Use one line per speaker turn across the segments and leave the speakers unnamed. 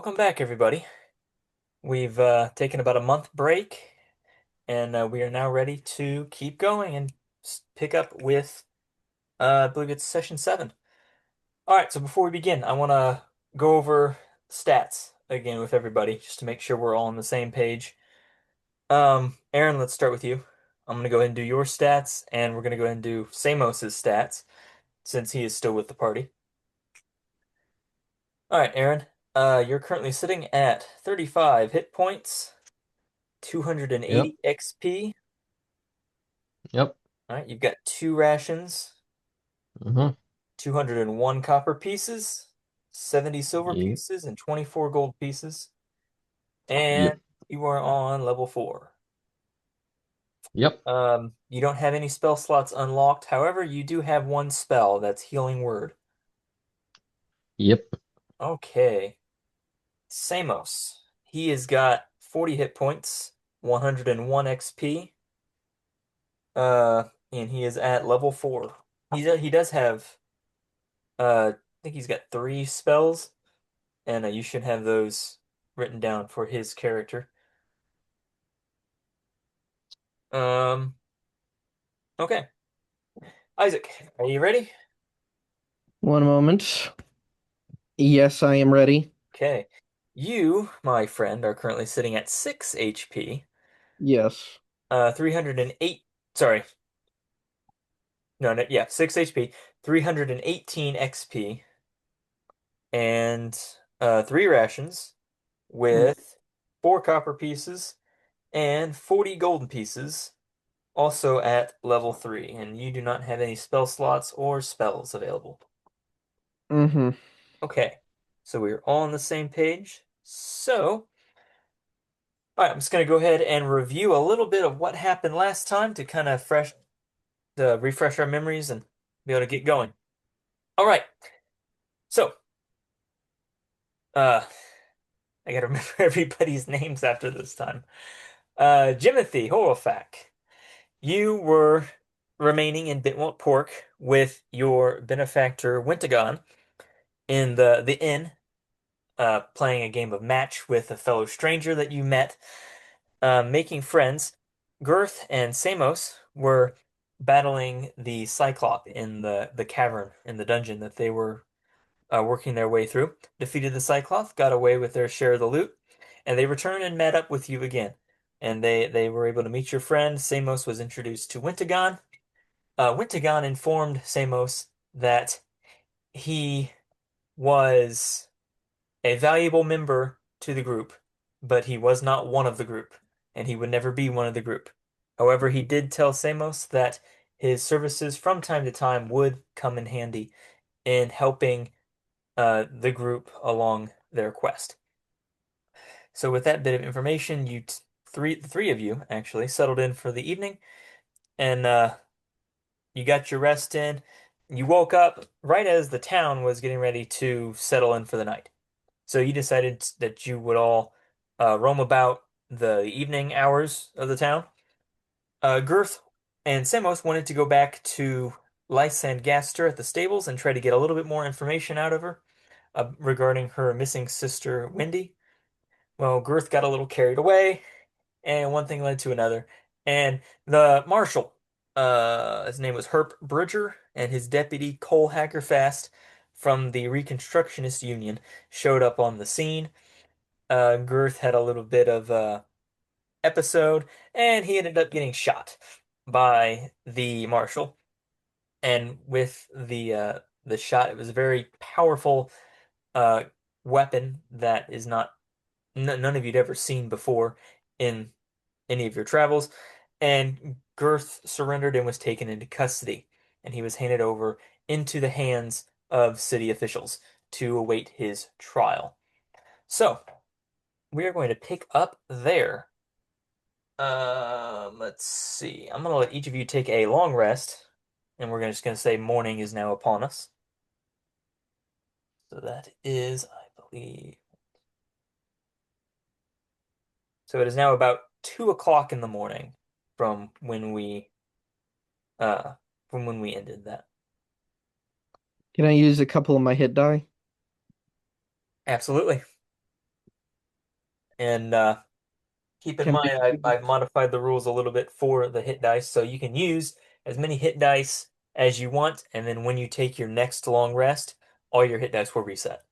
Welcome back, everybody. We've taken about a month break, and we are now ready to keep going and pick up with, I believe it's session 7. All right, so before we begin, I want to go over stats again with everybody, just to make sure we're all on the same page. Aaron, let's start with you. I'm going to go ahead and do your stats, and we're going to go ahead and do Samos's stats, since he is still with the party. All right, Aaron, you're currently sitting at 35 hit points.
Yep.
280 XP.
Yep.
All right, you've got 2 rations,
Uh-huh.
201 copper pieces, 70 silver
Yep.
pieces, and 24 gold pieces. And
Yep.
you are on level 4.
Yep.
You don't have any spell slots unlocked. However, you do have one spell that's Healing Word.
Yep.
Okay. Samos. He has got 40 hit points, 101 XP, and he is at level 4. He does have I think he's got 3 spells, and you should have those written down for his character. Um, okay. Isaac, are you ready?
One moment. Yes, I am ready.
Okay. You, my friend, are currently sitting at 6 HP,
Yes.
308, sorry, no, no, yeah, 6 HP, 318 XP, and 3 rations
Mm.
with 4 copper pieces and 40 golden pieces, also at level 3, and you do not have any spell slots or spells available.
Mm-hmm.
Okay, so we're all on the same page. So, all right, I'm just going to go ahead and review a little bit of what happened last time to kind of refresh our memories and be able to get going. All right, so uh, I got to remember everybody's names after this time. Jimothy Forl-fac, you were remaining in Bitmont Pork with your benefactor Wintagon in the inn, playing a game of match with a fellow stranger that you met, making friends. Gurth and Samos were battling the Cyclop in the cavern in the dungeon that they were working their way through. Defeated the Cyclop, got away with their share of the loot, and they returned and met up with you again. And they were able to meet your friend. Samos was introduced to Wintagon. Wintagon informed Samos that he was a valuable member to the group, but he was not one of the group, and he would never be one of the group. However, he did tell Samos that his services from time to time would come in handy in helping the group along their quest. So, with that bit of information, the three of you actually settled in for the evening, and you got your rest in. You woke up right as the town was getting ready to settle in for the night. So you decided that you would all roam about the evening hours of the town. Gurth and Samos wanted to go back to Lysander at the stables and try to get a little bit more information out of her regarding her missing sister, Wendy. Well, Gurth got a little carried away, and one thing led to another. And the marshal, his name was Herp Bridger, and his deputy, Cole Hackerfast, from the Reconstructionist Union, showed up on the scene. Girth had a little bit of episode, and he ended up getting shot by the marshal. And with the shot, it was a very powerful uh, weapon that is not none of you'd ever seen before in any of your travels. And Girth surrendered and was taken into custody, and he was handed over into the hands of city officials to await his trial. So, we are going to pick up there. Let's see. I'm gonna let each of you take a long rest, and just gonna say morning is now upon us. So that is, I believe, so it is now about 2 o'clock in the morning from when we uh ended that.
Can I use a couple of my hit die?
Absolutely. And keep in
Can
mind,
I
I've
use,
modified the rules a little bit for the hit dice, so you can use as many hit dice as you want, and then when you take your next long rest, all your hit dice will reset.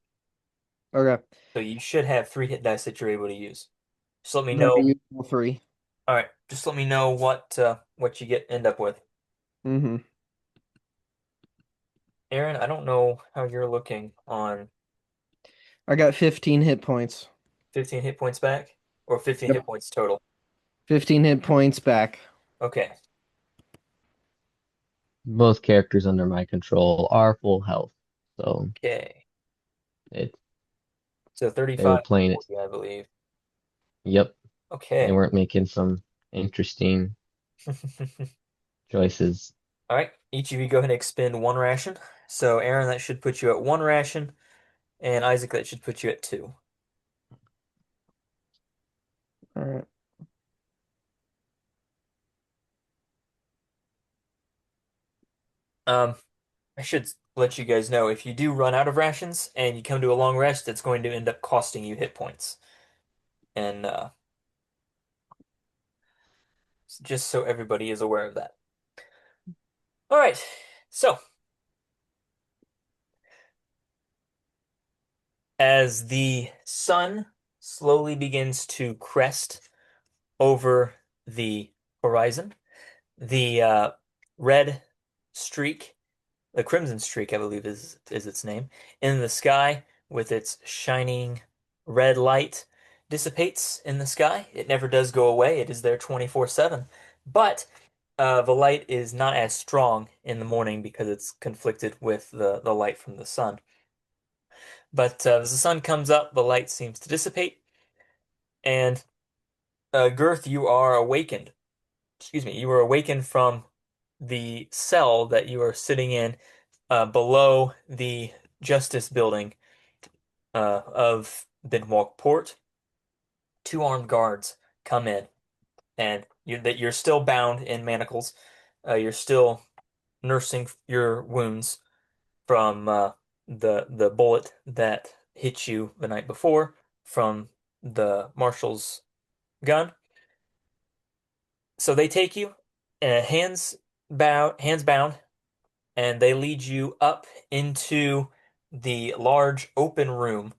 okay.
So you should have 3 hit dice that you're able to use. Just let me
Then I
know.
use all three.
All right, just let me know what you end up with.
Mm-hmm.
Aaron, I don't know how you're looking on
I got 15 hit points.
15 hit points back or 15 hit
Yep.
points total.
15 hit points back.
Okay.
Both characters under my control are full health, so
Okay.
it
So
they were
35 to
playing it.
40, I believe.
Yep, they
Okay.
weren't making some interesting choices.
All right. Each of you go ahead and expend 1 ration. So Aaron, that should put you at 1 ration, and Isaac, that should put you at 2.
All right.
Um, I should let you guys know if you do run out of rations and you come to a long rest, it's going to end up costing you hit points. And just so everybody is aware of that. All right. So as the sun slowly begins to crest over the horizon, the red streak, the crimson streak, I believe is its name, in the sky with its shining red light dissipates in the sky. It never does go away. It is there 24/7. But the light is not as strong in the morning because it's conflicted with the light from the sun. But as the sun comes up, the light seems to dissipate, and Gurth, you are awakened. Excuse me, you are awakened from the cell that you are sitting in below the Justice Building of Bentwalk Port. 2 armed guards come in, and you're still bound in manacles. You're still nursing your wounds from the bullet that hit you the night before from the marshal's gun. So they take you, hands bound, and they lead you up into the large open room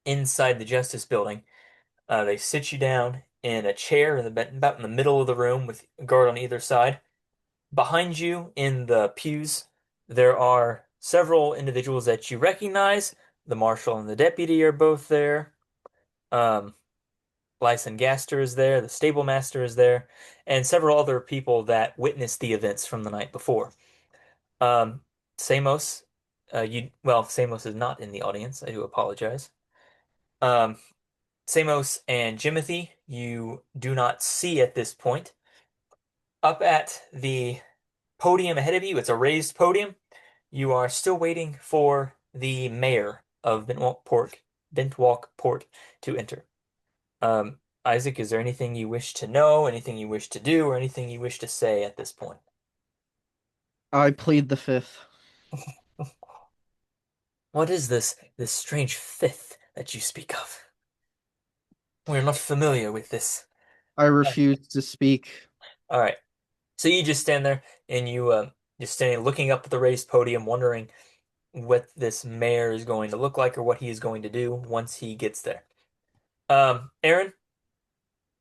inside the Justice Building. They sit you down in a chair about in the middle of the room with a guard on either side. Behind you in the pews, there are several individuals that you recognize. The marshal and the deputy are both there. Um, Lyson Gaster is there. The stablemaster is there, and several other people that witnessed the events from the night before. Um, Samos, Samos is not in the audience. I do apologize. Um, Samos and Jimothy, you do not see at this point. Up at the podium ahead of you, it's a raised podium. You are still waiting for the mayor of Bentwalk Port to enter. Isaac, is there anything you wish to know, anything you wish to do, or anything you wish to say at this point?
I plead the fifth.
What is this strange fifth that you speak of? We're not familiar with this.
I
Uh,
refuse to speak.
All right. So you just stand there and you just standing looking up at the raised podium, wondering what this mayor is going to look like or what he is going to do once he gets there. Aaron,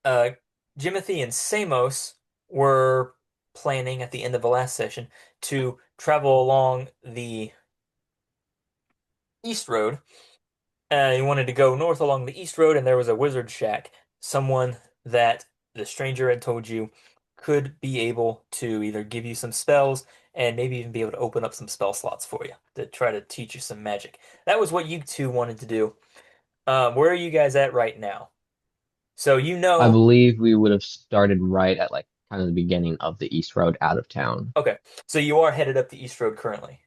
uh, Jimothy and Samos were planning at the end of the last session to travel along the East Road. He wanted to go north along the East Road, and there was a wizard shack. Someone that the stranger had told you could be able to either give you some spells and maybe even be able to open up some spell slots for you to try to teach you some magic. That was what you two wanted to do. Where are you guys at right now? So you
I
know,
believe we would have started right at like kind of the beginning of the East Road out of town.
okay, so you are headed up the East Road currently,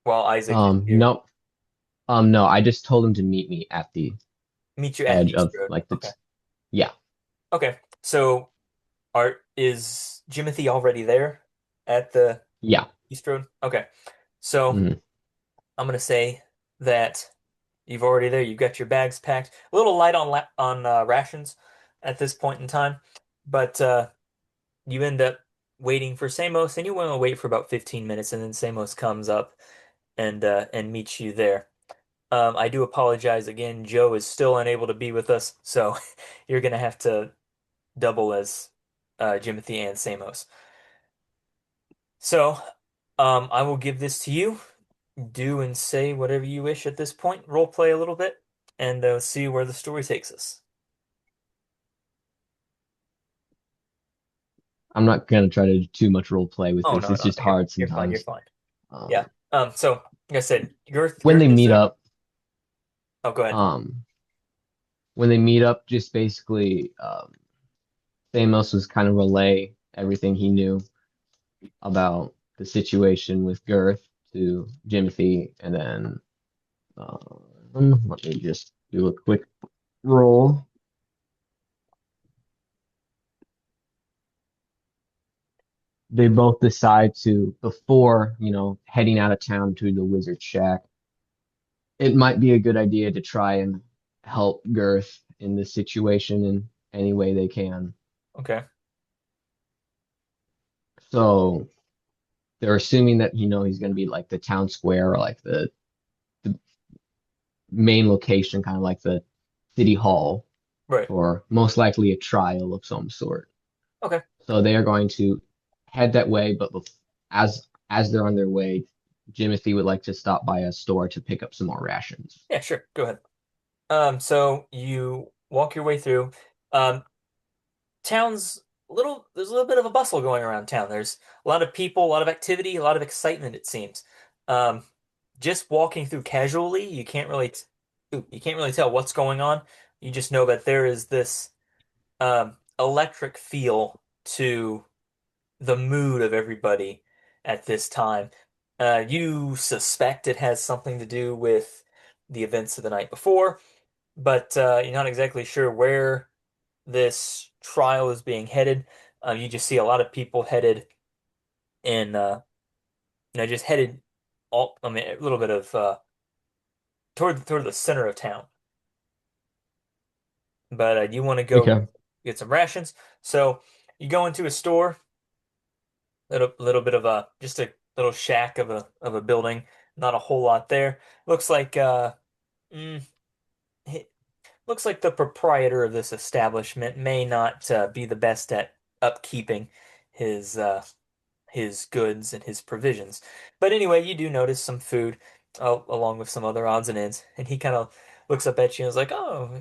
while Isaac is here.
No, no, I just told him to meet me at the
Meet you at the
edge
East
of
Road.
like
Okay.
yeah,
Okay. So is Jimothy already there at the
yeah.
East Road? Okay. So
Mhm.
I'm gonna say that you've already there. You've got your bags packed. A little light on rations at this point in time, but you end up waiting for Samos, and you want to wait for about 15 minutes, and then Samos comes up and meets you there. I do apologize again. Joe is still unable to be with us, so you're gonna have to double as Jimothy and Samos. So, I will give this to you. Do and say whatever you wish at this point. Role play a little bit, and see where the story takes us.
I'm not gonna try to do too much role play with
Oh
this.
no,
It's
no,
just
no,
hard
you're fine. You're
sometimes.
fine. Yeah.
Um,
So like I said, Gurth,
when they
Gurth is
meet
there.
up,
Oh, go ahead.
um, just basically, Samos was kind of relay everything he knew about the situation with Girth to Jimothy, and then let me just do a quick roll. They both decide to, before, heading out of town to the wizard shack, it might be a good idea to try and help Girth in this situation in any way they can.
Okay.
So they're assuming that, he's going to be like the town square or like the main location, kind of like the city hall
Right.
for most likely a trial of some sort.
Okay.
So they are going to head that way, but as they're on their way, Jimothy would like to stop by a store to pick up some more rations.
Yeah, sure. Go ahead. So you walk your way through. Um, town's there's a little bit of a bustle going around town. There's a lot of people, a lot of activity, a lot of excitement, it seems. Um, just walking through casually, you can't really tell what's going on. You just know that there is this electric feel to the mood of everybody at this time. You suspect it has something to do with the events of the night before, but you're not exactly sure where this trial is being headed. You just see a lot of people headed in, just headed I mean, a little bit of toward the center of town. But you want to go
Okay.
get some rations, so you go into a store, little bit of a just a little shack of a building, not a whole lot there. Looks like mm, it looks like the proprietor of this establishment may not be the best at upkeeping his his goods and his provisions. But anyway, you do notice some food along with some other odds and ends, and he kind of looks up at you and is like, "Oh,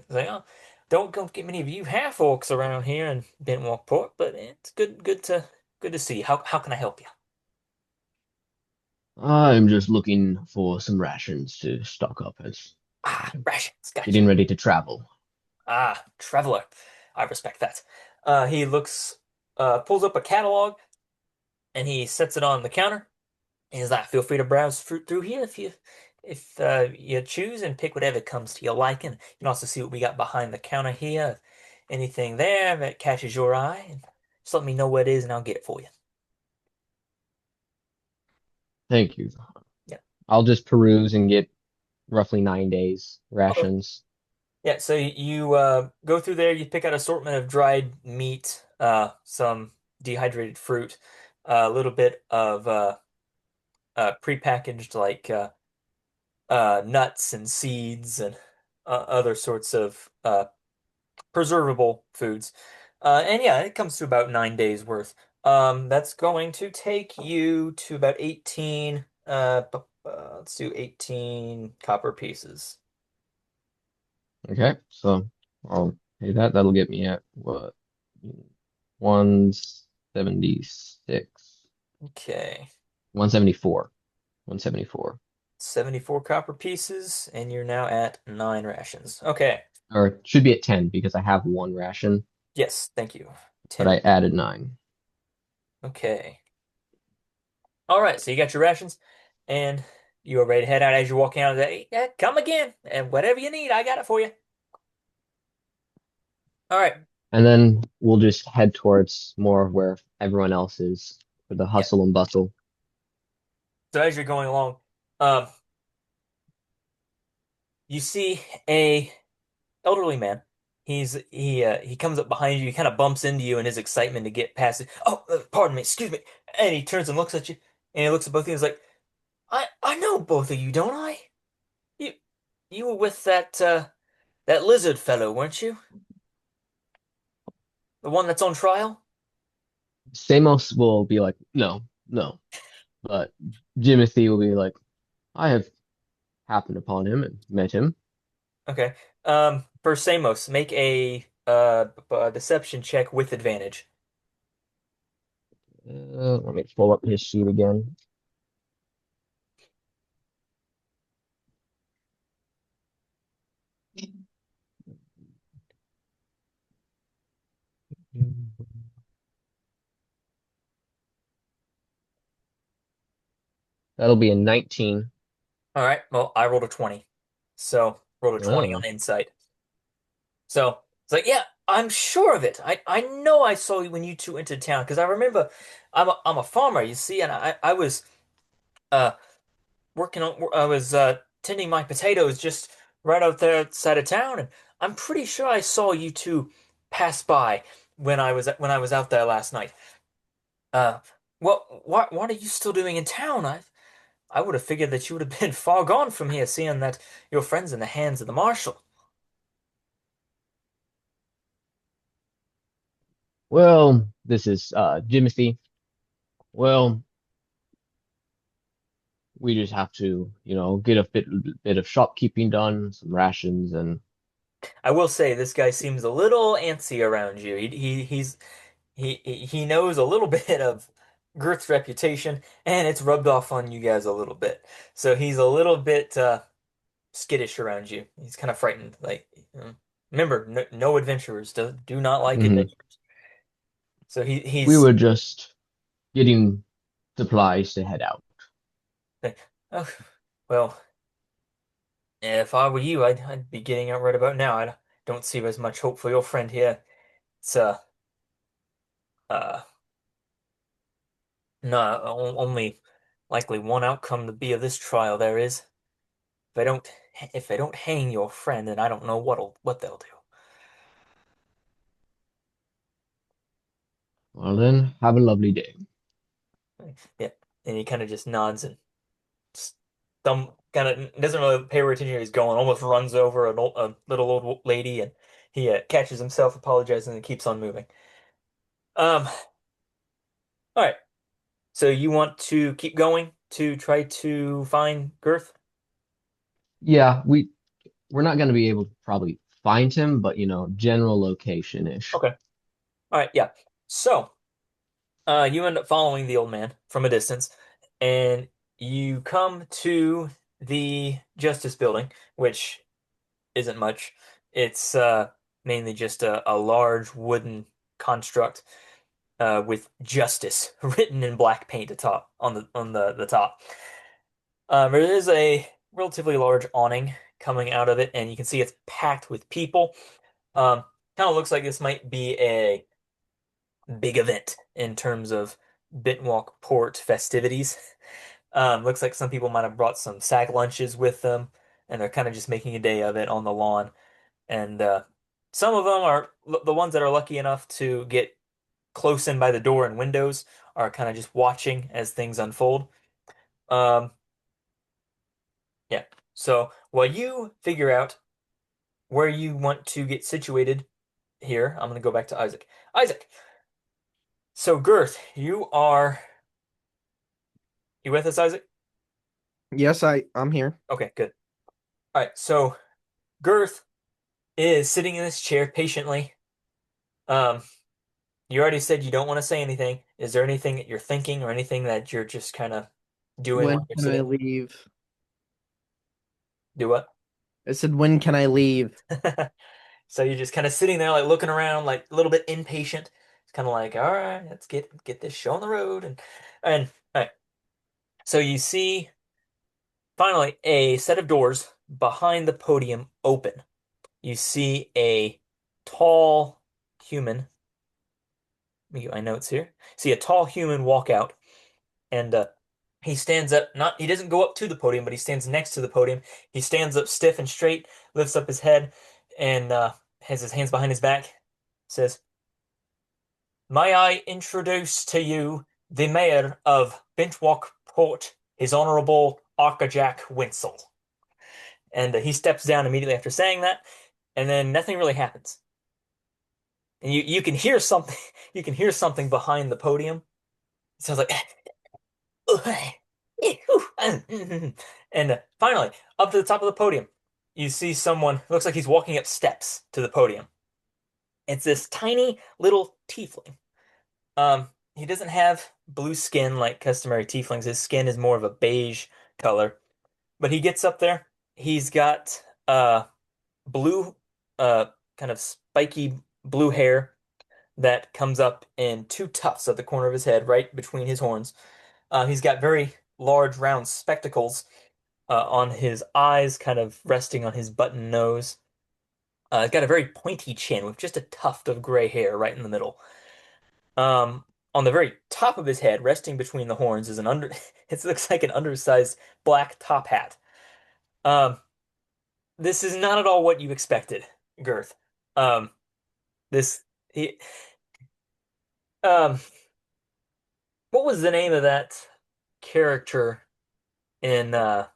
don't get many of you half orcs around here in Bentwalkport, but it's good to see you. How can I help you?"
I'm just looking for some rations to stock up as
Ah, rations, gotcha.
getting ready to travel.
Ah, traveler. I respect that. He pulls up a catalog and he sets it on the counter. He's like, feel free to browse fruit through here if you choose and pick whatever comes to your liking. You can also see what we got behind the counter here. Anything there that catches your eye, and just let me know what it is and I'll get it for you.
Thank you.
Yeah.
I'll just peruse and get roughly 9 days
Okay.
rations.
Yeah, so you go through there, you pick out assortment of dried meat, some dehydrated fruit, a little bit of prepackaged like nuts and seeds and other sorts of preservable foods. And yeah, it comes to about 9 days worth. That's going to take you to about 18, let's do 18 copper pieces.
Okay, so I'll pay that. That'll get me at what? 176.
Okay.
174. 174.
74 copper pieces, and you're now at 9 rations. Okay.
Or should be at 10 because I have one ration,
Yes, thank you.
but
10.
I added 9.
Okay. All right, so you got your rations, and you are ready to head out as you're walking out. Hey, yeah, come again, and whatever you need, I got it for you. All right.
And then we'll just head towards more of where everyone else is for the
Yeah.
hustle and bustle.
So as you're going along, um, you see a elderly man. He comes up behind you. He kind of bumps into you in his excitement to get past it. Oh, pardon me, excuse me. And he turns and looks at you, and he looks at both of you. And he's like, I know both of you, don't I? You you were with that lizard fellow, weren't you? The one that's on trial?
Samos will be like, no, no. But Jimothy will be like, I have happened upon him and met him.
Okay. For Samos, make a deception check with advantage.
Let me pull up his sheet again. That'll be a 19.
All right. Well, I rolled a 20. So, rolled a 20 on
Oh,
insight. So, it's like, yeah, I'm sure of it. I know I saw you when you two entered town because I remember I'm a farmer, you see, and I was uh I was tending my potatoes just right out there outside of town, and I'm pretty sure I saw you two pass by when I was out there last night. Uh, what are you still doing in town? I would have figured that you would have been far gone from here, seeing that your friend's in the hands of the marshal.
well, this is Jimothy. Well, we just have to, get a bit of shopkeeping done, some rations, and
I will say this guy seems a little antsy around you. He knows a little bit of Gurth's reputation, and it's rubbed off on you guys a little bit. So he's a little bit skittish around you. He's kind of frightened. Like, remember, no adventurers do not like
mhm.
adventurers. So
We
he's
were just getting supplies to head out.
like, oh, well, if I were you, I'd be getting out right about now. I don't see as much hope for your friend here. It's uh no only likely one outcome to be of this trial there is. If I don't if they don't hang your friend, then I don't know what they'll
Well then, have a lovely day.
do. Yeah, and he kind of just nods and thumb kind of doesn't really pay attention where he's going. Almost runs over a little old lady, and he catches himself, apologizing, and keeps on moving. Um, all right. So you want to keep going to try to find Girth?
Yeah, we're not gonna be able to probably find him, but general location-ish.
Okay. All right. Yeah. So you end up following the old man from a distance, and you come to the Justice Building, which isn't much. It's mainly just a large wooden construct with justice written in black paint atop on the top. There is a relatively large awning coming out of it, and you can see it's packed with people. Um, Kind of looks like this might be a big event in terms of Bentwalk Port festivities. Looks like some people might have brought some sack lunches with them, and they're kind of just making a day of it on the lawn. And some of them are the ones that are lucky enough to get close in by the door and windows are kind of just watching as things unfold. Um, yeah. So while you figure out where you want to get situated here, I'm going to go back to Isaac. Isaac, so Girth, you with us, Isaac?
Yes, I'm here.
Okay, good. All right. So Girth is sitting in this chair patiently. Um, you already said you don't want to say anything. Is there anything that you're thinking or anything that you're just kind of doing while
When
you're
can I
sitting?
leave?
Do what?
I said, when can I leave?
So you're just kind of sitting there, like looking around, like a little bit impatient. It's kind of like, all right, let's get this show on the road, and all right. So you see finally a set of doors behind the podium open. You see a tall human. Let me get my notes here. See a tall human walk out, and He stands up, not he doesn't go up to the podium, but he stands next to the podium. He stands up stiff and straight, lifts up his head, and has his hands behind his back, says, "May I introduce to you the mayor of Bintwalk Port, His Honorable Arkajack Winsel." And he steps down immediately after saying that, and then nothing really happens. And you can hear something you can hear something behind the podium. It sounds like and finally, up to the top of the podium, you see someone, looks like he's walking up steps to the podium. It's this tiny little tiefling. He doesn't have blue skin like customary tieflings. His skin is more of a beige color. But he gets up there. He's got blue, uh, kind of spiky blue hair that comes up in two tufts at the corner of his head, right between his horns. He's got very large, round spectacles on his eyes, kind of resting on his button nose. He's got a very pointy chin with just a tuft of gray hair right in the middle. On the very top of his head, resting between the horns, is an under. It looks like an undersized black top hat. Um, this is not at all what you expected, Girth. Um, this he. Um, what was the name of that character in The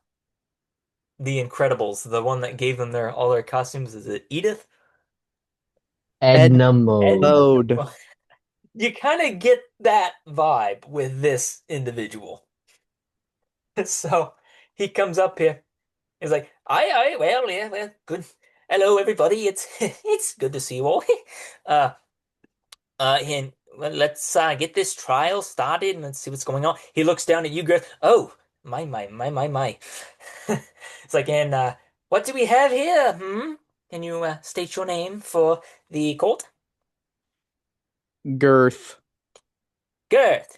Incredibles? The one that gave them their all their costumes? Is it Edith?
Ed
Edna Mode.
Edna.
Mode.
You kind of get that vibe with this individual. So he comes up here. He's like, aye, well, yeah, well, good. Hello, everybody. It's it's good to see you all. Uh, and well, let's get this trial started and let's see what's going on. He looks down at you, Griff. Oh, my. It's like, and what do we have here? Hmm? Can you state your name for the court?
Girth.
Girth.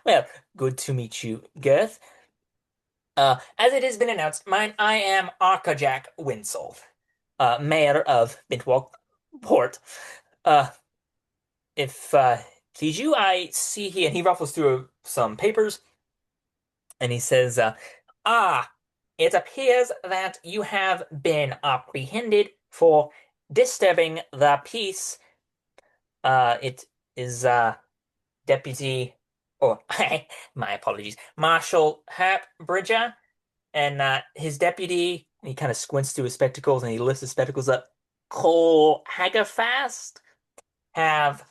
Well, good to meet you, Girth. As it has been announced, I am Arkajack Winsol, mayor of Bintwalk Port. Uh, if please you, I see here, and he ruffles through some papers, and he says, "Ah, it appears that you have been apprehended for disturbing the peace. It is Deputy, or my apologies, Marshal Herb Bridger." And his deputy, he kind of squints through his spectacles and he lifts his spectacles up. Cole Hagerfast have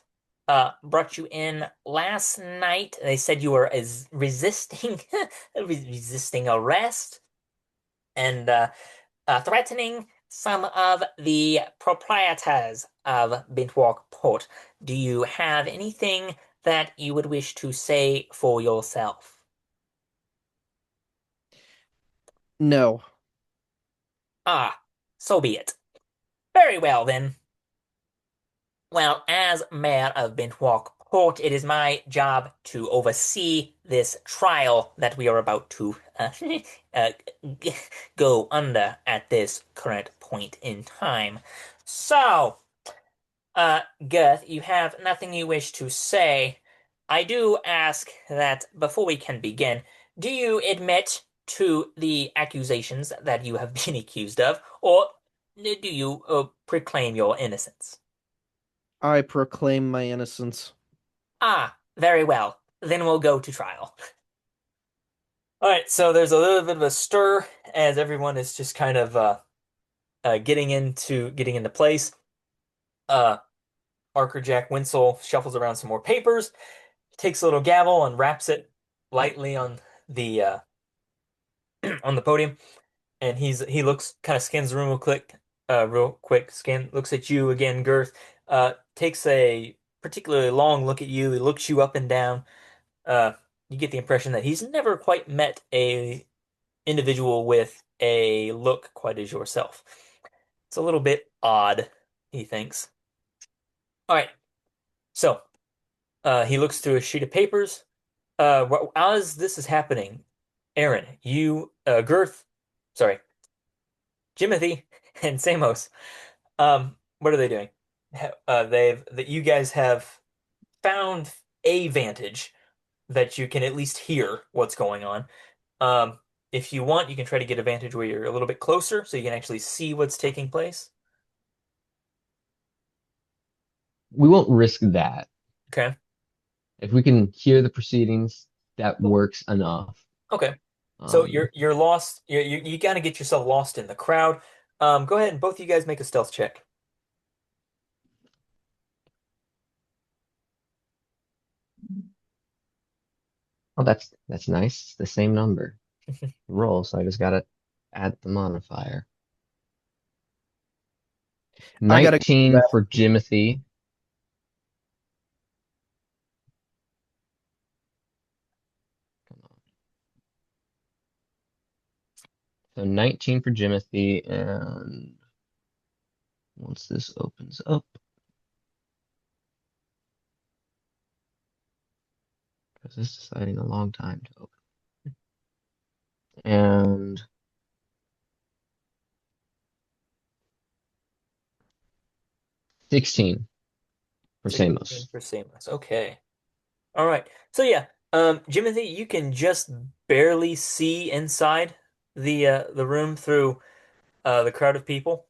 brought you in last night. They said you were as resisting resisting arrest and threatening some of the proprietors of Bintwalk Port. Do you have anything that you would wish to say for yourself?
No.
Ah, so be it. Very well then. Well, as mayor of Bintwalk Port, it is my job to oversee this trial that we are about to uh, go under at this current point in time. So, Gurth, you have nothing you wish to say. I do ask that before we can begin, do you admit to the accusations that you have been accused of, or do you proclaim your innocence?
I proclaim my innocence.
Ah, very well. Then we'll go to trial. All right, so there's a little bit of a stir as everyone is just kind of getting into place. Uh, Archer Jack Winsel shuffles around some more papers, takes a little gavel and wraps it lightly on the on the podium, and he looks kind of scans the room real quick, looks at you again, Girth, takes a particularly long look at you. He looks you up and down. Uh, you get the impression that he's never quite met a individual with a look quite as yourself. It's a little bit odd, he thinks. All right, so he looks through a sheet of papers. As this is happening, Aaron, Girth, sorry, Jimothy and Samos, what are they doing? You guys have found a vantage that you can at least hear what's going on. Um, if you want, you can try to get a vantage where you're a little bit closer so you can actually see what's taking place.
We won't risk that.
Okay.
If we can hear the proceedings, that
Oh,
works enough.
okay. So
Um,
you're lost. You gotta get yourself lost in the crowd. Go ahead and both of you guys make a stealth check.
oh, that's nice. It's the same number roll, so I just gotta add the modifier.
I gotta go
19
back.
for Jimothy. Come on. So 19 for Jimothy, and once this opens up, because this is deciding a long time to open, and 16 for
16
Samos.
for Samos. Okay. All right. So yeah, Jimothy, you can just barely see inside the room through the crowd of people.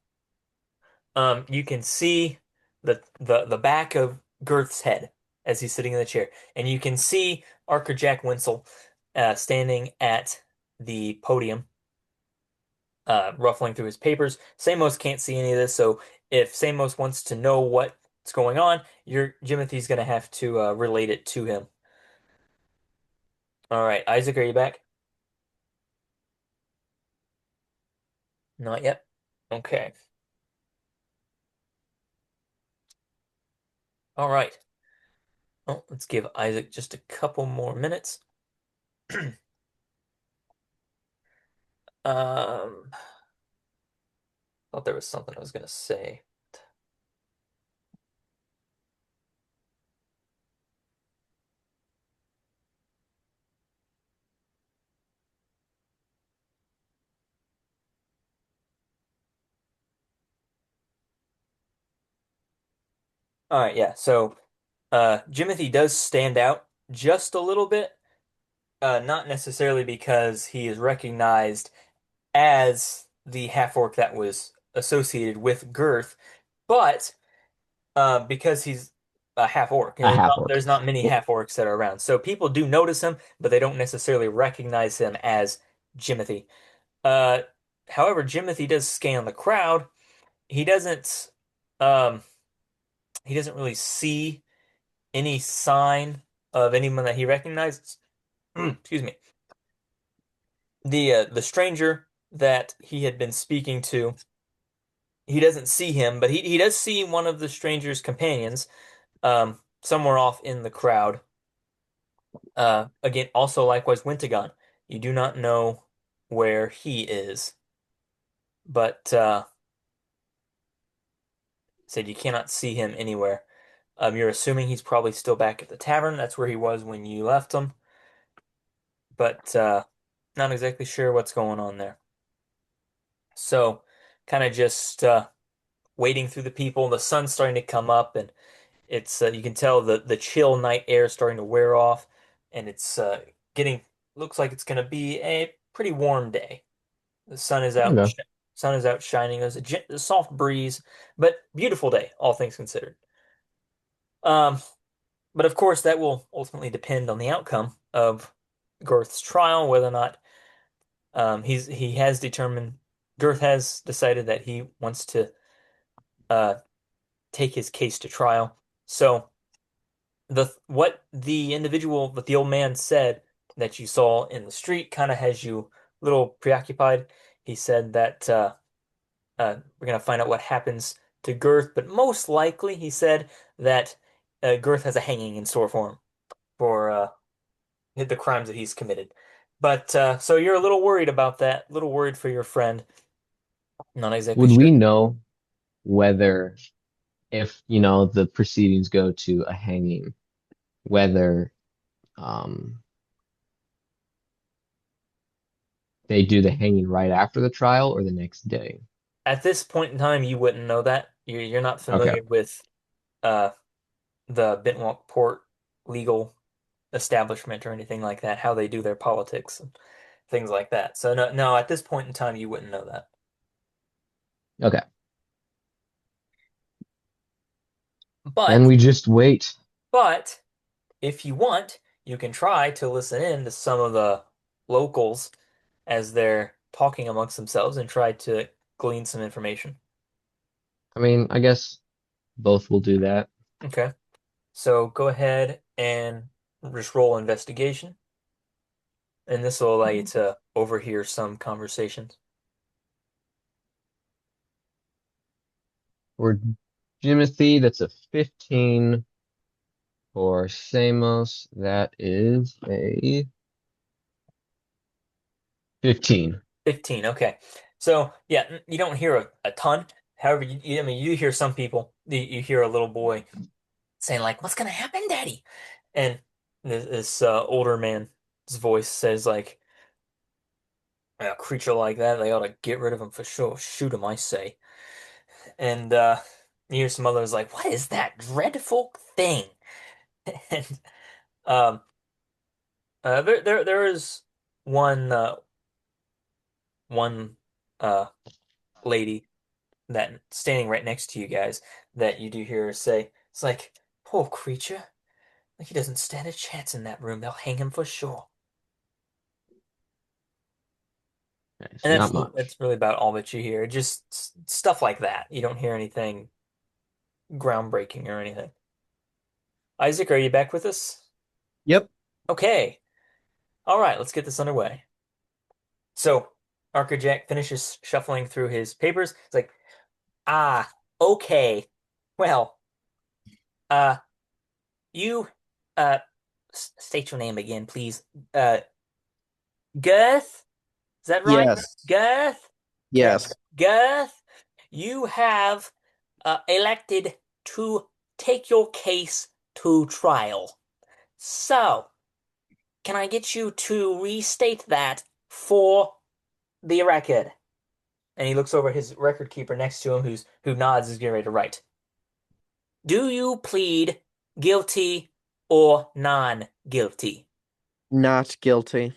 You can see the back of Girth's head as he's sitting in the chair, and you can see Archer Jack Winsel standing at the podium, ruffling through his papers. Samos can't see any of this, so if Samos wants to know what's going on, Jimothy's gonna have to relate it to him. All right, Isaac, are you back? Not yet. Okay. All right. Well, let's give Isaac just a couple more minutes. Um, thought there was something I was gonna say. All right, yeah. So, Jimothy does stand out just a little bit, not necessarily because he is recognized as the half-orc that was associated with Gurth, but because he's a half-orc.
A half orc.
There's not many
Well,
half-orcs that are around. So people do notice him, but they don't necessarily recognize him as Jimothy. Uh, However, Jimothy does scan the crowd. He doesn't um he doesn't really see any sign of anyone that he recognizes. Excuse me. The stranger that he had been speaking to, he doesn't see him, but he does see one of the stranger's companions, somewhere off in the crowd. Again, also likewise Wintagon. You do not know where he is, but said you cannot see him anywhere. You're assuming he's probably still back at the tavern. That's where he was when you left him, but not exactly sure what's going on there. So, kind of just wading through the people. The sun's starting to come up, and it's you can tell the chill night air is starting to wear off, and it's getting looks like it's going to be a pretty warm day. The sun is out.
okay.
Sun is out shining. There's a soft breeze, but beautiful day, all things considered. Um, but of course, that will ultimately depend on the outcome of Gurth's trial, whether or not he has determined. Gurth has decided that he wants to uh, take his case to trial. So what the individual, what the old man said that you saw in the street kind of has you a little preoccupied. He said that we're gonna find out what happens to Gurth, but most likely he said that Gurth has a hanging in store for him for the crimes that he's committed. But so you're a little worried about that, a little worried for your friend. Not exactly
Would we
sure.
know whether, if, the proceedings go to a hanging, whether um, they do the hanging right after the trial or the next day?
At this point in time, you wouldn't know that. You're not
Okay.
familiar with uh, the Bentwalk Port legal establishment or anything like that, how they do their politics and things like that. So no, no, at this point in time, you wouldn't know that.
Okay. Then
But
we just wait.
but if you want, you can try to listen in to some of the locals as they're talking amongst themselves and try to glean some information.
I mean, I guess both will do that.
Okay. So go ahead and just roll investigation, and this will allow you to overhear some conversations.
For Jimothy, that's a 15. For Samos, that is a 15.
15. Okay. So yeah, you don't hear a ton. However, I mean, you hear some people. You hear a little boy saying like, "What's gonna happen, Daddy?" And this older man's voice says like, "A creature like that, they ought to get rid of him for sure. Shoot him, I say." And you hear some others like, "What is that dreadful thing?" And um, there is one one uh lady that standing right next to you guys that you do hear her say, "It's like, poor creature, like he doesn't stand a chance in that room. They'll hang him for sure."
Nice,
And
not much.
that's really about all that you hear. Just stuff like that. You don't hear anything groundbreaking or anything. Isaac, are you back with us?
Yep.
Okay. All right, let's get this underway. So, Arcajack finishes shuffling through his papers. It's like, ah, okay. Well, uh, you, state your name again, please. Uh, Gurth? Is that right?
Yes.
Gurth? Okay.
Yes.
Gurth, you have elected to take your case to trial. So, can I get you to restate that for the record? And he looks over at his record keeper next to him, who nods, is getting ready to write. Do you plead guilty or non-guilty?
Not guilty.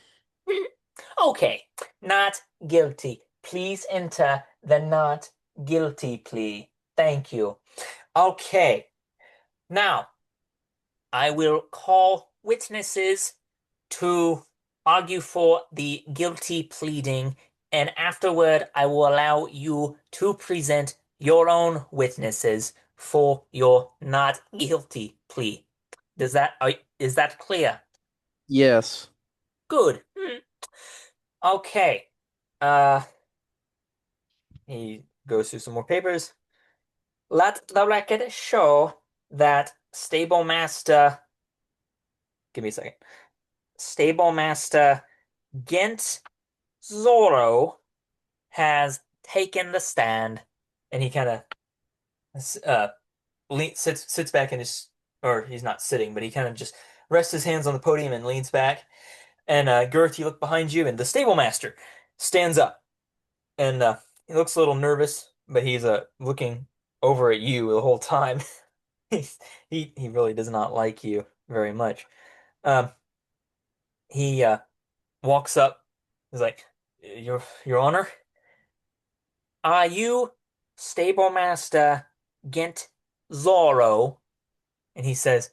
Okay, not guilty. Please enter the not guilty plea. Thank you. Okay, now I will call witnesses to argue for the guilty pleading, and afterward I will allow you to present your own witnesses for your not guilty plea. Is that clear?
Yes.
Good. Okay. Uh, he goes through some more papers. Let the record show that stablemaster. Give me a second. Stablemaster Gent Zorro has taken the stand, and he kind of uh sits back in his, or he's not sitting, but he kind of just rests his hands on the podium and leans back. And Gurth, you look behind you, and the stablemaster stands up, and he looks a little nervous, but he's looking over at you the whole time. He really does not like you very much. Um, he walks up. He's like, Your Honor, are you stablemaster Gent Zorro?" And he says,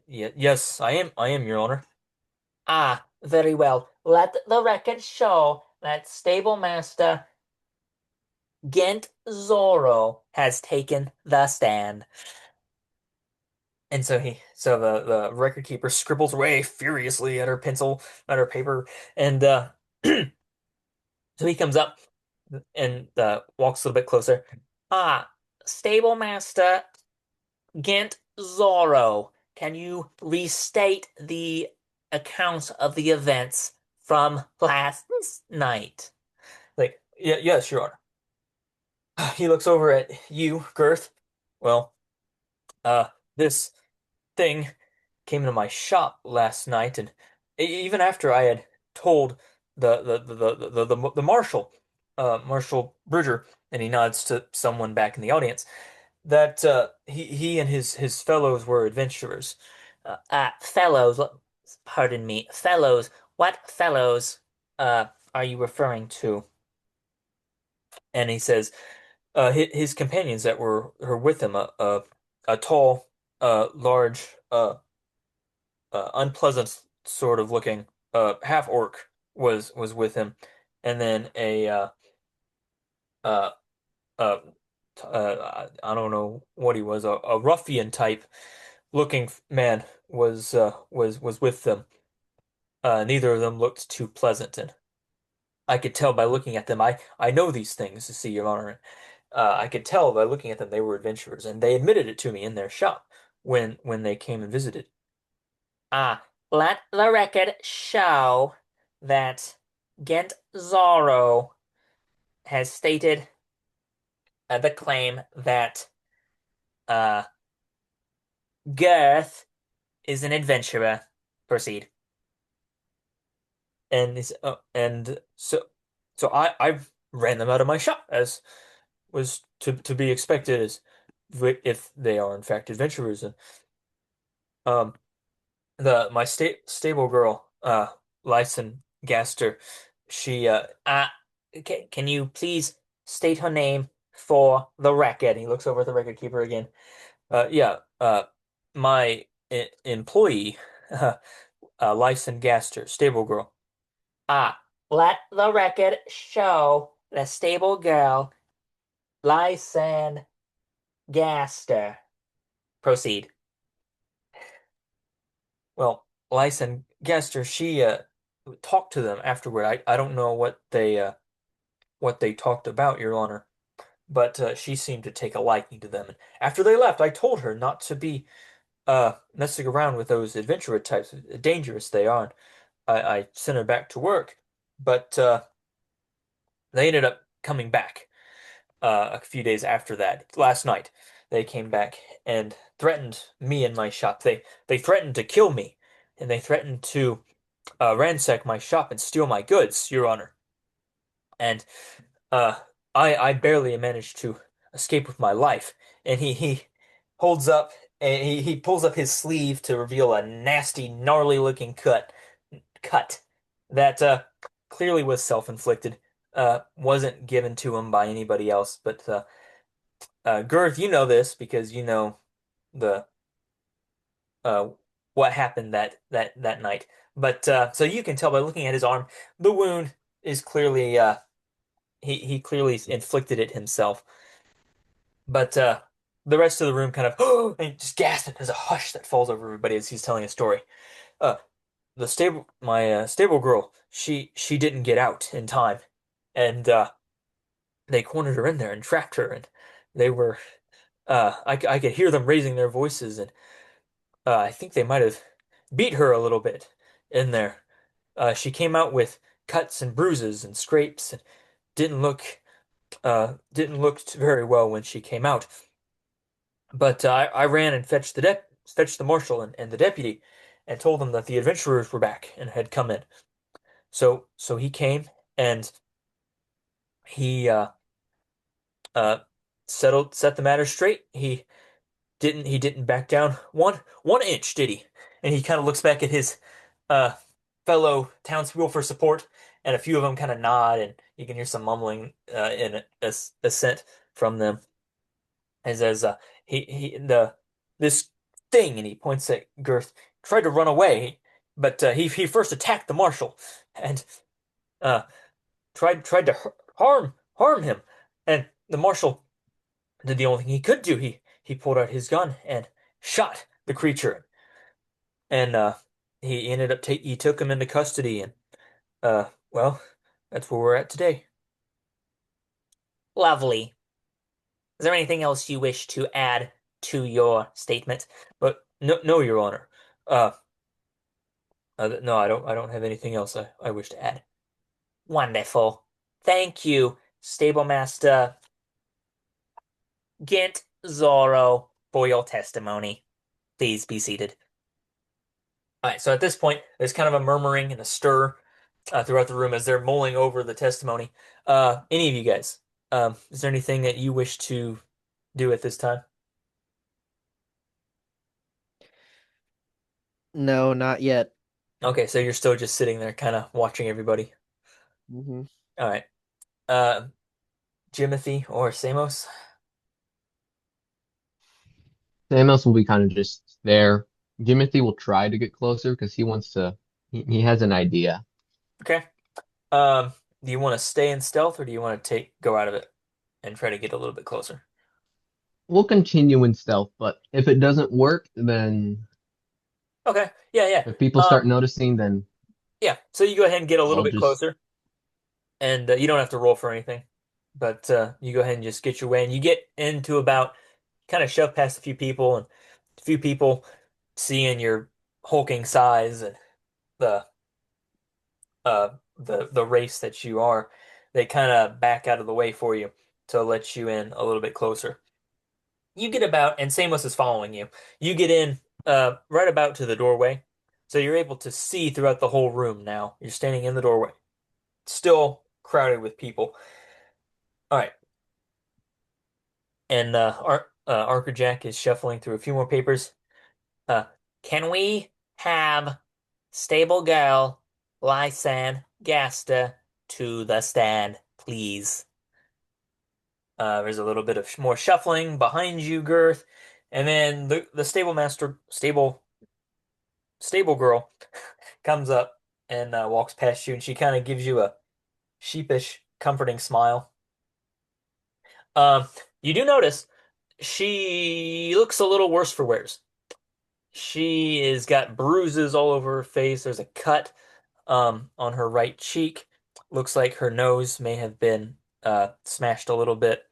Yes, I am, Your Honor." "Ah, very well. Let the record show that stablemaster Gent Zorro has taken the stand." And so the record keeper scribbles away furiously at her pencil, at her paper, and so he comes up and walks a little bit closer. "Ah, stablemaster Gent Zorro, can you restate the account of the events from last night?" Like, yeah, yes, Your Honor. He looks over at you, Girth. "Well, this thing came into my shop last night, and even after I had told the marshal, Marshal Bridger," and he nods to someone back in the audience, "that he and his fellows were adventurers." Fellows. Pardon me, fellows. What fellows are you referring to? And he says, his companions that were with him, a tall, large, unpleasant sort of looking half orc was with him, and then uh, uh, I don't know what he was, a ruffian type looking man was with them. Neither of them looked too pleasant, and I could tell by looking at them. I know these things, to see your honor. I could tell by looking at them they were adventurers, and they admitted it to me in their shop when they came and visited. Let the record show that Gent Zorro has stated the claim that uh, Gurth is an adventurer. Proceed. And so I ran them out of my shop, as was to be expected, as if they are in fact adventurers. And um the my stable girl, Lyson Gaster, she can you please state her name for the record? He looks over at the record keeper again. Yeah, my employee, Lyson Gaster, stable girl. Ah, let the record show the stable girl, Lyson Gaster. Proceed. Well, Lyson Gaster, she talked to them afterward. I don't know what they talked about, Your Honor, but she seemed to take a liking to them. And after they left, I told her not to be messing around with those adventurer types. Dangerous they are. I sent her back to work, but they ended up coming back a few days after that. Last night, they came back and threatened me and my shop. They threatened to kill me, and they threatened to ransack my shop and steal my goods, Your Honor. And uh, I barely managed to escape with my life. And he holds up and he pulls up his sleeve to reveal a nasty, gnarly looking cut that clearly was self-inflicted. Wasn't given to him by anybody else. But Gurth, you know this because you know the uh what happened that night. But so you can tell by looking at his arm, the wound is clearly he clearly inflicted it himself. But the rest of the room kind of and just gasped. There's a hush that falls over everybody as he's telling a story. Uh, the stable my stable girl, she didn't get out in time, and they cornered her in there and trapped her, and they were I could hear them raising their voices, and I think they might have beat her a little bit in there. She came out with cuts and bruises and scrapes, and didn't look very well when she came out. But I ran and fetched the marshal and the deputy, and told them that the adventurers were back and had come in. So he came, and he uh set the matter straight. He didn't back down one inch, did he? And he kind of looks back at his uh fellow townspeople for support, and a few of them kind of nod, and you can hear some mumbling in assent from them. As he the this thing, and he points at Gurth, tried to run away, but he first attacked the marshal and uh tried to harm him, and the marshal did the only thing he could do. He pulled out his gun and shot the creature, and he ended up he took him into custody, and well, that's where we're at today. Lovely. Is there anything else you wish to add to your statement? But no, Your Honor. Uh, no, I don't have anything else I wish to add. Wonderful. Thank you, Stablemaster Gint Zorro, for your testimony. Please be seated. All right, so at this point, there's kind of a murmuring and a stir throughout the room as they're mulling over the testimony. Any of you guys, is there anything that you wish to do at this time?
No, not yet.
Okay, so you're still just sitting there, kind of watching everybody.
Mm-hmm.
All right. Uh, Jimothy or Samos?
Samos will be kind of just there. Jimothy will try to get closer because he wants to. He has an idea.
Okay. Um, do you want to stay in stealth or do you want to go out of it and try to get a little bit closer?
We'll continue in stealth, but if it doesn't work, then
Okay. Yeah, yeah.
if people
Um,
start noticing, then
yeah. So you go ahead and get a little
I'll
bit
just.
closer, and you don't have to roll for anything, but you go ahead and just get your way, and you get into about kind of shove past a few people, and a few people seeing your hulking size and the the race that you are, they kind of back out of the way for you to let you in a little bit closer. You get about, and Samos is following you. You get in right about to the doorway, so you're able to see throughout the whole room now. You're standing in the doorway, still crowded with people. All right, and Archer Jack is shuffling through a few more papers. Uh, can we have stable girl Lysan Gasta to the stand, please? There's a little bit of more shuffling behind you, Girth, and then the stable girl comes up and walks past you, and she kind of gives you a sheepish, comforting smile. Um, you do notice she looks a little worse for wears. She is got bruises all over her face. There's a cut on her right cheek. Looks like her nose may have been smashed a little bit.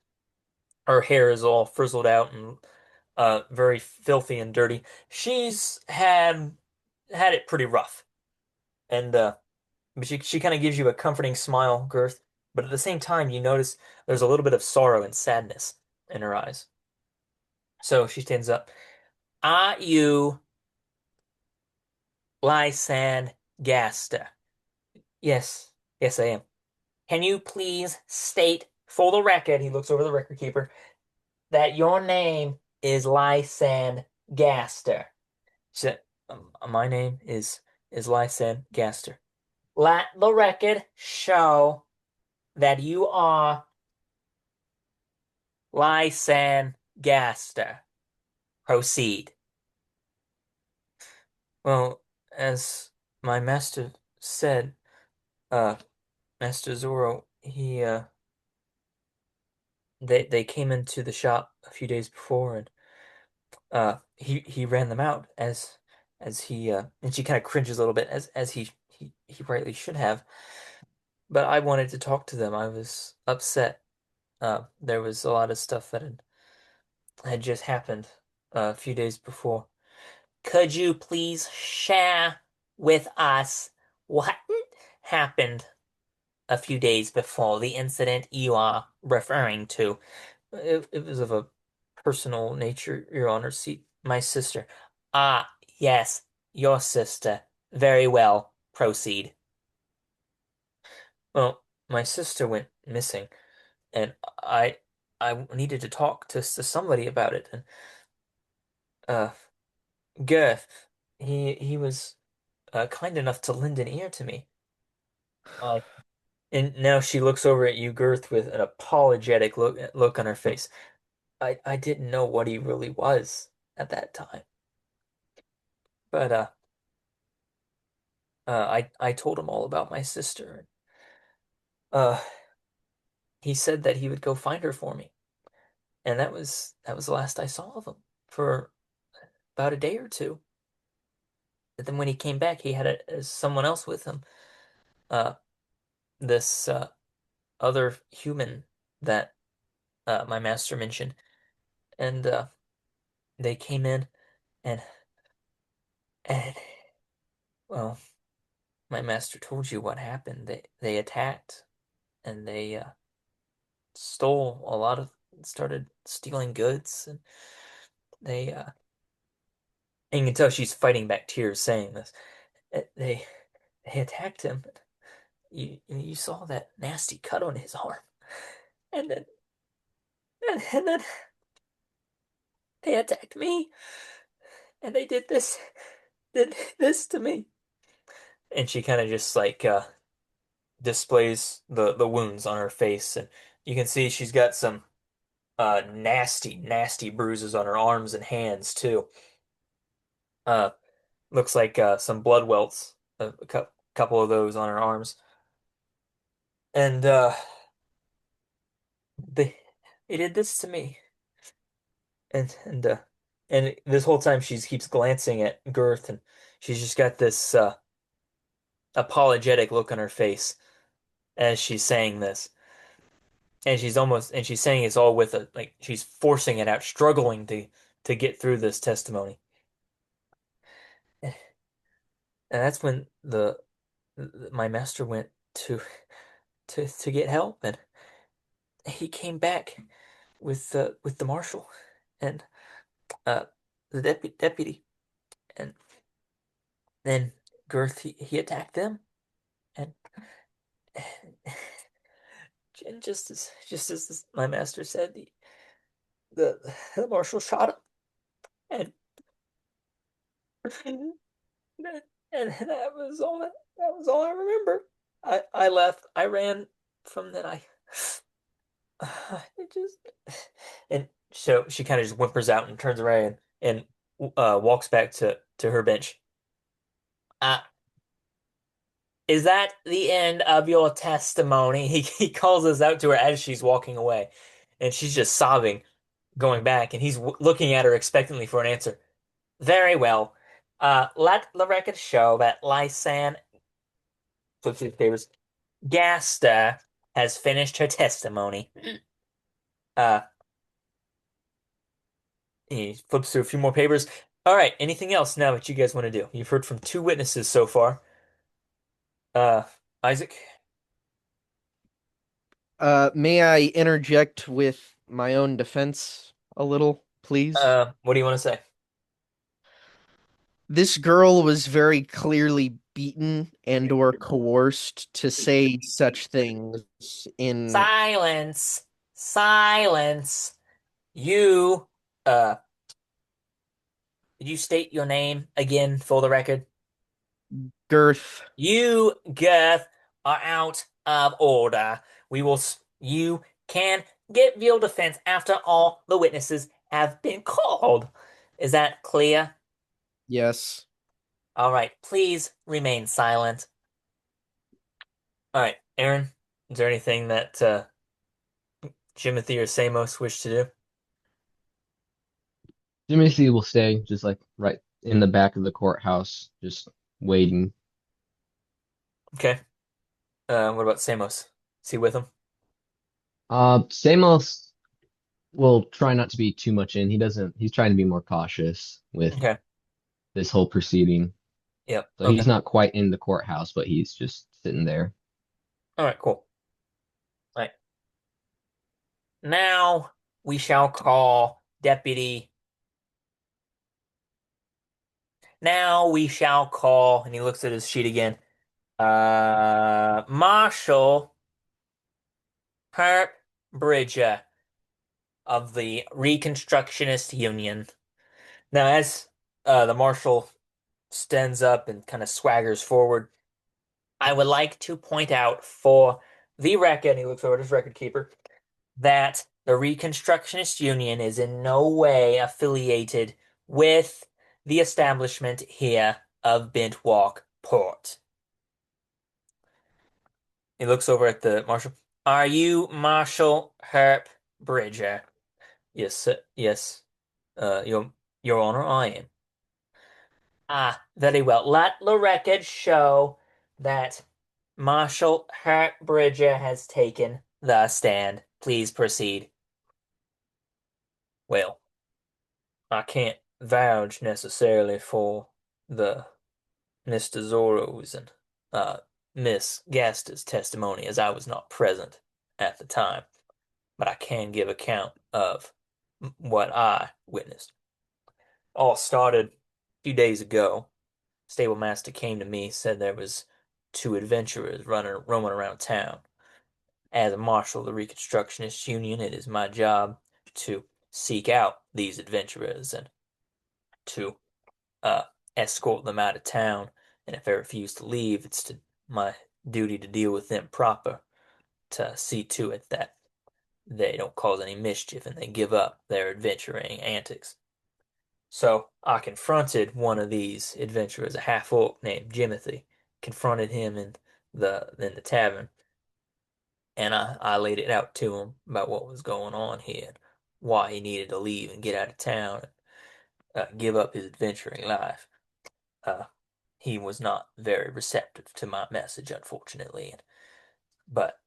Her hair is all frizzled out and very filthy and dirty. She's had it pretty rough, and but she kind of gives you a comforting smile, Girth. But at the same time, you notice there's a little bit of sorrow and sadness in her eyes. So she stands up. Are you Lysan Gaster? Yes, yes, I am. Can you please state for the record, he looks over the record keeper, that your name is Lysan Gaster? She said, my name is Lysan Gaster. Let the record show that you are Lysan Gaster. Proceed. Well, as my master said, uh, Master Zoro, they came into the shop a few days before, and he ran them out as he and she kind of cringes a little bit as he rightly should have. But I wanted to talk to them. I was upset. There was a lot of stuff that had just happened a few days before. Could you please share with us what happened a few days before the incident you are referring to? It was of a personal nature, Your Honor. See, my sister. Ah, yes, your sister. Very well. Proceed. Well, my sister went missing, and I needed to talk to somebody about it. And uh, Gurth, he was kind enough to lend an ear to me. Uh, and now she looks over at you, Gurth, with an apologetic look on her face. I didn't know what he really was at that time, but I told him all about my sister. Uh, he said that he would go find her for me, and that was the last I saw of him for about a day or two. And then when he came back, he had someone else with him. Uh, this other human that my master mentioned, and they came in, and and well, my master told you what happened. They attacked, and they stole a lot of, started stealing goods, and they and you can tell she's fighting back tears saying this. They attacked him. You saw that nasty cut on his arm, and then and then they attacked me, and they did this to me. and she kind of just like displays the wounds on her face, and you can see she's got some nasty bruises on her arms and hands too. Uh, looks like some blood welts, couple of those on her arms, and they they did this to me, and this whole time she keeps glancing at Gurth, and she's just got this apologetic look on her face as she's saying this. And she's saying it's all with a like she's forcing it out, struggling to get through this testimony. And that's when my master went to to get help, and he came back with the marshal and uh the deputy, and then Gurth he attacked them, and and just as my master said, the marshal shot him, and and that was all that was all I remember. I left. I ran from then. It just and so she kind of just whimpers out and turns around and walks back to her bench. Uh, is that the end of your testimony? He calls us out to her as she's walking away, and she's just sobbing, going back, and he's looking at her expectantly for an answer. Very well. Let the record show that Lysan flips through the papers. Gaster has finished her testimony. Uh, he flips through a few more papers. All right, anything else now that you guys want to do? You've heard from two witnesses so far. Uh, Isaac,
May I interject with my own defense a little, please?
what do you want to say?
This girl was very clearly beaten and or coerced to say such things in
Silence. Silence. You, uh, did you state your name again for the record?
Girth.
You, Gurth, are out of order. You can get your defense after all the witnesses have been called. Is that clear?
Yes.
All right, please remain silent. All right, Aaron, is there anything that Jimothy or Samos wish to do?
Jimothy will stay just like right in the back of the courthouse, just waiting.
Okay. What about Samos? Is he with him?
Samos will try not to be too much in. He's trying to be more cautious with
Okay.
this whole proceeding.
Yep.
So he's
Okay.
not quite in the courthouse, but he's just sitting there.
All right, cool. All right. Now we shall call Deputy. Now we shall call, and he looks at his sheet again. Marshal Herb Bridger of the Reconstructionist Union. Now, as the marshal stands up and kind of swaggers forward, I would like to point out for the record, and he looks over at his record keeper, that the Reconstructionist Union is in no way affiliated with the establishment here of Bentwalk Port. He looks over at the marshal. Are you Marshal Herb Bridger? Yes, sir. Yes. Your Honor, I am. Ah, very well. Let the record show that Marshal Herb Bridger has taken the stand. Please proceed. Well, I can't vouch necessarily for the Mr. Zorro's and Miss Gasta's testimony, as I was not present at the time, but I can give account of what I witnessed. All started a few days ago. Stablemaster came to me, said there was two adventurers roaming around town. As a marshal of the Reconstructionist Union, it is my job to seek out these adventurers and to uh, escort them out of town and if they refuse to leave, it's my duty to deal with them proper, to see to it that they don't cause any mischief and they give up their adventuring antics. So I confronted one of these adventurers, a half-orc named Jimothy, confronted him in the tavern, and I laid it out to him about what was going on here, why he needed to leave and get out of town and give up his adventuring life. Uh, he was not very receptive to my message, unfortunately, but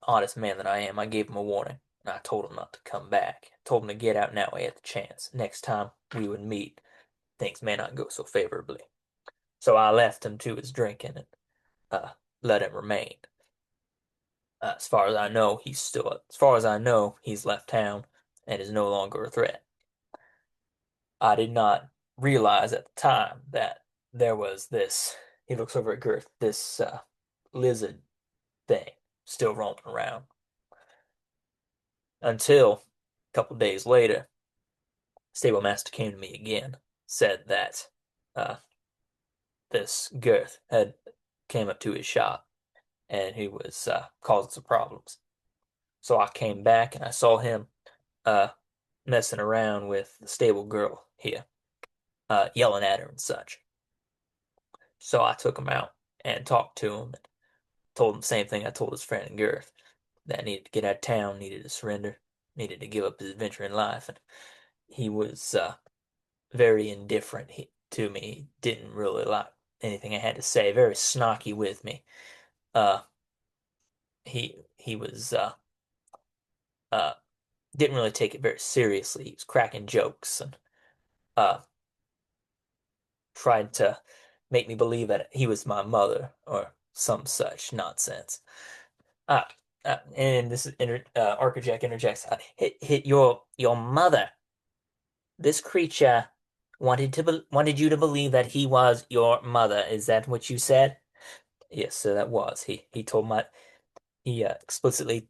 honest man that I am, I gave him a warning. And I told him not to come back. I told him to get out now he had the chance. Next time we would meet, things may not go so favorably. So I left him to his drinking and let him remain. As far as I know, he's left town and is no longer a threat. I did not realize at the time that there was this, he looks over at Gurth, this lizard thing still roaming around. Until a couple days later, stablemaster came to me again, said that uh, this Gurth had came up to his shop and he was causing some problems. So I came back and I saw him uh, messing around with the stable girl here, yelling at her and such. So I took him out and talked to him and told him the same thing I told his friend Gurth, that he needed to get out of town, needed to surrender, needed to give up his adventure in life. And he was very indifferent to me. He didn't really like anything I had to say, very snarky with me. Uh, he was uh, didn't really take it very seriously. He was cracking jokes and uh, tried to make me believe that he was my mother or some such nonsense. Uh, and this is Arcajack interjects. Hit your mother. This creature wanted you to believe that he was your mother. Is that what you said? Yes, so that was. He explicitly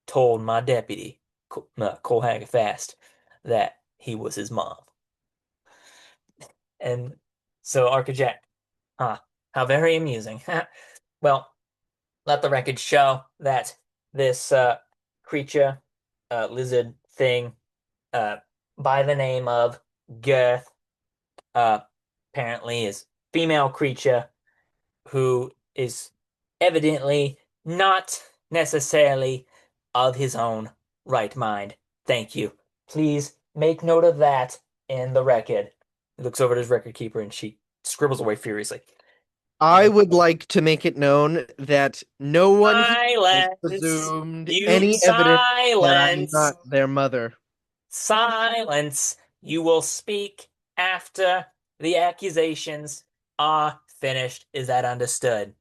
told my deputy, Cole Hagafast, that he was his mom. And so Arcajack, huh, how very amusing. Well, let the record show that this creature, lizard thing, uh, by the name of Gurth, uh, apparently is female creature who is evidently not necessarily of his own right mind. Thank you. Please make note of that in the record. He looks over at his record keeper and she scribbles away furiously.
I would like to make it known that no one here has
Silence!
presumed
You
any evidence that I'm
silence!
not their mother.
Silence! You will speak after the accusations are finished. Is that understood?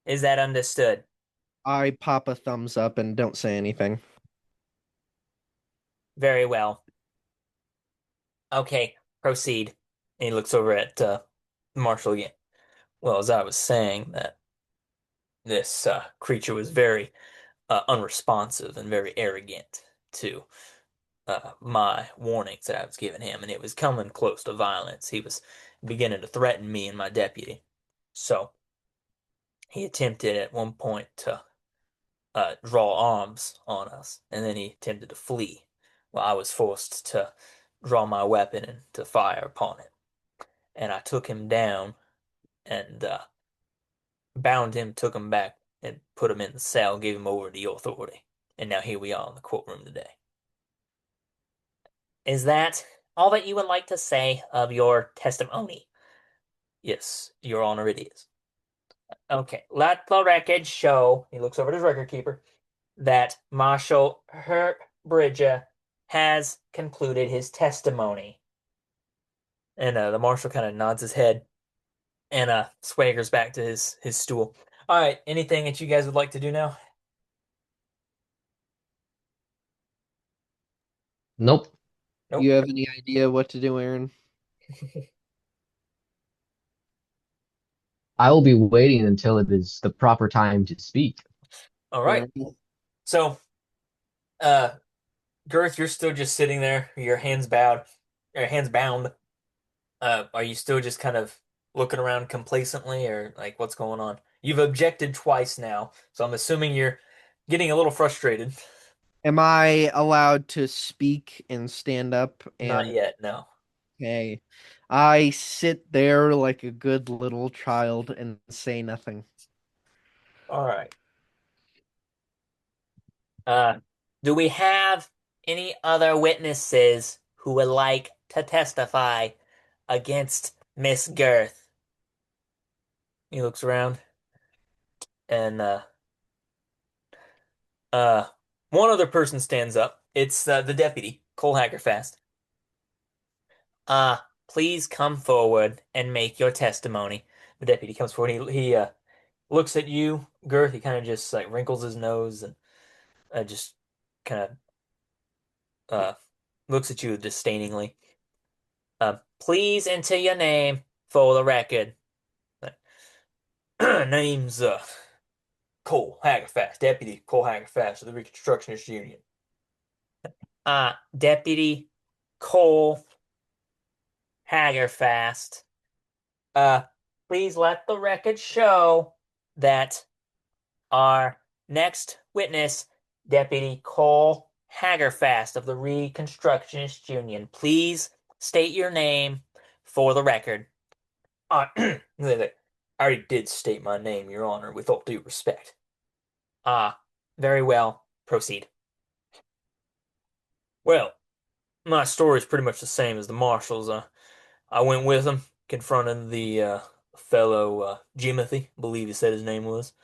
Is that understood?
I pop a thumbs up and don't say anything.
Very well. Okay, proceed. And he looks over at Marshall again. Well, as I was saying, that this creature was very unresponsive and very arrogant to my warnings that I was giving him, and it was coming close to violence. He was beginning to threaten me and my deputy. So he attempted at one point to draw arms on us, and then he attempted to flee. Well, I was forced to draw my weapon and to fire upon him. And I took him down and bound him, took him back, and put him in the cell, gave him over to your authority. And now here we are in the courtroom today. Is that all that you would like to say of your testimony? Yes, Your Honor, it is. Okay, let the record show, he looks over at his record keeper, that Marshal Herb Bridger has concluded his testimony. And the marshal kind of nods his head and swaggers back to his stool. All right, anything that you guys would like to do now?
Nope.
You
Nope.
have any idea what to do, Aaron?
I will be waiting until it is the proper time to speak.
All
Fair
right.
enough.
So, uh, Girth, you're still just sitting there, your hands bowed. your hands bound. Are you still just kind of looking around complacently, or like what's going on? You've objected twice now, so I'm assuming you're getting a little frustrated.
Am I allowed to speak and stand up
Not
and
yet, no.
okay? I sit there like a good little child and say nothing.
All right. Uh, do we have any other witnesses who would like to testify against Miss Girth? He looks around and uh one other person stands up. It's the deputy, Cole Hagerfast. Uh, please come forward and make your testimony. The deputy comes forward. He looks at you, Girth. He kind of just like wrinkles his nose and just kind of uh looks at you disdainingly. Please enter your name for the record. Name's Cole Hagerfast, Deputy Cole Hagerfast of the Reconstructionist Union. Deputy Cole Hagerfast. Uh, please let the record show that our next witness, Deputy Cole Hagerfast of the Reconstructionist Union. Please state your name for the record. I already did state my name, Your Honor, with all due respect. Very well. Proceed. Well, my story is pretty much the same as the marshal's. I went with him, confronted the fellow Jimothy, I believe he said his name was.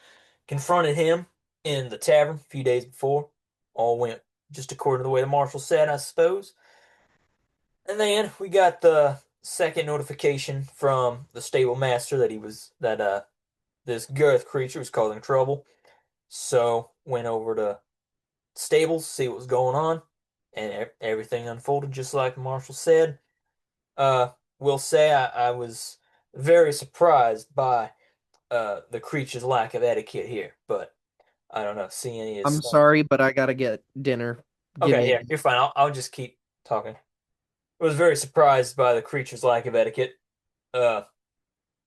Confronted him in the tavern a few days before. All went just according to the way the marshal said, I suppose. And then we got the second notification from the stable master that this Gurth creature was causing trouble. So went over to stables, see what was going on, and everything unfolded just like Marshall said. Uh, will say I was very surprised by the creature's lack of etiquette here, but I don't know. Seeing his
I'm sorry, but I gotta get dinner. Give
okay,
me a
yeah, you're fine. I'll just keep talking. I was very surprised by the creature's lack of etiquette. Uh,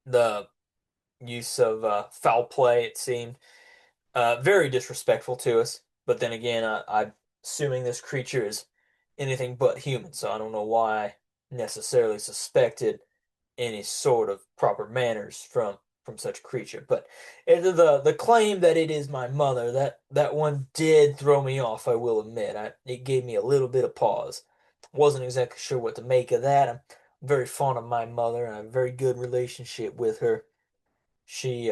the use of foul play, it seemed. Very disrespectful to us. But then again, I'm assuming this creature is anything but human, so I don't know why I necessarily suspected any sort of proper manners from such a creature. But the claim that it is my mother, that one did throw me off, I will admit. It gave me a little bit of pause. Wasn't exactly sure what to make of that. I'm very fond of my mother, and I have a very good relationship with her. She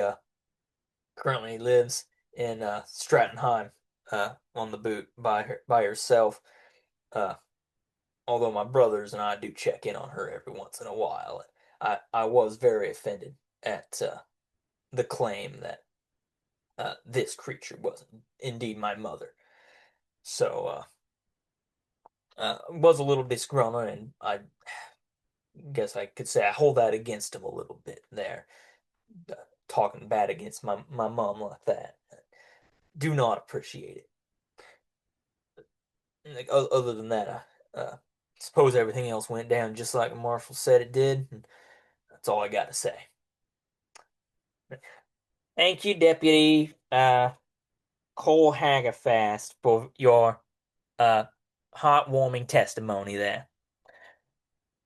currently lives in Strattonheim on the boot by herself. Uh, although my brothers and I do check in on her every once in a while. I was very offended at the claim that this creature was indeed my mother. So was a little disgruntled, and I guess I could say I hold that against him a little bit there, uh, talking bad against my mom like that. Do not appreciate it. Like other than that, I suppose everything else went down just like Marshall said it did. And that's all I got to say. Thank you, Deputy Cole Hagerfast, for your uh heartwarming testimony there.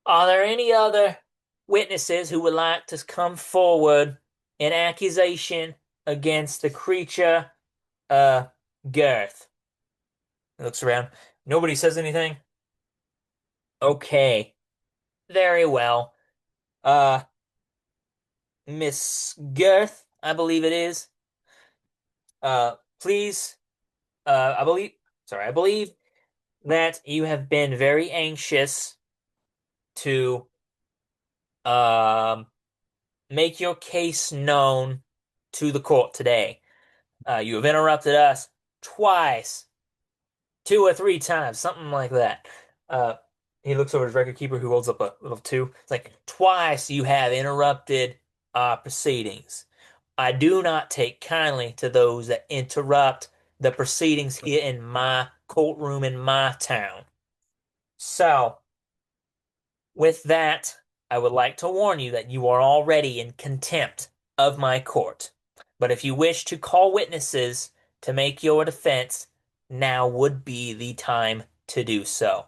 Are there any other witnesses who would like to come forward in accusation against the creature, uh, Girth? He looks around. Nobody says anything? Okay, very well. Uh, Miss Girth, I believe it is. Please, I believe that you have been very anxious to um make your case known to the court today. You have interrupted us twice, two or three times, something like that. Uh, he looks over his record keeper who holds up a little two. It's like, twice you have interrupted our proceedings. I do not take kindly to those that interrupt the proceedings here in my courtroom in my town. So, With that, I would like to warn you that you are already in contempt of my court. But if you wish to call witnesses to make your defense, now would be the time to do so.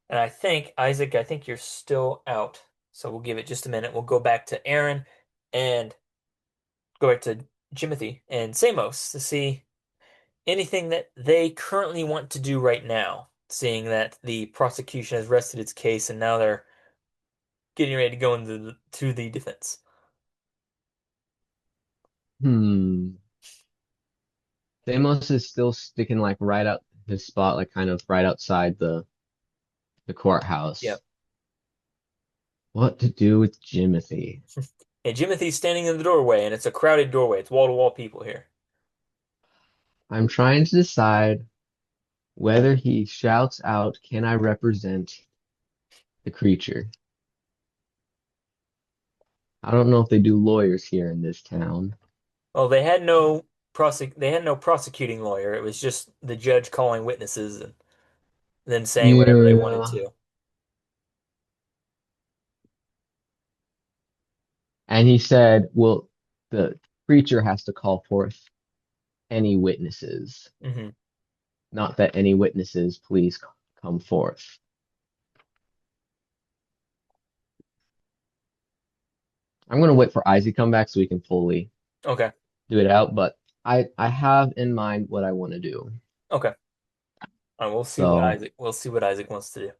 And I think, Isaac, I think you're still out. So we'll give it just a minute. We'll go back to Aaron and go back to Jimothy and Samos to see anything that they currently want to do right now, seeing that the prosecution has rested its case and now they're getting ready to go into to the defense.
Hmm. Samos is still sticking like right out his spot, like kind of right outside the courthouse.
Yep.
What to do with Jimothy?
And Jimothy's standing in the doorway, and it's a crowded doorway. It's wall-to-wall people here.
I'm trying to decide whether he shouts out, "Can I represent the creature?" I don't know if they do lawyers here in this town.
Well, they had no prosecuting lawyer. It was just the judge calling witnesses and then saying whatever they wanted
Yeah.
to.
And he said, well, the creature has to call forth any witnesses,
Hmm.
not that any witnesses please come forth. I'm gonna wait for Isaac to come back so we can fully
Okay.
do it out, but I have in mind what I want to do.
Okay. All right,
So,
We'll see what Isaac wants to do.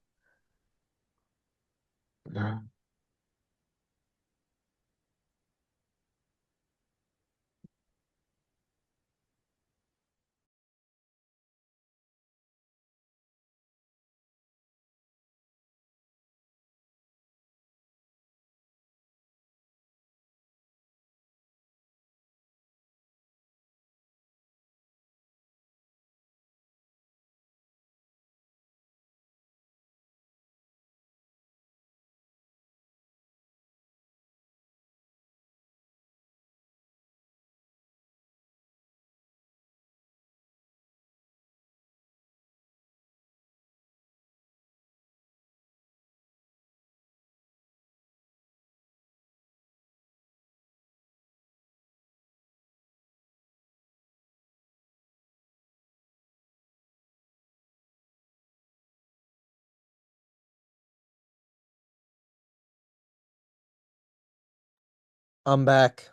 I'm back.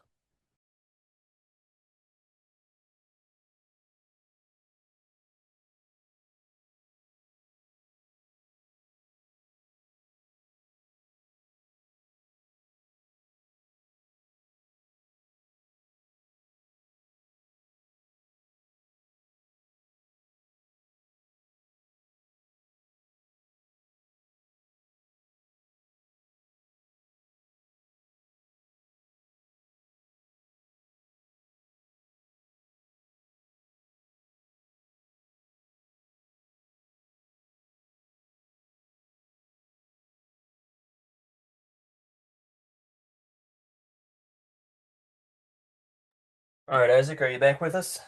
All right, Isaac, are you back with us?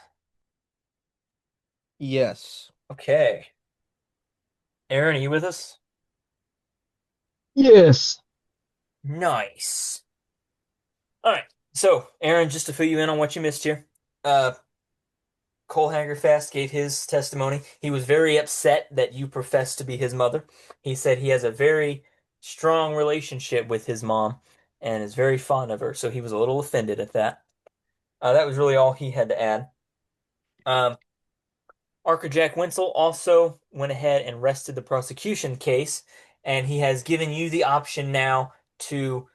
Yes.
Okay. Aaron, are you with us?
yes.
Nice. All right. So, Aaron, just to fill you in on what you missed here, uh, Cole Hagerfast gave his testimony. He was very upset that you professed to be his mother. He said he has a very strong relationship with his mom and is very fond of her, so he was a little offended at that. That was really all he had to add. Um, Archer Jack Wenzel also went ahead and rested the prosecution case, and he has given you the option now to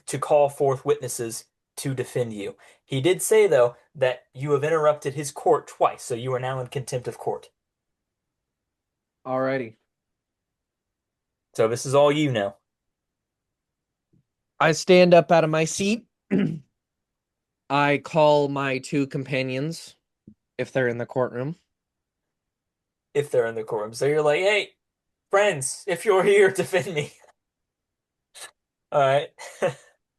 to call forth witnesses to defend you. He did say, though, that you have interrupted his court twice, so you are now in contempt of court.
Alrighty.
So this is all you now.
I stand up out of my seat. I call my two companions if they're in the courtroom.
If they're in the courtroom. So you're like, hey, friends, if you're here, defend me. All right.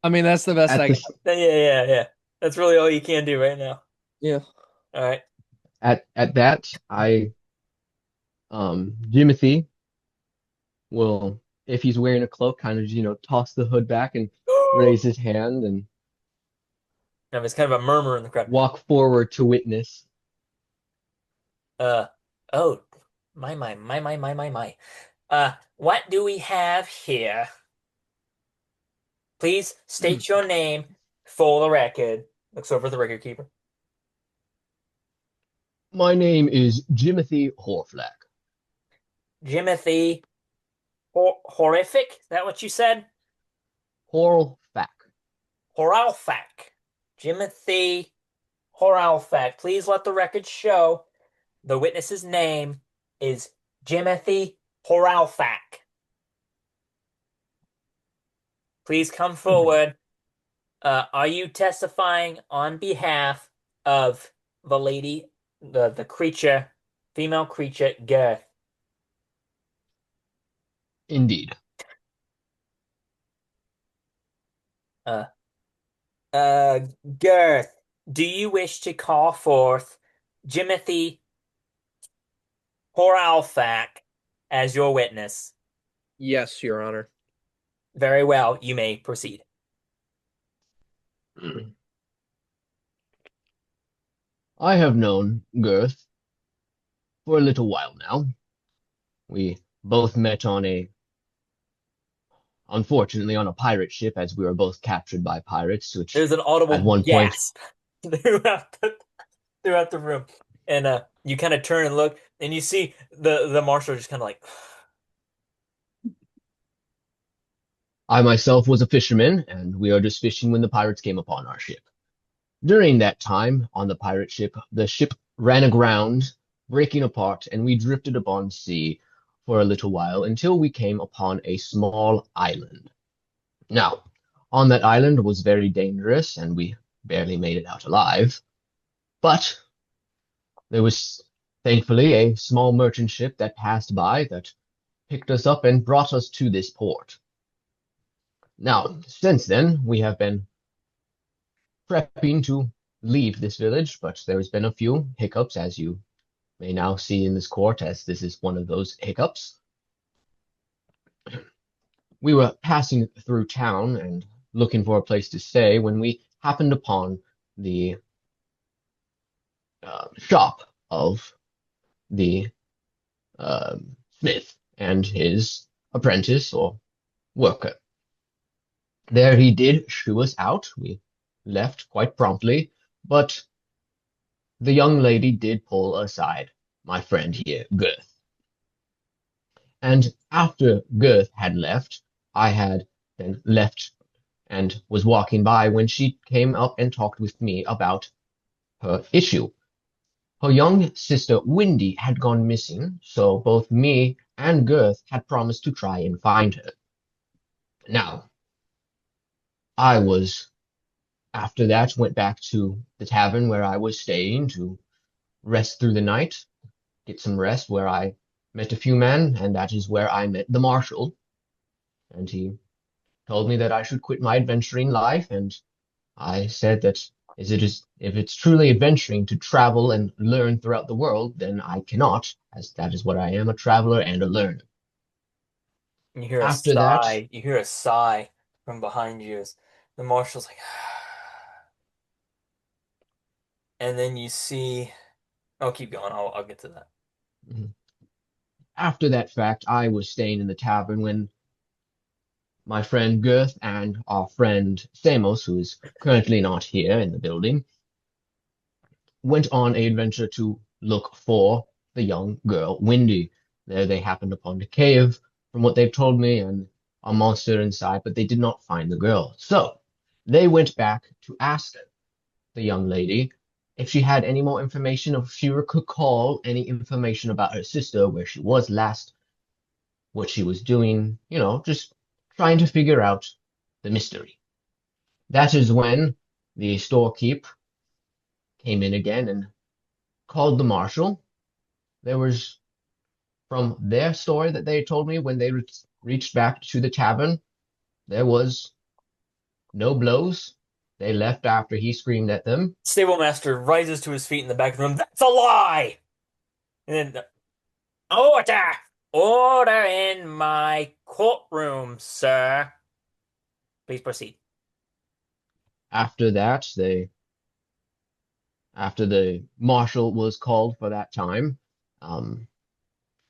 I mean, that's the best
At
I got.
this
Yeah. That's really all you can do right now.
Yeah.
All right.
at that, I Jimothy will. if he's wearing a cloak, kind of, toss the hood back and raise his hand and
It's kind of a murmur in the crowd.
walk forward to witness.
Uh, oh, my. What do we have here? Please state your name for the record. Looks over at the record keeper.
My name is Jimothy Forl-fac.
Jimothy Horrific? Is that what you said?
Forl-fac.
Half-orc. Jimothy Half-orc. Please let the record show the witness's name is Jimothy Forl-fac. Please come forward. Are you testifying on behalf of the lady, the creature, female creature, Gurth?
Indeed.
Uh, Gurth, do you wish to call forth Jimothy Forl-fac as your witness?
Yes, Your Honor.
Very well, you may proceed.
I have known Gurth for a little while now. We both met unfortunately, on a pirate ship as we were both captured by pirates, which
There's an
at
audible
one point
gasp throughout the room, and you kind of turn and look, and you see the marshal just kind of like,
I myself was a fisherman, and we were just fishing when the pirates came upon our ship. During that time, on the pirate ship, the ship ran aground, breaking apart, and we drifted upon sea for a little while until we came upon a small island. Now, on that island was very dangerous, and we barely made it out alive. But there was thankfully a small merchant ship that passed by that picked us up and brought us to this port. Now, since then, we have been prepping to leave this village, but there's been a few hiccups, as you may now see in this court, as this is one of those hiccups. We were passing through town and looking for a place to stay when we happened upon the shop of the smith and his apprentice or worker. There he did shoo us out. We left quite promptly, but the young lady did pull aside my friend here, Gurth. And after Gurth had left, I had then left and was walking by when she came up and talked with me about her issue. Her young sister, Windy, had gone missing, so both me and Gurth had promised to try and find her. Now, I was, after that, went back to the tavern where I was staying to rest through the night, get some rest, where I met a few men, and that is where I met the marshal. And he told me that I should quit my adventuring life, and I said that if it's truly adventuring to travel and learn throughout the world, then I cannot, as that is what I am, a traveler and a learner.
you hear a
After that,
sigh. You hear a sigh from behind you as the marshal's like, and then you see. Oh, keep going. I'll get to that.
after that fact, I was staying in the tavern when my friend Gurth and our friend Samos, who is currently not here in the building, went on an adventure to look for the young girl, Windy. There they happened upon a cave, from what they've told me, and a monster inside, but they did not find the girl. So they went back to ask the young lady if she had any more information, if she could call any information about her sister, where she was last, what she was doing, just trying to figure out the mystery. That is when the storekeep came in again and called the marshal. There was, from their story that they told me when they reached back to the tavern, there was no blows. They left after he screamed at them.
Stablemaster rises to his feet in the back of the room. That's a lie! And then, order! Order in my courtroom, sir. Please proceed.
After that, after the marshal was called for that time, um,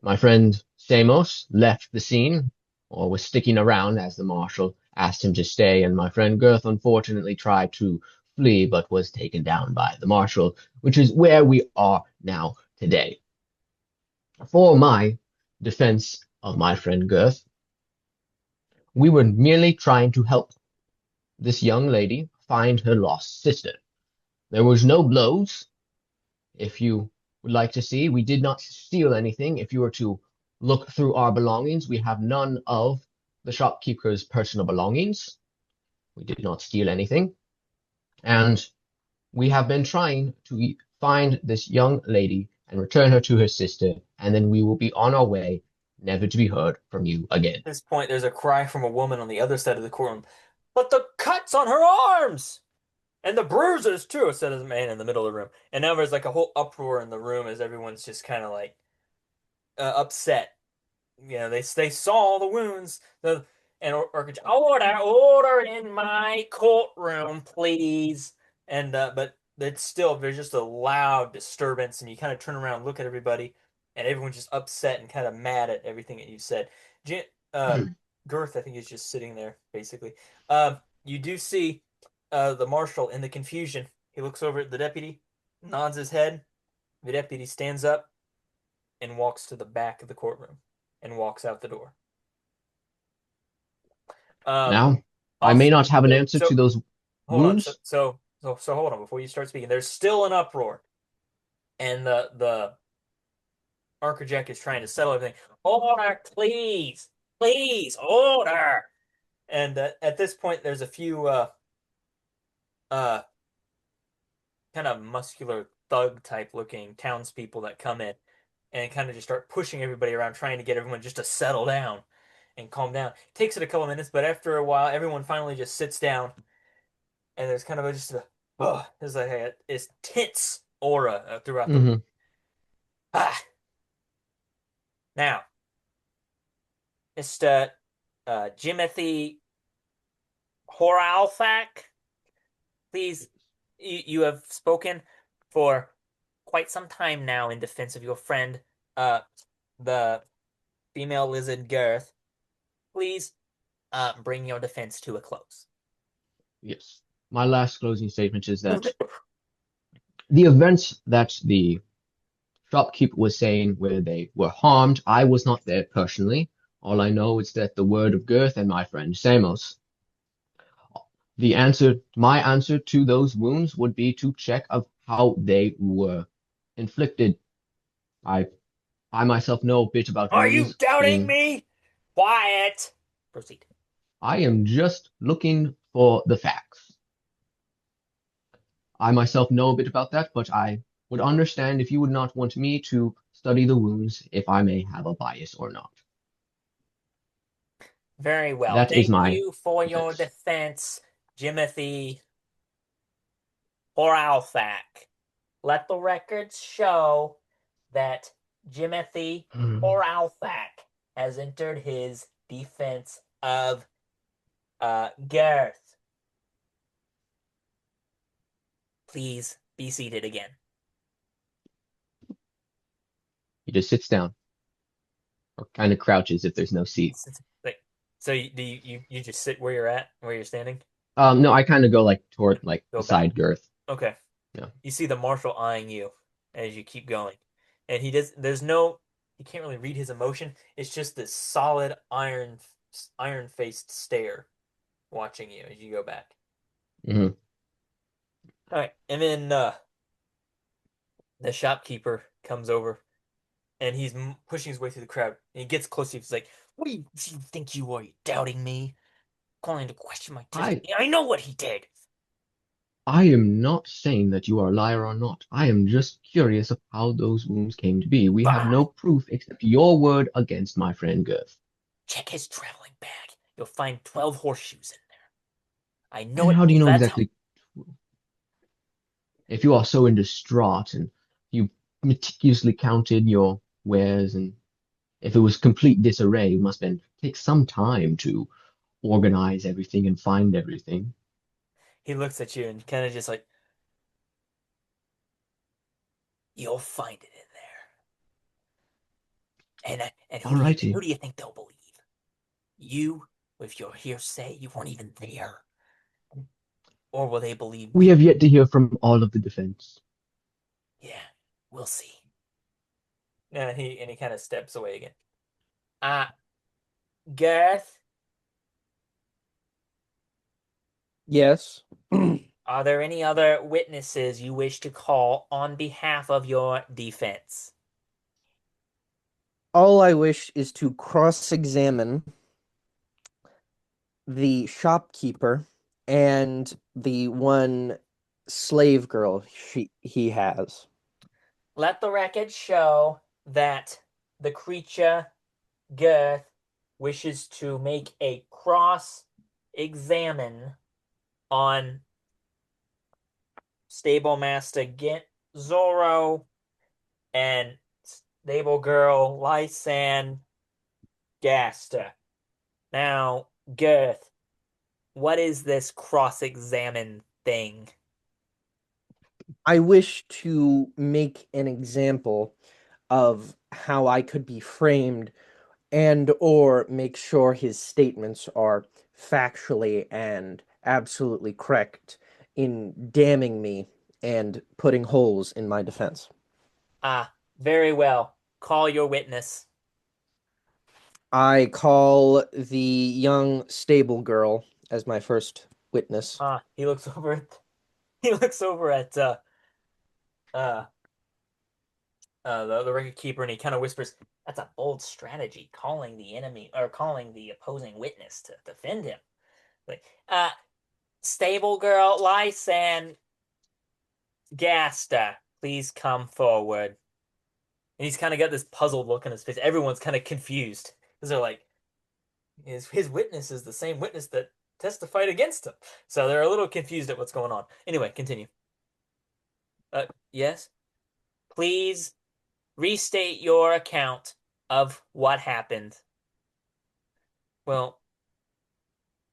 my friend Samos left the scene, or was sticking around as the marshal asked him to stay, and my friend Gurth unfortunately tried to flee but was taken down by the marshal, which is where we are now today. For my defense of my friend Gurth, we were merely trying to help this young lady find her lost sister. There was no blows. If you would like to see, we did not steal anything. If you were to look through our belongings, we have none of the shopkeeper's personal belongings. We did not steal anything. And we have been trying to find this young lady and return her to her sister, and then we will be on our way, never to be heard from you again.
At this point, there's a cry from a woman on the other side of the courtroom. But the cuts on her arms! And the bruises, too, said a man in the middle of the room. And now there's like a whole uproar in the room as everyone's just kind of like upset. You know, they saw the wounds. And order in my courtroom, please. And but it's still there's just a loud disturbance, and you kind of turn around, look at everybody, and everyone's just upset and kind of mad at everything that you said. J uh, Girth, I think, is just sitting there basically. You do see the marshal in the confusion. He looks over at the deputy, nods his head. The deputy stands up and walks to the back of the courtroom and walks out the door. Um,
Now, I may
also,
not have an
so,
answer
so
to those
hold on. So,
wounds.
so, so hold on before you start speaking. There's still an uproar, and the Archerjack is trying to settle everything. Order, please, please, order. And at this point, there's a few uh kind of muscular thug type looking townspeople that come in and kind of just start pushing everybody around, trying to get everyone just to settle down and calm down. It takes it a couple of minutes, but after a while, everyone finally just sits down, and there's kind of just a there's like a tense aura throughout the room.
Hmm.
Ah, now, Mr. Jimothy Forl-fac, please, you have spoken for quite some time now in defense of your friend, the female lizard Gurth. Please, bring your defense to a close.
Yes. My last closing statement is that the events that the shopkeeper was saying where they were harmed, I was not there personally. All I know is that the word of Gurth and my friend Samos. My answer to those wounds would be to check of how they were inflicted. I, I myself know a bit about
Are you
wounds
doubting
being.
me? Quiet. Proceed.
I am just looking for the facts. I myself know a bit about that, but I would understand if you would not want me to study the wounds if I may have a bias or not.
Very well.
That is
Thank
my
you for your
defense.
defense, Jimothy Forl-fac. Let the records show that Jimothy Forl-fac has entered his defense of Gareth. Please be seated again.
He just sits down or kind of crouches if there's no seat.
So you just sit where you're at, where you're standing?
No, I kind of go like toward like
Go back.
beside Girth.
Okay.
Yeah.
You see the marshal eyeing you as you keep going. And he can't really read his emotion. It's just this solid iron-faced stare watching you as you go back.
Hmm.
All right. And then the shopkeeper comes over and he's pushing his way through the crowd. And he gets close to you. He's like, "What do you think you are? You doubting me? Calling into question my
I
testimony? I know what he did."
I am not saying that you are a liar or not. I am just curious of how those wounds came to be. We have
Bah!
no proof except your word against my friend Girth.
Check his traveling bag. You'll find 12 horseshoes in there. I know
And
it
how do you
because
know
that's how.
exactly if you are so in distraught and you meticulously counted your wares and if it was complete disarray, you must have been take some time to organize everything and find everything.
He looks at you and kind of just like, you'll find it in there. And who
Alrighty.
do you think they'll believe? You with your hearsay? You weren't even there. Or will they believe
We
me?
have yet to hear from all of the defense.
Yeah, we'll see. And he kind of steps away again. Uh, Gareth,
Yes.
are there any other witnesses you wish to call on behalf of your defense?
All I wish is to cross-examine the shopkeeper and the one slave girl he has.
Let the record show that the creature Gurth wishes to make a cross examine on stablemaster Gint Zorro and stable girl Lysan Gaster. Now, Girth, what is this cross examine thing?
I wish to make an example of how I could be framed and or make sure his statements are factually and absolutely correct in damning me and putting holes in my defense.
Ah, very well. Call your witness.
I call the young stable girl as my first witness.
Ah, he looks over at he looks over at uh the record keeper and he kind of whispers, "That's a bold strategy, calling the enemy or calling the opposing witness to defend him." Like, stable girl Lysan Gasta, please come forward. And he's kind of got this puzzled look on his face. Everyone's kind of confused because they're like, his witness is the same witness that testified against him. So they're a little confused at what's going on. Anyway, continue. Yes, please restate your account of what happened. Well,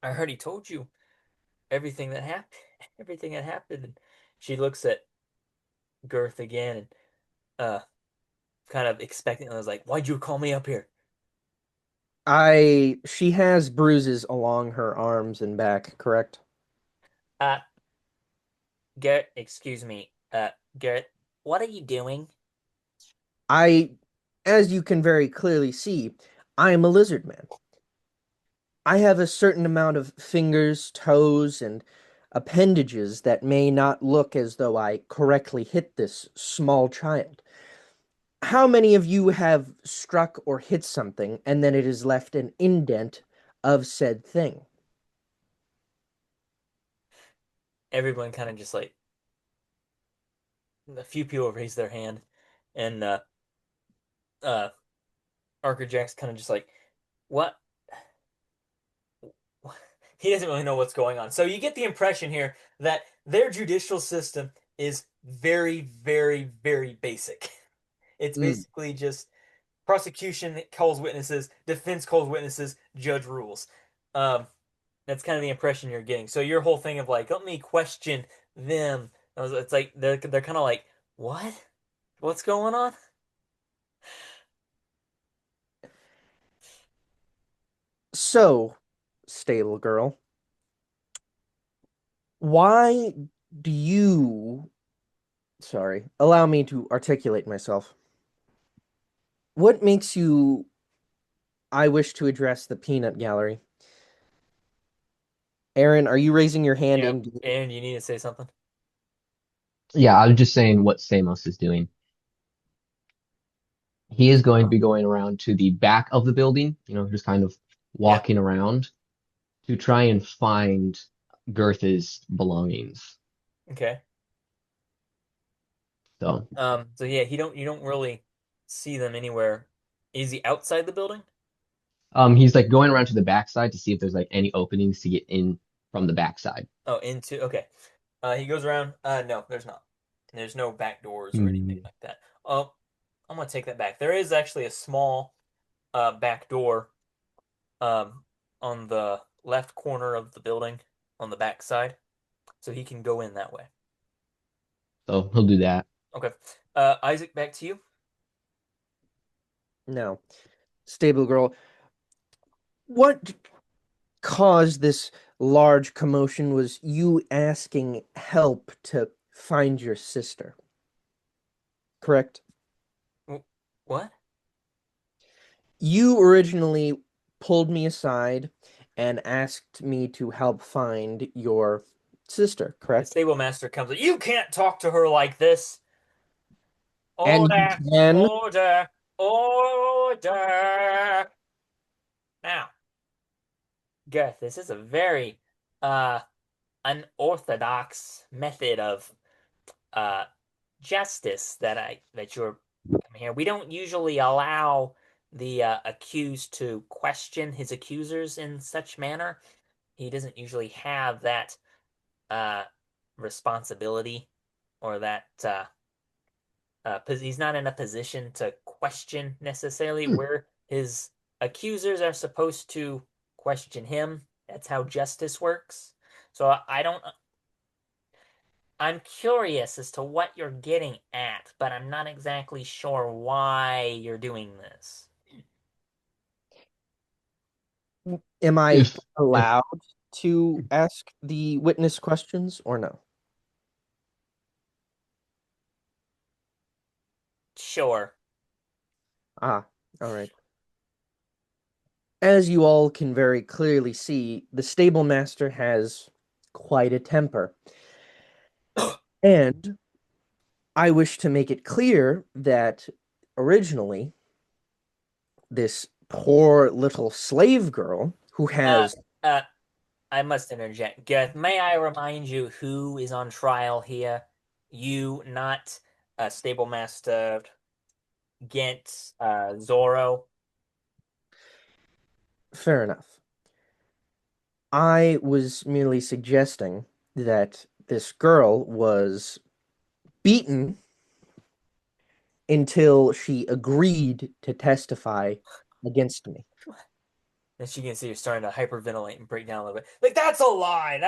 I heard he told you everything that happened. Everything that happened. And she looks at Girth again and uh kind of expecting. I was like, "Why'd you call me up here?"
She has bruises along her arms and back, correct?
Uh, Garrett, excuse me. Garrett, what are you doing?
I, as you can very clearly see, I am a lizard man. I have a certain amount of fingers, toes, and appendages that may not look as though I correctly hit this small child. How many of you have struck or hit something and then it has left an indent of said thing?
Everyone kind of just like a few people raise their hand, and uh, Archer Jack's kind of just like, "What?" He doesn't really know what's going on. So you get the impression here that their judicial system is very, very, very basic. It's
Mm.
basically just prosecution calls witnesses, defense calls witnesses, judge rules. Um, that's kind of the impression you're getting. So your whole thing of like, let me question them. It's like they're kind of like, what? What's going on?
So, stable girl, why do you, sorry, allow me to articulate myself. What makes you, I wish to address the peanut gallery? Aaron, are you raising your hand
Yeah,
in?
and you need to say something.
Yeah, I'm just saying what Samos is doing. He is going to
Uh,
be going around to the back of the building, just kind of
yeah.
walking around to try and find Gurth's belongings.
Okay.
So,
So yeah, you don't really see them anywhere. Is he outside the building?
he's like going around to the backside to see if there's like any openings to get in from the backside.
Oh, into okay. He goes around. No, there's not. There's no back doors or anything
Hmm.
like that. Oh, I'm gonna take that back. There is actually a small back door um, on the left corner of the building on the back side, so he can go in that way.
So he'll do that.
Okay. Isaac, back to you.
Now, stable girl, what caused this large commotion was you asking help to find your sister, correct?
What?
You originally pulled me aside and asked me to help find your sister,
The
correct?
stable master comes. You can't talk to her like this.
And you
Order,
can,
order, order. Now, Gurth, this is a very uh unorthodox method of uh justice that you're coming here. We don't usually allow the accused to question his accusers in such manner. He doesn't usually have that uh responsibility or that he's not in a position to question necessarily where his accusers are supposed to question him. That's how justice works. So I don't. I'm curious as to what you're getting at, but I'm not exactly sure why you're doing this.
am I
If
allowed to ask the witness questions or no?
Sure.
Ah, all right. As you all can very clearly see, the stable master has quite a temper. And I wish to make it clear that originally, this poor little slave girl who
Uh,
has
uh, I must interject. Gareth, may I remind you who is on trial here? You, not Stable Master Gent, Zorro.
fair enough. I was merely suggesting that this girl was beaten until she agreed to testify against me.
As you can see, you're starting to hyperventilate and break down a little bit. Like that's a lie.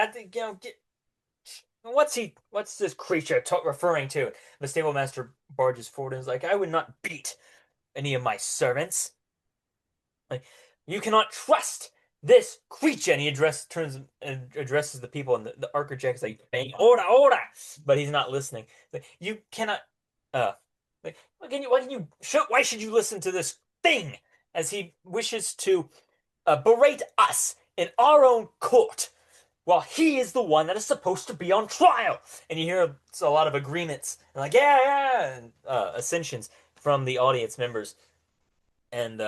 What's this creature referring to? The stable master barges forward and is like, I would not beat any of my servants. Like, you cannot trust this creature. And he turns and addresses the people, and the Archerjack is like, bang, order, order. But he's not listening. Like, you cannot, uh, like, why should you listen to this thing? As he wishes to berate us in our own court while he is the one that is supposed to be on trial. And you hear a lot of agreements and like, yeah, yeah, and ascensions from the audience members. And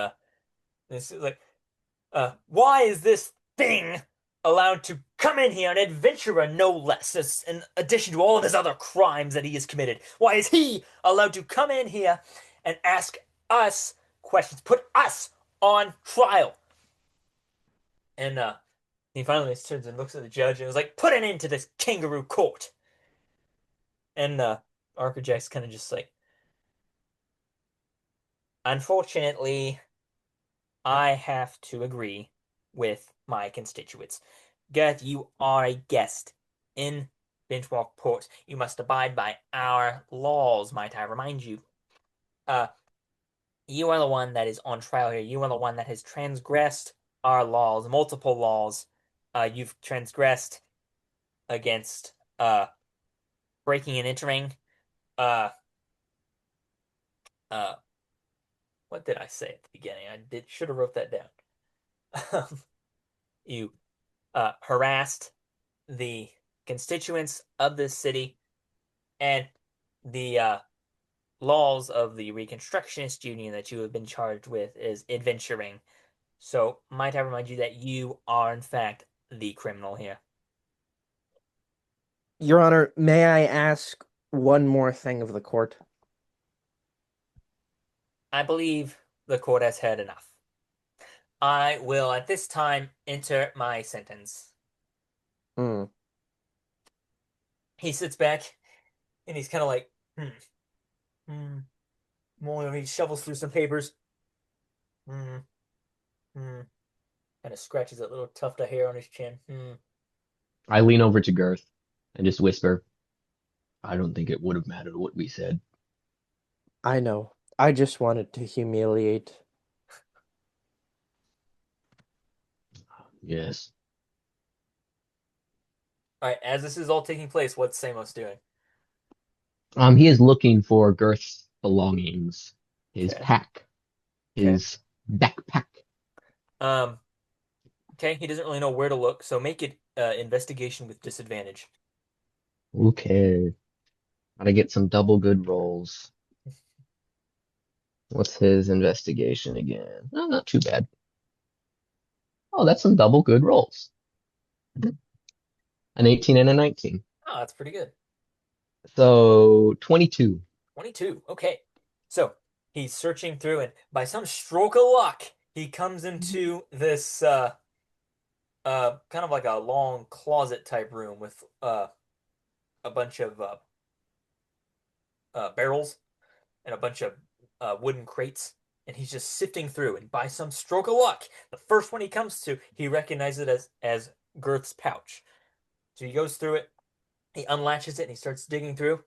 it's like, why is this thing allowed to come in here, an adventurer no less, in addition to all of his other crimes that he has committed? Why is he allowed to come in here and ask us questions, put us on trial? And he finally turns and looks at the judge and was like, put an end to this kangaroo court. And Archerjack's kind of just like, unfortunately, I have to agree with my constituents. Gert, you are a guest in Benchmark Port. You must abide by our laws, might I remind you. Uh, you are the one that is on trial here. You are the one that has transgressed our laws, multiple laws. You've transgressed against breaking and entering. Uh, uh, what did I say at the beginning? I should have wrote that down. You harassed the constituents of this city and the laws of the Reconstructionist Union that you have been charged with is adventuring. So, might I remind you that you are, in fact, the criminal here?
Your Honor, may I ask one more thing of the court?
I believe the court has heard enough. I will, at this time, enter my sentence.
Hmm.
He sits back and he's kind of like, hmm, hmm. He shovels through some papers. Hmm, hmm. Kind of scratches that little tuft of hair on his chin.
I lean over to Girth and just whisper, I don't think it would have mattered what we said.
I know. I just wanted to humiliate.
Yes.
All right, as this is all taking place, what's Samos doing?
He is looking for Girth's belongings, his
Okay.
pack,
Okay.
his backpack.
Um, okay, he doesn't really know where to look, so make it investigation with disadvantage.
Okay. Gotta get some double good rolls. What's his investigation again? Oh, not too bad. Oh, that's some double good rolls. An 18 and a 19.
Oh, that's pretty good.
So 22.
22. Okay. So he's searching through, and by some stroke of luck, he comes into this kind of like a long closet type room with a bunch of barrels and a bunch of wooden crates. And he's just sifting through, and by some stroke of luck, the first one he comes to, he recognizes it as Gurth's pouch. So he goes through it, he unlatches it, and he starts digging through.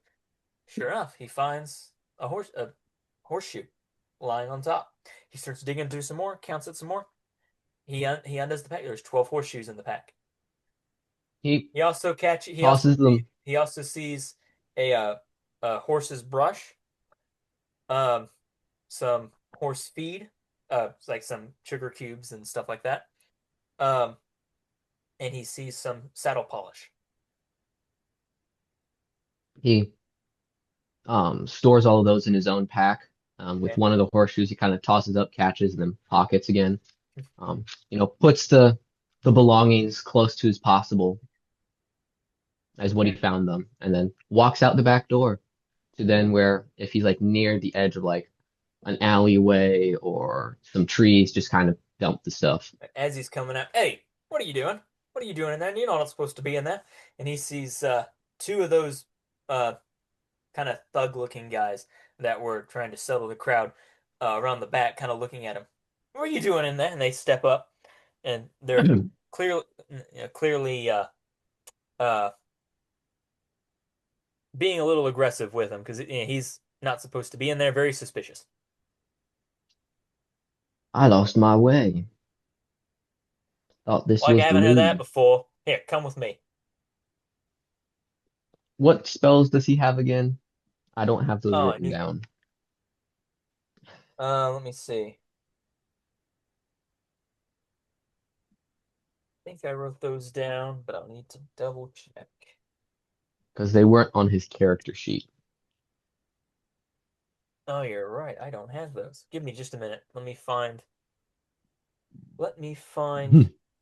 Sure enough, he finds a horseshoe lying on top. He starts digging through some more, counts it some more. He undoes the pack. There's 12 horseshoes in the pack.
He
He also catch
tosses them.
he also sees a horse's brush, um, some horse feed, like some sugar cubes and stuff like that. Um, and he sees some saddle polish.
He stores all of those in his own pack. With
Okay.
one of the horseshoes, he kind of tosses up, catches, and then pockets again. Puts the belongings close to as possible as what he
Okay.
found them, and then walks out the back door to then where if he's like near the edge of like an alleyway or some trees, just kind of dump the stuff.
As he's coming out, hey, what are you doing? What are you doing in there? You're not supposed to be in there. And he sees two of those uh, kind of thug-looking guys that were trying to settle the crowd around the back, kind of looking at him. What are you doing in there? And they step up, and they're clearly, clearly uh, being a little aggressive with him because he's not supposed to be in there. Very suspicious.
I lost my way. Thought this
Like I
was the
haven't heard that
move.
before. Here, come with me.
What spells does he have again? I don't have those
Oh,
written down.
let me see. I think I wrote those down, but I'll need to double check.
Because they weren't on his character sheet.
Oh, you're right. I don't have those. Give me just a minute. Let me find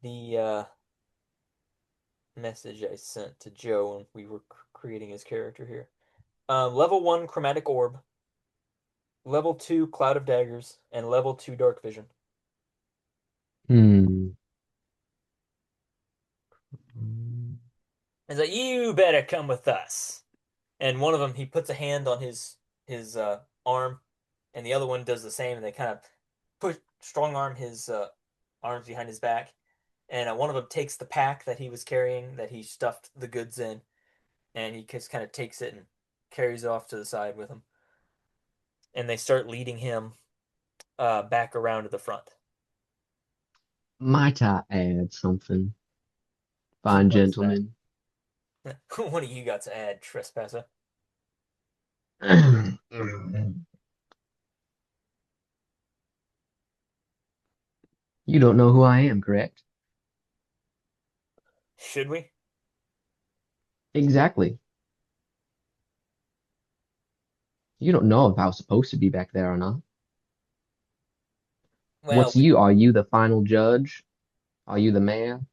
the message I sent to Joe when we were creating his character here. Level 1 chromatic orb, level 2 cloud of daggers, and level 2 dark vision.
Hmm.
He's like, you better come with us. And one of them, he puts a hand on his arm, and the other one does the same, and they kind of push strong arm his arms behind his back. And one of them takes the pack that he was carrying, that he stuffed the goods in, and he just kind of takes it and carries it off to the side with him. And they start leading him back around to the front.
Might I add something, fine
What is that?
gentlemen?
What do you got to add, trespasser?
You don't know who I am, correct?
Should we?
Exactly. You don't know if I was supposed to be back there or not.
Well,
What's you? Are you the final judge? Are you the man?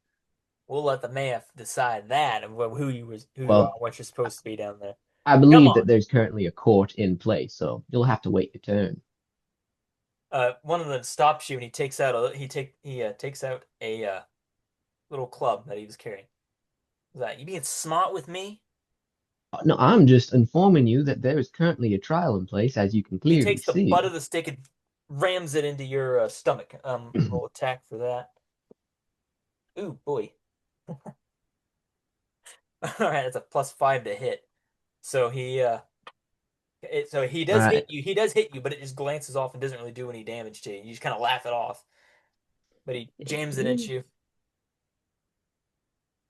we'll let the math decide that of who you are,
Well,
what you're supposed to be down there.
I
Come
believe
on.
that there's currently a court in place, so you'll have to wait your turn.
One of them stops you and he takes out a little club that he was carrying. Is that you being smart with me?
No, I'm just informing you that there is currently a trial in place, as you can
He
clearly
takes the butt
see.
of the stick and rams it into your stomach. Roll attack for that. Ooh, boy. All right, that's a +5 to hit. So he
All
does hit
right.
you. He does hit you, but it just glances off and doesn't really do any damage to you. You just kind of laugh it off. But he jams it at you. He's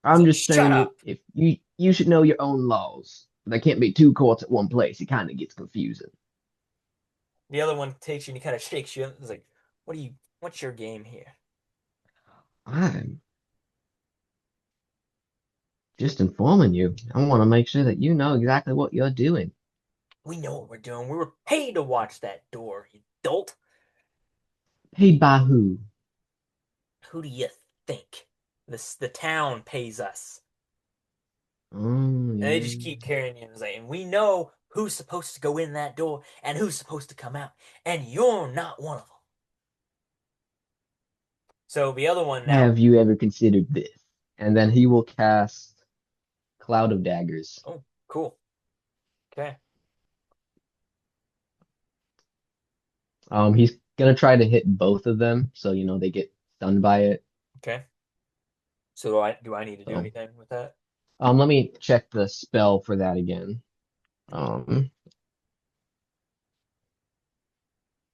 I'm
like,
just
"Shut
saying
up!"
if you should know your own laws. There can't be two courts at one place. It kind of gets confusing.
The other one takes you and he kind of shakes you. He's like, "What do you? What's your game here?"
I'm just informing you. I want to make sure that you know exactly what you're doing.
We know what we're doing. We were paid to watch that door, you dolt.
Paid by who?
Who do you think? The town pays us.
Oh,
And they
yeah.
just keep carrying you and saying, we know who's supposed to go in that door and who's supposed to come out, and you're not one of them. So the other one now.
Have you ever considered this? And then he will cast Cloud of Daggers.
Oh, cool. Okay.
He's gonna try to hit both of them, so they get stunned by it.
Okay. So do I need to do
So,
anything with that?
let me check the spell for that again. Um,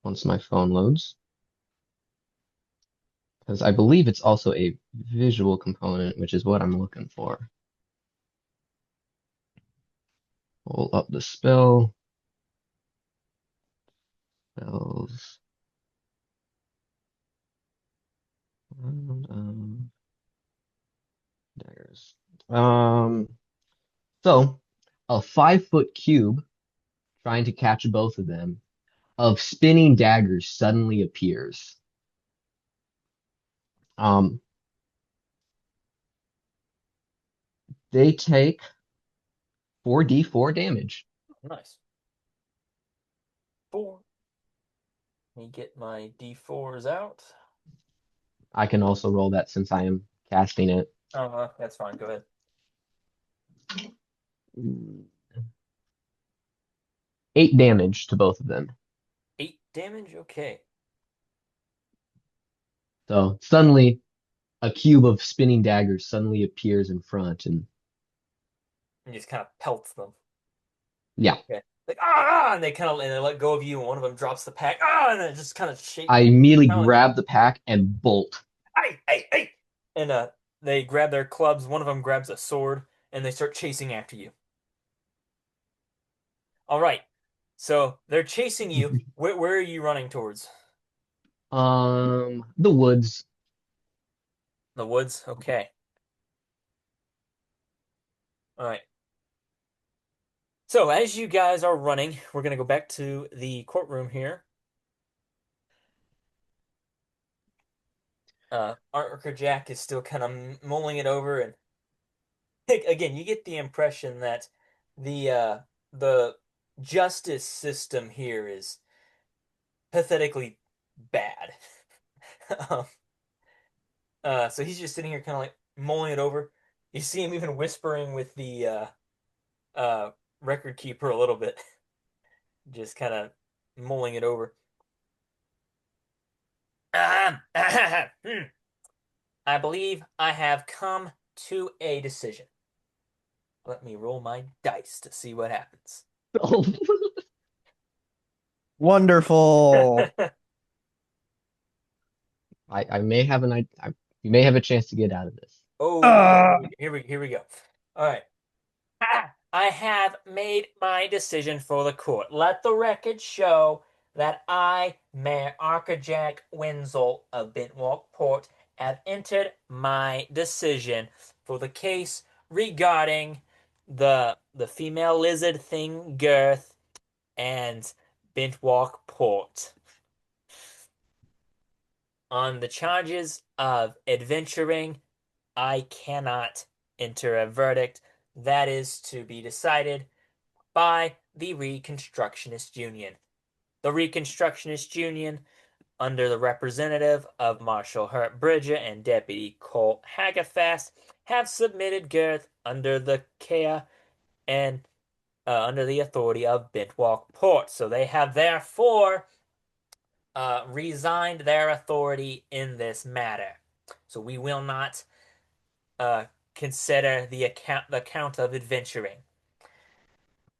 once my phone loads, because I believe it's also a visual component, which is what I'm looking for. Pull up the spells. And, daggers. So a 5-foot cube trying to catch both of them of spinning daggers suddenly appears. Um, they take 4d4 damage.
Nice. 4. Let me get my D4s out.
I can also roll that since I am casting it.
That's fine. Go ahead.
8 damage to both of them.
8 damage? Okay.
So suddenly a cube of spinning daggers suddenly appears in front, and
And just kind of pelts them.
yeah,
Okay. Like, and they let go of you, and one of them drops the pack. And it just kind of shake.
I immediately
Kind of like,
grab the pack and bolt.
hey, hey, hey! And they grab their clubs. One of them grabs a sword, and they start chasing after you. All right. So they're chasing you. Where are you running towards?
The woods.
The woods? Okay. All right. So as you guys are running, we're gonna go back to the courtroom here. Archer Jack is still kind of mulling it over, and again, you get the impression that the justice system here is pathetically bad. um, so he's just sitting here, kind of like mulling it over. You see him even whispering with the uh record keeper a little bit, just kind of mulling it over. I believe I have come to a decision. Let me roll my dice to see what happens.
Wonderful.
I may have you may have a chance to get out of this.
Oh,
Uh,
here we go. All right. I have made my decision for the court. Let the record show that I, Mayor Arcajack Wenzel of Bentwalk Port, have entered my decision for the case regarding the female lizard thing Gurth and Bentwalk Port. On the charges of adventuring, I cannot enter a verdict. That is to be decided by the Reconstructionist Union. The Reconstructionist Union, under the representative of Marshal Hurt Bridger and Deputy Colt Hagafast, have submitted Gurth under the care and under the authority of Bentwalk Port. So they have therefore resigned their authority in this matter. So we will not uh, consider the count of adventuring.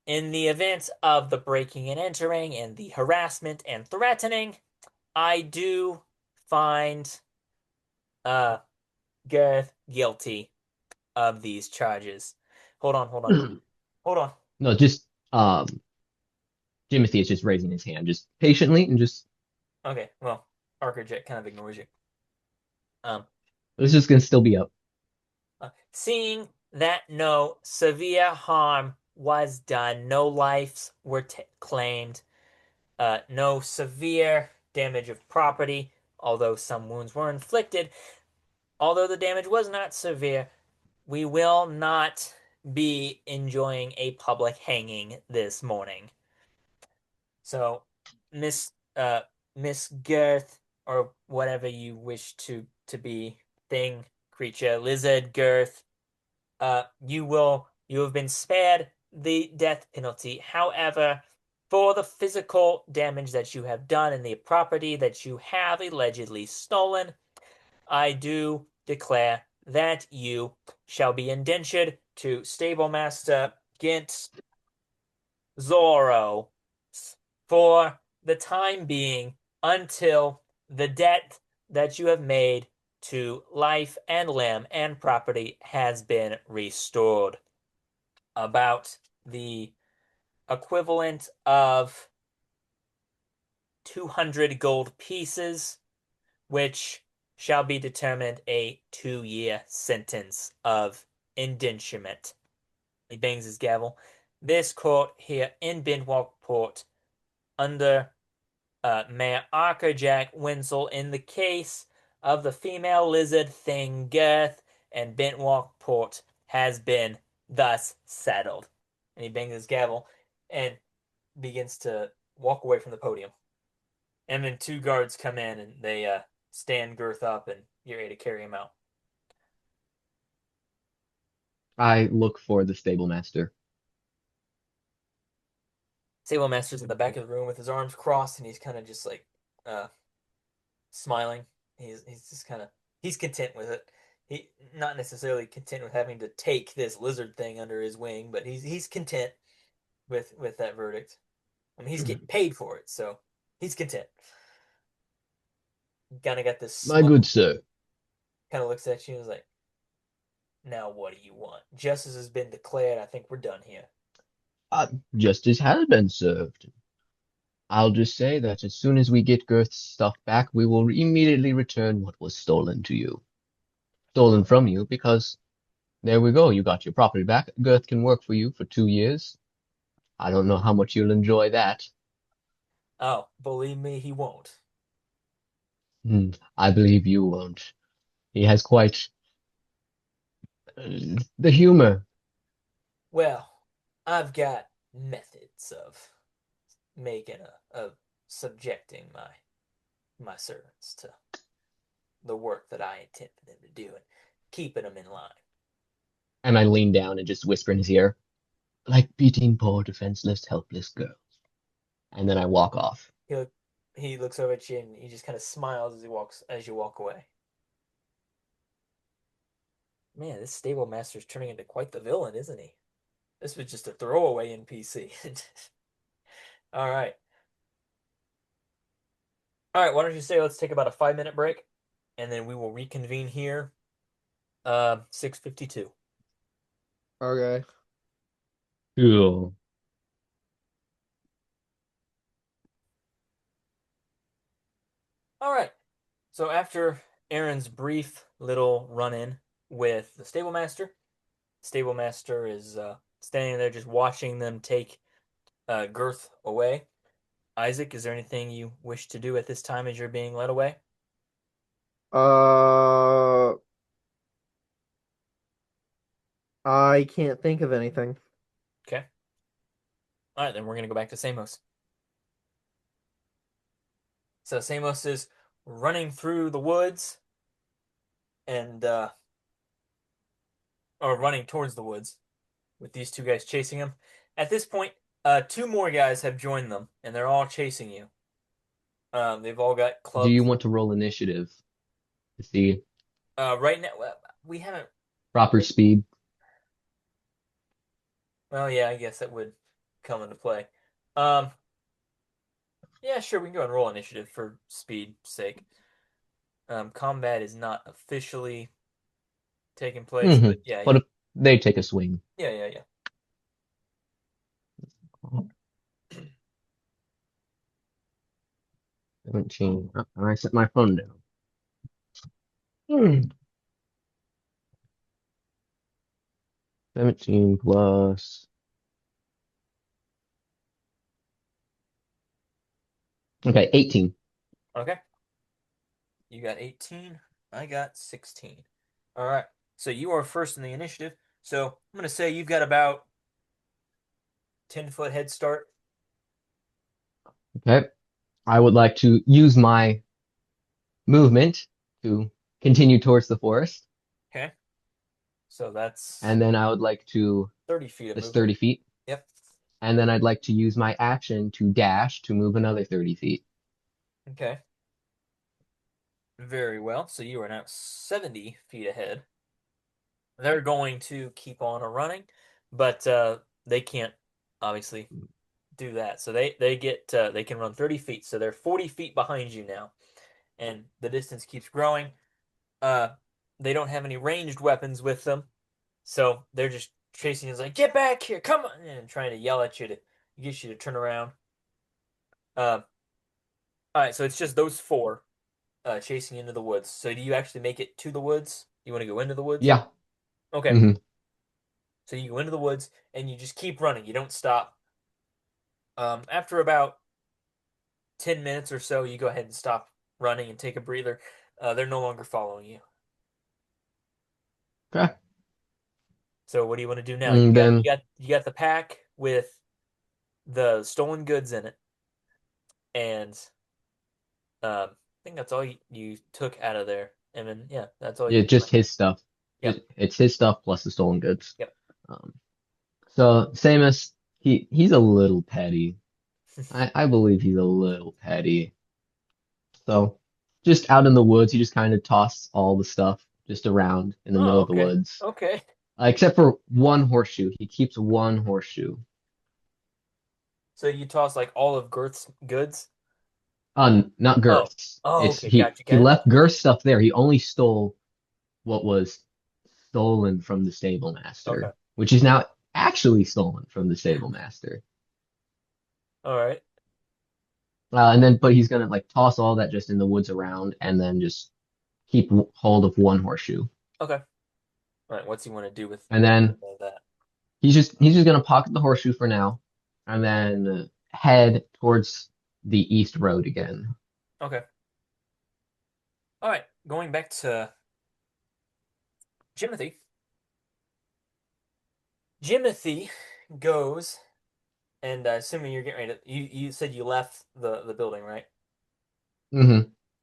In the event of the breaking and entering and the harassment and threatening, I do find uh Gareth guilty of these charges. Hold on, hold on.
No, just Jimothy is just raising his hand, just patiently and just
Okay, well, Archerjet kind of ignores you. Um,
it's just gonna still be up.
Seeing that no severe harm was done, no lives were claimed, no severe damage of property, although some wounds were inflicted. Although the damage was not severe, we will not be enjoying a public hanging this morning. So, Miss Miss Girth, or whatever you wish to be, thing, creature, lizard, Girth, you have been spared the death penalty. However, for the physical damage that you have done and the property that you have allegedly stolen, I do declare that you shall be indentured to stablemaster Gint Zorro for the time being until the debt that you have made to life and limb and property has been restored. About the equivalent of 200 gold pieces, which shall be determined a 2-year sentence of indenturement. He bangs his gavel. This court here in Bindwalk Port, under Mayor Archerjack Winsel, in the case of the female lizard thing Girth and Bentwalk Port, has been thus settled. And he bangs his gavel and begins to walk away from the podium. And then two guards come in and they stand Girth up and get ready to carry him out.
I look for the stable master.
Sable Master's in the back of the room with his arms crossed and he's kind of just like uh, smiling. He's just kind of he's content with it. He not necessarily content with having to take this lizard thing under his wing, but he's content with that verdict. I mean, he's getting paid for it, so he's content. Kind of got this
My good
smile.
sir,
Kind of looks at you and is like, "Now what do you want? Justice has been declared. I think we're done here."
justice has been served. I'll just say that as soon as we get Gurth's stuff back, we will immediately return what was stolen to you. Stolen from you, because there we go, you got your property back. Gurth can work for you for 2 years. I don't know how much you'll enjoy that.
Oh, believe me, he won't.
Hmm, I believe you won't. He has quite the humor.
Well, I've got methods of making of subjecting my servants to the work that I intend for them to do and keeping them in line.
And I lean down and just whisper in his ear, like beating poor, defenseless, helpless girls. And then I walk off.
He look, he looks over at you and he just kind of smiles as you walk away. Man, this stable master's turning into quite the villain, isn't he? This was just a throwaway NPC. All right. All right, why don't you say let's take about a 5-minute break and then we will reconvene here 6:52.
Okay.
Cool.
All right. So after Aaron's brief little run-in with the stable master is standing there just watching them take Gurth away. Isaac, is there anything you wish to do at this time as you're being led away?
Uh, I can't think of anything.
Okay. All right, then we're gonna go back to Samos. So Samos is running through the woods and or running towards the woods with these two guys chasing him. At this point, two more guys have joined them and they're all chasing you. They've all got
Do you
clubs.
want to roll initiative to see?
Right now, we haven't.
proper speed.
Well, yeah, I guess that would come into play. Um, yeah, sure, we can go and roll initiative for speed sake. Combat is not officially taking place,
Hmm.
but yeah,
What
you,
if they take a swing?
yeah, yeah, yeah.
17. Oh, I set my phone down. Hmm. 17 plus. Okay, 18.
Okay, you got 18. I got 16. All right, so you are first in the initiative. So I'm gonna say you've got about 10-foot head start.
Okay. I would like to use my movement to continue towards the forest.
Okay, so that's
And then I would like to,
30 feet of
that's
movement.
30 feet.
Yep.
And then I'd like to use my action to dash to move another 30 feet.
Okay. Very well. So you are now 70 feet ahead. They're going to keep on running, but they can't obviously do that. So they can run 30 feet. So they're 40 feet behind you now, and the distance keeps growing. Uh, they don't have any ranged weapons with them, so they're just chasing you. It's like, get back here, come on, and trying to yell at you to get you to turn around. Uh, all right, so it's just those four chasing into the woods. So do you actually make it to the woods? You want to go into the woods?
Yeah.
Okay.
Hmm.
So you go into the woods and you just keep running. You don't stop. After about 10 minutes or so, you go ahead and stop running and take a breather. They're no longer following you.
Okay.
So what do you want to do now?
And then,
You got the pack with the stolen goods in it, and I think that's all you took out of there. And then yeah, that's all you
yeah,
took.
just his stuff.
Yep.
It's his stuff plus the stolen goods.
Yep.
Um, so Samus, he's a little petty. I believe he's a little petty. So just out in the woods, he just kind of tosses all the stuff just around in the middle
Oh,
of the
okay.
woods.
Okay.
Except for one horseshoe. He keeps one horseshoe.
So you toss like all of Girth's goods?
Not
Oh.
Gurth's.
Oh,
It's
okay. Gotcha.
he
Gotcha.
left Gurth's stuff there. He only stole what was stolen from the
Okay.
stablemaster, which is now actually stolen from the stablemaster.
All right.
And then, but he's gonna like toss all that just in the woods around, and then just keep hold of one horseshoe.
Okay. All right. What's he want to do with
And then
all that?
he's just gonna pocket the horseshoe for now, and then head towards the east road again.
Okay. All right. Going back to Jimothy. Jimothy goes, and assuming you're getting ready to, you said you left the building, right?
Hmm.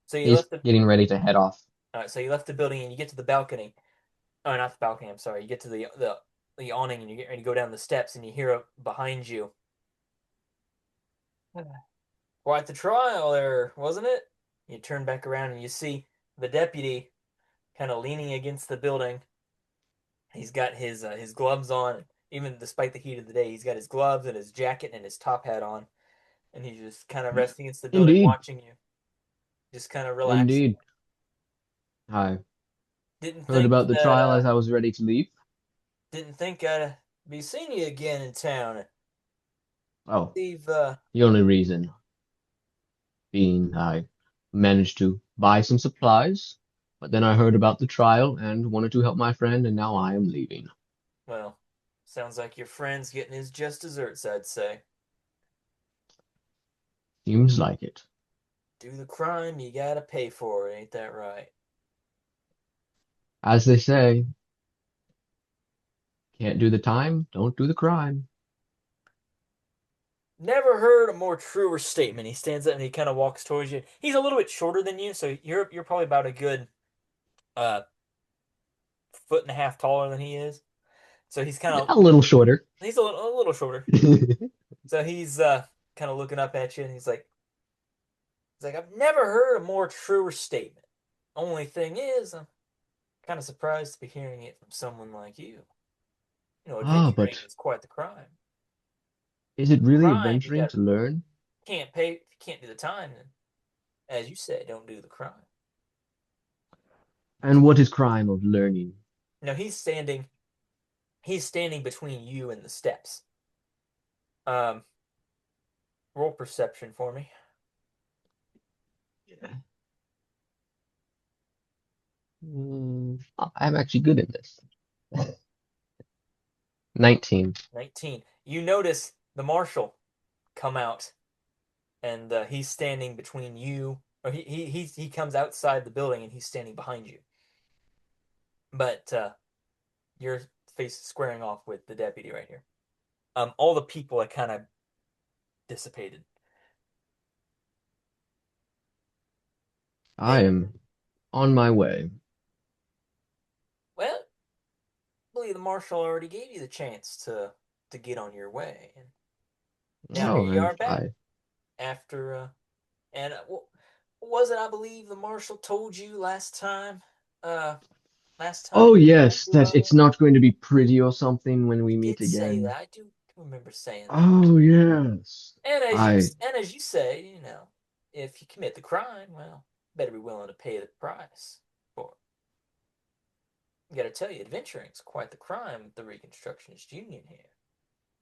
So you
He's
left the
getting ready to head off.
all right. So you left the building and you get to the balcony. Oh, not the balcony. I'm sorry. You get to the awning and you get ready to go down the steps and you hear behind you. Quite the trial there, wasn't it? You turn back around and you see the deputy kind of leaning against the building. He's got his gloves on. Even despite the heat of the day, he's got his gloves and his jacket and his top hat on, and he's just kind of resting against the building,
Indeed,
watching you, just kind of relaxing.
indeed. I
Didn't
heard
think
about the
that
trial as I was ready to leave.
didn't think I'd be seeing you again in town.
Oh,
Steve,
the only reason being I managed to buy some supplies, but then I heard about the trial and wanted to help my friend, and now I am leaving.
well, sounds like your friend's getting his just desserts, I'd say.
Seems like it.
Do the crime, you gotta pay for it, ain't that right?
As they say, can't do the time, don't do the crime.
Never heard a more truer statement. He stands up and he kind of walks towards you. He's a little bit shorter than you, so you're probably about a good uh foot and a half taller than he is. So he's kind of
A little shorter.
he's a little shorter. So he's kind of looking up at you and he's like I've never heard a more truer statement. Only thing is, Kind of surprised to be hearing it from someone like you. You know,
Ah,
adventuring
but
is quite the crime.
is it really
Crime, you
adventuring
got
to learn?
can't pay, if you can't do the time, then, as you say, don't do the crime.
And what is crime of learning?
Now he's standing between you and the steps. Um, roll perception for me.
Yeah. I'm actually good at this. 19.
19. You notice the marshal come out, and he's standing between you, or he comes outside the building and he's standing behind you. But your face is squaring off with the deputy right here. All the people are kind of dissipated.
I
And
am on my way.
well, I believe the marshal already gave you the chance to get on your way, and now here
Oh,
you
and
are back after and what was it? I believe the marshal told you last time. Uh, last time
oh
he told
yes,
you
that
about
it's
it.
not going to be pretty or something when we
He
meet
did say
again.
that. I do remember saying that.
Oh yes.
And
I
as you say, you know, if you commit the crime, well, better be willing to pay the price for it. I got to tell you, adventuring's quite the crime with the Reconstructionist Union here.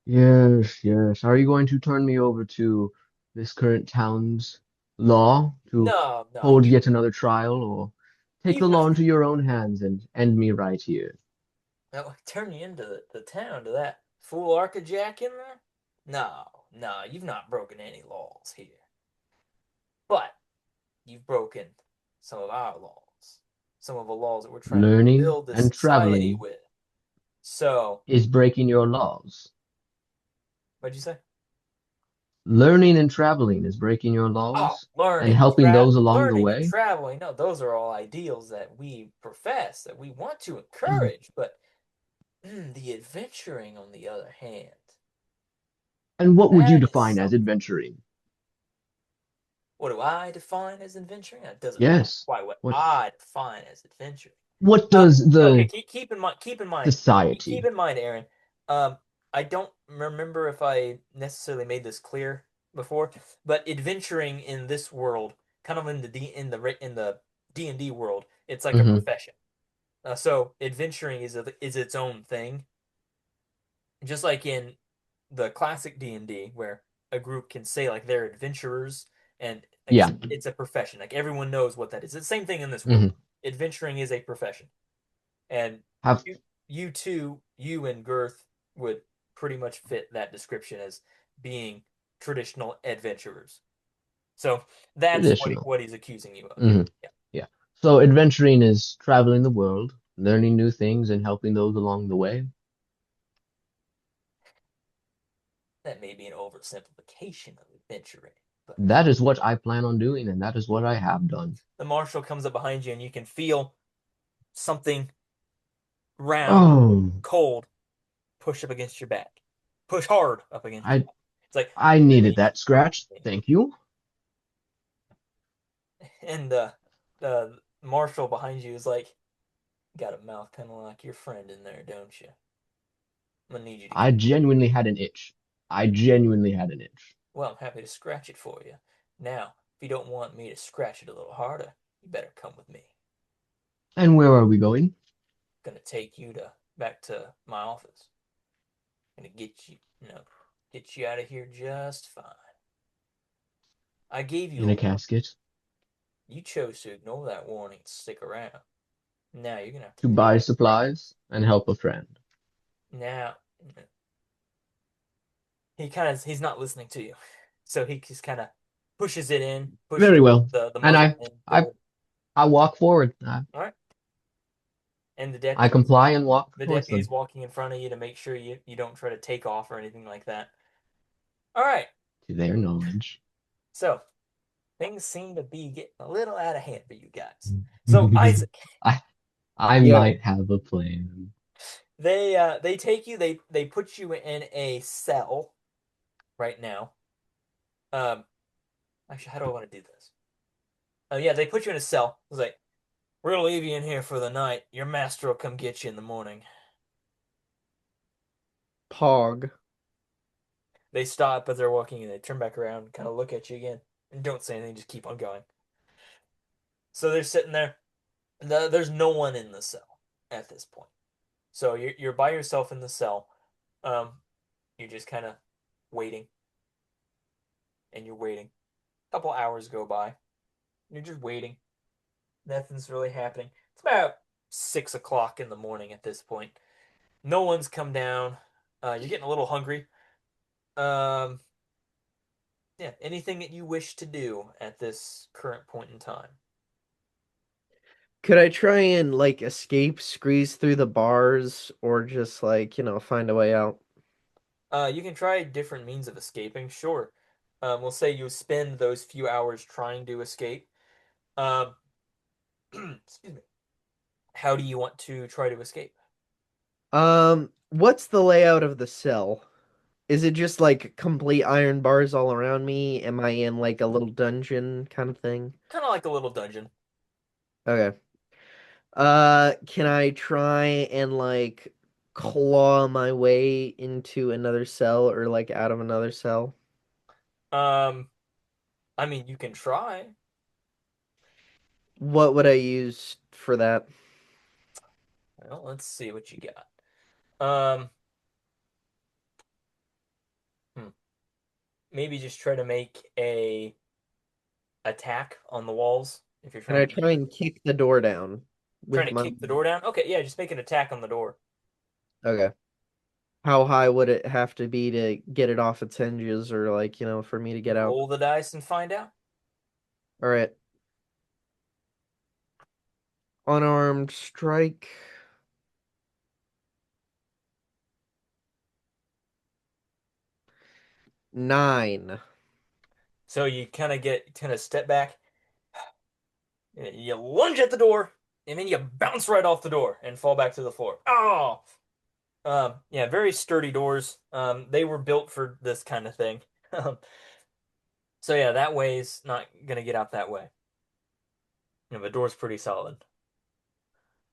yes, yes. Are you going to turn me over to this current town's law to
No, no,
hold yet another trial, or take
you
the law
have
into your own hands and end me right here?
no, turn you into the town to that fool Arcajack in there. No, no, you've not broken any laws here, but you've broken some of our laws, some of the laws that we're trying to
Learning
build this
and
society
traveling
with. So,
is breaking your laws.
what'd you say?
Learning and traveling is breaking your
Oh,
laws and helping those along the
learning and
way.
traveling. No, those are all ideals that we profess, that we want to
Mm.
encourage. But the adventuring, on the other hand,
And what would you
that is
define as
something.
adventuring?
What do I define as adventuring? That doesn't matter
Yes.
quite what
What
I define as adventuring.
what
Uh,
does
okay,
the
keep in mind, keep
society?
in mind, Aaron. Um, I don't remember if I necessarily made this clear before, but adventuring in this world, kind of in the D&D world, it's like a
Hmm.
profession. So adventuring is its own thing, just like in the classic D&D, where a group can say like they're adventurers, and like
Yeah.
it's a profession. Like everyone knows what that is. It's the same thing in this world.
Hmm.
Adventuring is a profession. And
Have
you two, you and Gurth would pretty much fit that description as being traditional adventurers. So that's
traditional.
what he's accusing you of. Yeah.
Hmm.
Yeah.
Yeah. So adventuring is traveling the world, learning new things, and helping those along the way.
That may be an oversimplification of adventuring, but
That is what I plan on doing, and that is what I have done.
the marshal comes up behind you and you can feel something round,
Oh,
cold push up against your back. Push hard up against your
I
back. It's like,
I
you
needed
need
that scratch.
to.
Thank you.
And the marshal behind you is like, got a mouth kind of like your friend in there, don't you? I'm gonna need you to
I
come.
genuinely had an itch. I genuinely had an itch.
Well, I'm happy to scratch it for you. Now, if you don't want me to scratch it a little harder, you better come with me.
And where are we going?
I'm gonna take you to back to my office. Gonna get you, get you out of here just fine. I gave you
In
a
a
warning.
casket
You chose to ignore that warning and stick around. Now you're gonna have to
to
pay
buy
that price.
supplies and help a friend.
Now he's not listening to you, so he just kind of pushes
Very well.
the
And
muzzle in.
I,
Go.
I walk forward.
All right, and
I comply and walk
the
towards
deputy's
them.
walking in front of you to make sure you don't try to take off or anything like that. All right,
To their knowledge.
so things seem to be getting a little out of hand for you guys. So Isaac,
I I
Yeah.
might have a plan.
they take you, they put you in a cell right now. Um, actually, how do I want to do this? Oh yeah, they put you in a cell. It's like We're gonna leave you in here for the night. Your master will come get you in the morning.
Pog.
They stop as they're walking and they turn back around and kind of look at you again and don't say anything, just keep on going. So they're sitting there. There's no one in the cell at this point. So you're by yourself in the cell. Um, you're just kind of waiting and you're waiting. A couple hours go by. You're just waiting. Nothing's really happening. It's about 6 o'clock in the morning at this point. No one's come down. You're getting a little hungry. Um, yeah, anything that you wish to do at this current point in time.
Could I try and like escape, squeeze through the bars, or just like, find a way out?
You can try different means of escaping, sure. We'll say you spend those few hours trying to escape. Um, excuse me. How do you want to try to escape?
What's the layout of the cell? Is it just like complete iron bars all around me? Am I in like a little dungeon kind of thing?
Kind of like a little dungeon.
Okay. Can I try and like claw my way into another cell or like out of another cell?
Um, I mean, you can try.
What would I use for that?
Well, let's see what you got. Um, hmm. Maybe just try to make a attack on the walls if you're
Can I
trying to
try and kick the door down
trying
with
to
my...
kick the door down. Okay, yeah, just make an attack on the door.
Okay. How high would it have to be to get it off its hinges or like, for me to get out?
Roll the dice and find out.
All right. Unarmed strike. 9.
So you kind of step back, you lunge at the door, and then you bounce right off the door and fall back to the floor. Oh, yeah, very sturdy doors. They were built for this kind of thing. So yeah, that way's not gonna get out that way. The door's pretty solid.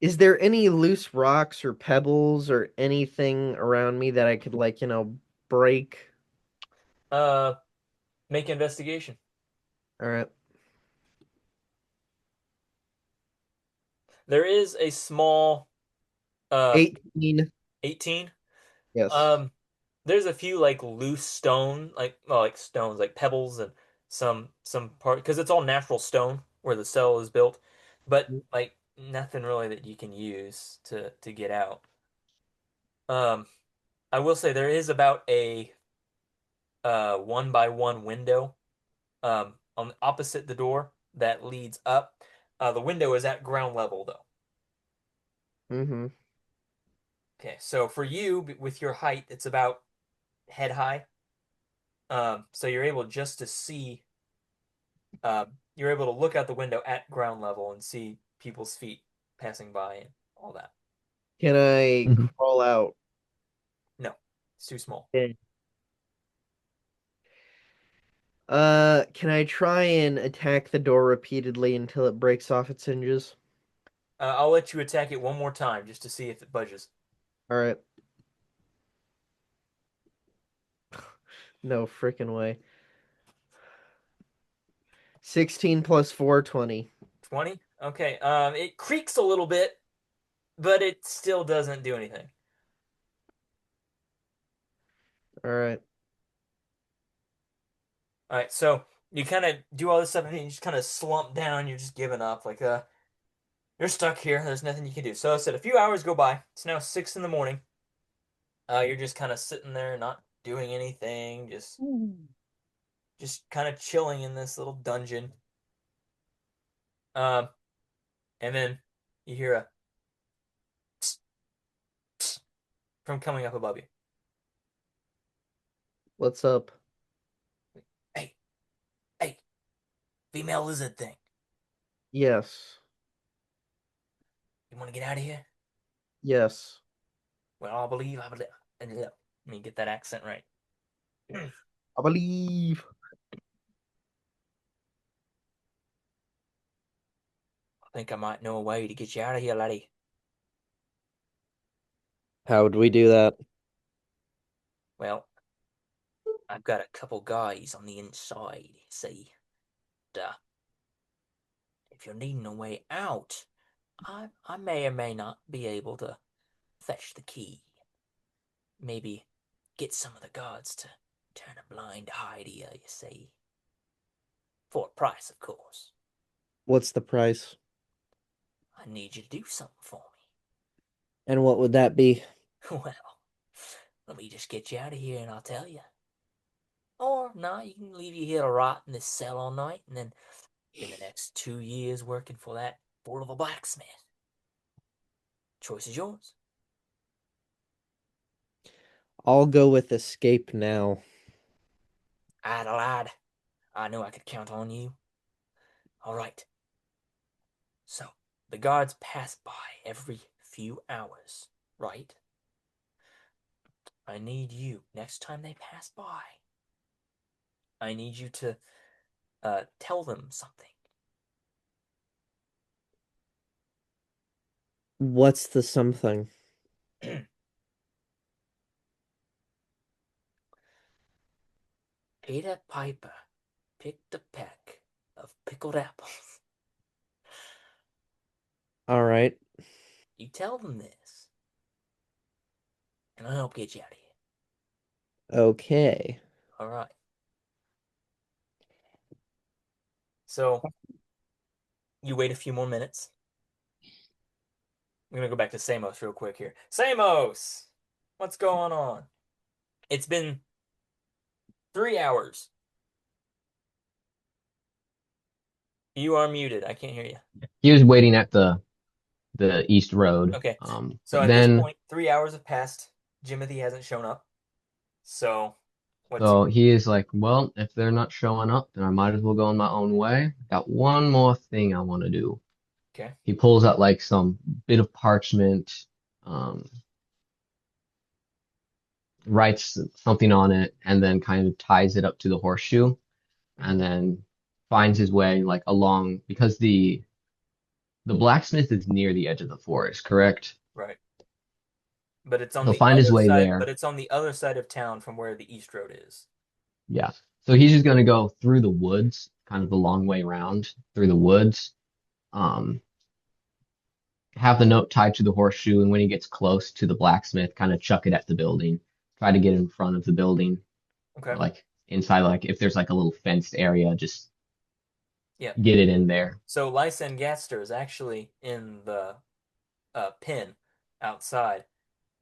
Is there any loose rocks or pebbles or anything around me that I could like, break?
Uh, make investigation.
All right.
There is a small, uh,
18.
18.
Yes.
Um, there's a few like loose stone, like well, like stones, like pebbles and some part because it's all natural stone where the cell is built, but like nothing really that you can use to get out. Um, I will say there is about a 1 by 1 window on opposite the door that leads up. The window is at ground level though.
Mm-hmm.
Okay, so for you with your height, it's about head high. So you're able just to see you're able to look out the window at ground level and see people's feet passing by and all that.
Can I
Mhm.
crawl out?
No, it's too small.
Okay. Can I try and attack the door repeatedly until it breaks off its hinges?
I'll let you attack it one more time just to see if it budges.
All right. No freaking way. 16 plus 4, 20.
20? Okay. It creaks a little bit, but it still doesn't do anything.
All right.
All right, so you kind of do all this stuff and you just kind of slump down. You're just giving up. Like, you're stuck here. There's nothing you can do. So I said a few hours go by. It's now 6 in the morning. You're just kind of sitting there, not doing anything, just kind of chilling in this little dungeon. Um, and then you hear a psst, psst from coming up above you.
What's up?
Hey, hey, female lizard thing.
Yes.
You want to get out of here?
Yes.
Well, I believe. Let me get that accent right.
I believe.
think I might know a way to get you out of here, laddie.
How would we do that?
Well, I've got a couple guys on the inside, see. Duh. If you're needing a way out, I may or may not be able to fetch the key. Maybe get some of the guards to turn a blind eye to you, you see. For a price, of course.
What's the price?
I need you to do something for
And what would that be?
me. Well, let me just get you out of here and I'll tell you. Or, no, you can leave you here to rot in this cell all night and then spend the next 2 years working for that fool of a blacksmith. Choice is yours.
I'll go with escape now.
Lad. I knew I could count on you. All right. So, the guards pass by every few hours, right? I need you, next time they pass by, I need you to tell them something.
What's the something?
Peter Piper picked a peck of pickled apples.
All right.
You tell them this, and I'll help get you out of here.
Okay.
All right. So, you wait a few more minutes. I'm going to go back to Samos real quick here. Samos! What's going on? It's been 3 hours. You are muted. I can't hear you.
He was waiting at the East Road.
Okay. So
But
at this
then
point, 3 hours have passed. Jimothy hasn't shown up. So, what's
so he is like, well, if they're not showing up, then I might as well go on my own way. Got one more thing I want to do.
okay?
He pulls out like some bit of parchment, um, writes something on it, and then kind of ties it up to the horseshoe, and
Mhm.
then finds his way like along because the blacksmith is near the edge of the forest, correct?
Right. But it's on
He'll
the
find his
other
way
side. But
there.
it's on the other side of town from where the East Road is.
Yeah. So he's just gonna go through the woods, kind of the long way around through the woods. Um, have the note tied to the horseshoe, and when he gets close to the blacksmith, kind of chuck it at the building. Try to get in front of the building,
Okay.
like inside, like if there's like a little fenced area, just
Yeah.
get it in there.
So Lysan Gaster is actually in the pen outside,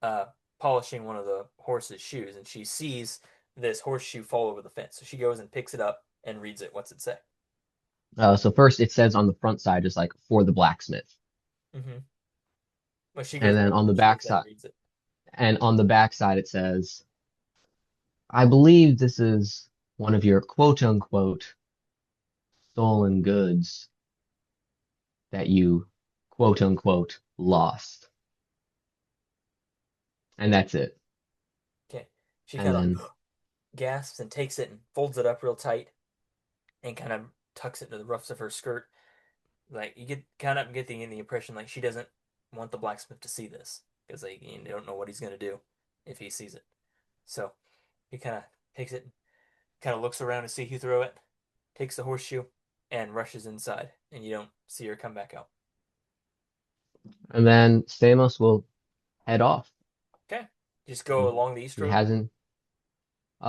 uh, polishing one of the horse's shoes, and she sees this horseshoe fall over the fence. So she goes and picks it up and reads it. What's it say?
So first it says on the front side, just like for the blacksmith,
Mm-hmm. Well, she
and
goes
then
back
on
and
the
she
back
gets that and
side,
reads it.
and on the back side it says, I believe this is one of your quote unquote stolen goods that you quote unquote lost. And that's it.
Okay. She
And
kind of
then
gasps and takes it and folds it up real tight and kind of tucks it into the ruffs of her skirt. Like you get kind of getting the impression like she doesn't want the blacksmith to see this because they don't know what he's gonna do if he sees it. So he kind of takes it, kind of looks around to see who threw it, takes the horseshoe, and rushes inside, and you don't see her come back out.
and then Stamos will head off.
Okay, just go along the east
He
road.
hasn't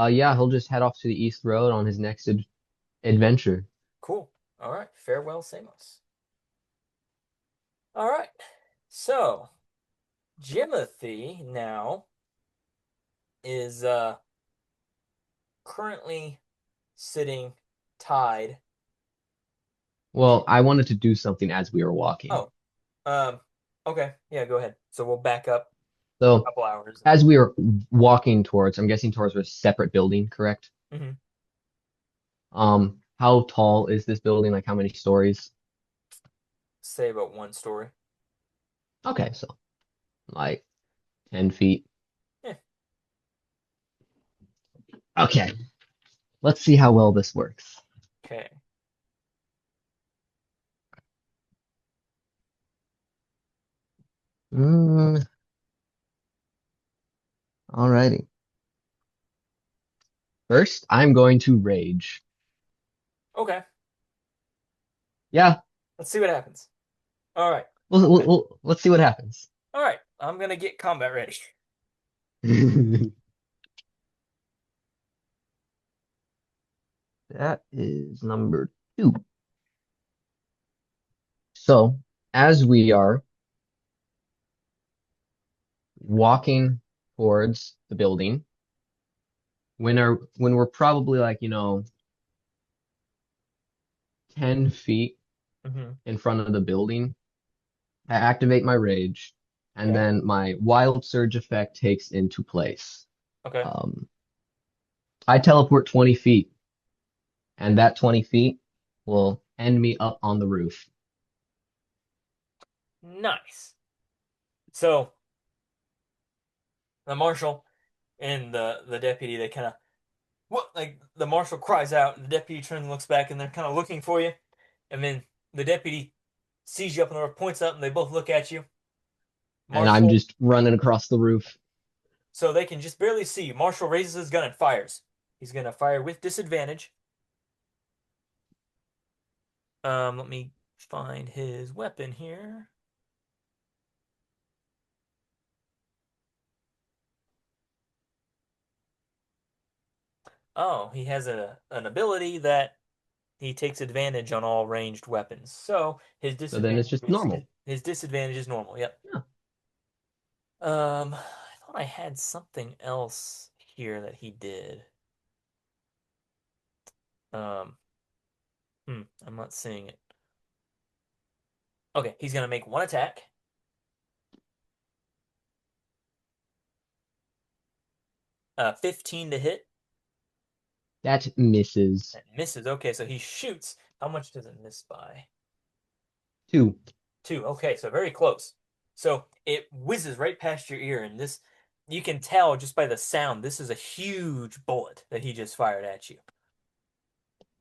yeah, he'll just head off to the East Road on his next adventure.
Cool. All right. Farewell, Samos. All right. So Jimothy now is currently sitting tied in.
Well, I wanted to do something as we were walking.
Oh, um, okay, yeah, go ahead. So we'll back up a
So
couple hours.
as we were walking towards, I'm guessing towards a separate building, correct?
Mhm.
How tall is this building? Like how many stories?
Say about one story.
Okay, so like 10 feet.
Yeah.
Okay, let's see how well this works.
Okay.
Mm, alrighty. First, I'm going to rage.
Okay,
Yeah,
let's see what happens. All right,
let's see what happens.
all right. I'm gonna get combat ready.
That is number two. So, as we are walking towards the building, when we're probably like, 10 feet
Hmm.
in front of the building, I activate my rage, and
Okay,
then my wild surge effect takes into place.
okay,
Um, I teleport 20 feet, and that 20 feet will end me up on the roof.
nice. So the marshal and the deputy, they kind of what like the marshal cries out, and the deputy turns and looks back, and they're kind of looking for you, and then the deputy sees you up on the roof, points up, and they both look at you.
And I'm
Marshal,
just running across the roof.
so they can just barely see you. Marshal raises his gun and fires. He's gonna fire with disadvantage. Let me find his weapon here. Oh, he has an ability that he takes advantage on all ranged weapons. So
So then it's just normal.
his disadvantage is normal. Yep.
Yeah.
I thought I had something else here that he did. Um, I'm not seeing it. Okay, he's gonna make one attack. 15 to hit.
That misses.
That misses. Okay, so he shoots. How much does it miss by?
Two.
Two. Okay, so very close. So it whizzes right past your ear, and this you can tell just by the sound. This is a huge bullet that he just fired at you.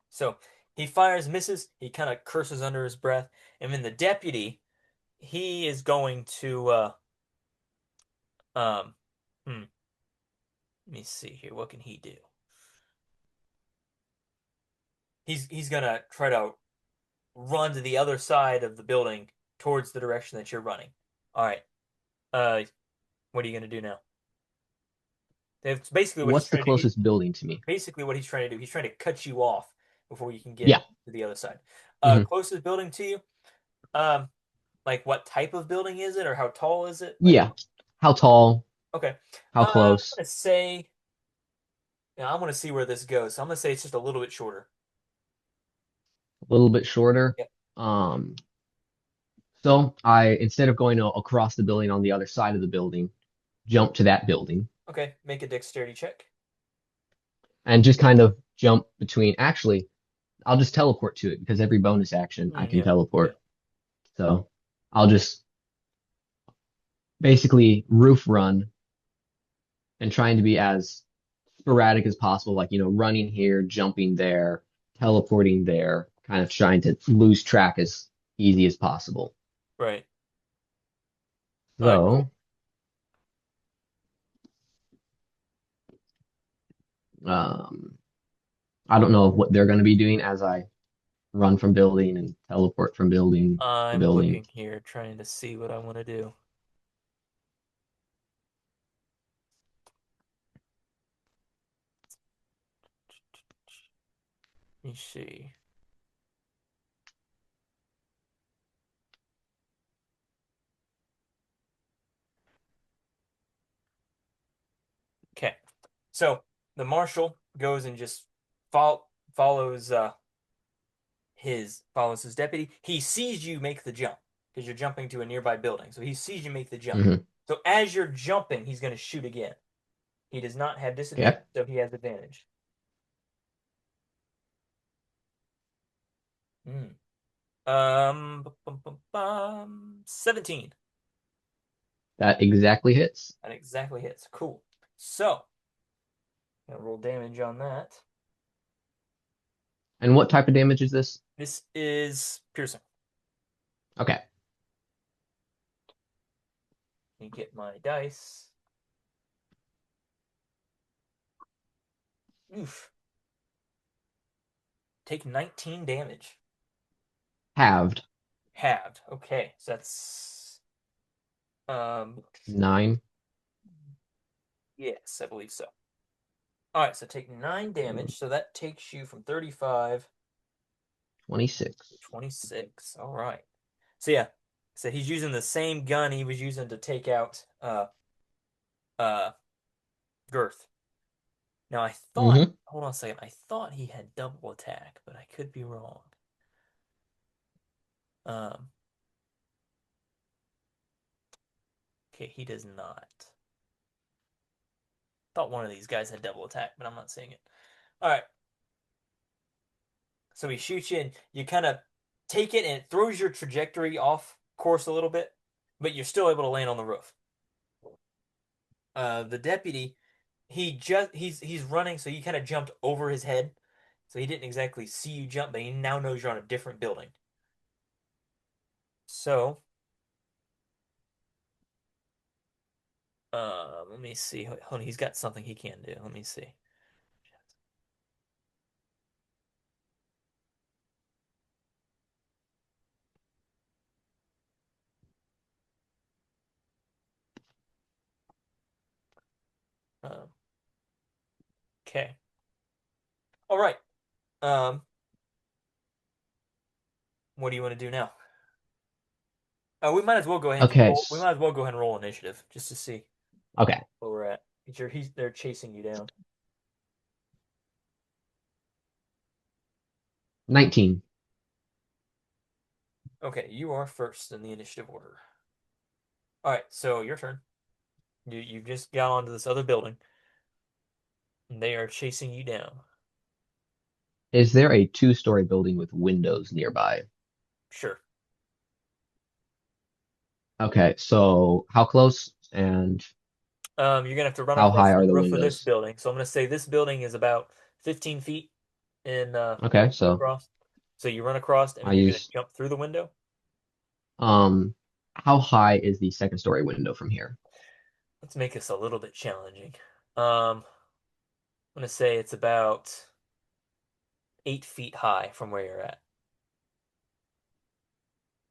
So he fires, misses. He kind of curses under his breath, and then the deputy, he is going to um, hmm, let me see here. What can he do? He's gonna try to run to the other side of the building towards the direction that you're running. All right. Uh, what are you gonna do now? That's basically what he's
What's the
trying to do.
closest building to me?
Basically, what he's trying to do. He's trying to cut you off before you can get
Yeah.
to the other side.
Hmm.
Closest building to you. Um, like what type of building is it, or how tall is it? Like,
Yeah. How tall?
okay.
How
I'm
close?
gonna say. Yeah, I want to see where this goes. So I'm gonna say it's just a little bit shorter.
A little bit shorter.
Yep.
Um, so I, instead of going across the building on the other side of the building, jump to that building
Okay. Make a dexterity check.
and just kind of jump between. Actually, I'll just teleport to it because every bonus action I can
Yeah. Yeah.
teleport. So I'll just basically roof run and trying to be as sporadic as possible, like, running here, jumping there, teleporting there, kind of trying to lose track as easy as possible.
Right. All right. Cool.
So, um, I don't know what they're going to be doing as I run from building and teleport from building to
I'm
building.
looking here, trying to see what I want to do. Let me see. Okay. So the marshal goes and just follows follows his deputy. He sees you make the jump because you're jumping to a nearby building. So he sees you make the jump.
Hmm.
So as you're jumping, he's going to shoot again. He does not have disadvantage,
Okay.
so he has advantage. Hmm. 17.
That exactly hits.
That exactly hits. Cool. So, gonna roll damage on that.
And what type of damage is this?
This is piercing.
Okay.
me get my dice. Oof. Take 19 damage.
Halved.
Halved. Okay, so that's um
9.
yes, I believe so. All right, so take 9 damage. So that takes you from 35 to
26.
26. All right. So yeah, so he's using the same gun he was using to take out uh Gurth. Now I thought,
Mm-hmm.
hold on a second, I thought he had double attack, but I could be wrong. Um, okay, he does not. Thought one of these guys had double attack, but I'm not seeing it. All right, so he shoots you, and you kind of take it, and it throws your trajectory off course a little bit, but you're still able to land on the roof. The deputy, he's running, so you kind of jumped over his head, so he didn't exactly see you jump, but he now knows you're on a different building. So, let me see. Hold on, he's got something he can do. Let me see. Um, okay. All right. Um, what do you want to do now? We might as well go ahead and just
Okay.
roll. We might as well go ahead and roll initiative just to see
Okay.
where we're at. They're chasing you down.
19.
Okay, you are first in the initiative order. All right, so your turn. You just got onto this other building, and they are chasing you down.
Is there a 2-story building with windows nearby?
Sure.
Okay, so how close and
You're gonna have to run
how
across
high
the
are the
roof of this
windows?
building. So I'm gonna say this building is about 15 feet in
Okay, so
across. So you run across, and
I
then you're gonna
use
jump through the window.
um how high is the second story window from here?
Let's make this a little bit challenging. I'm gonna say it's about 8 feet high from where you're at.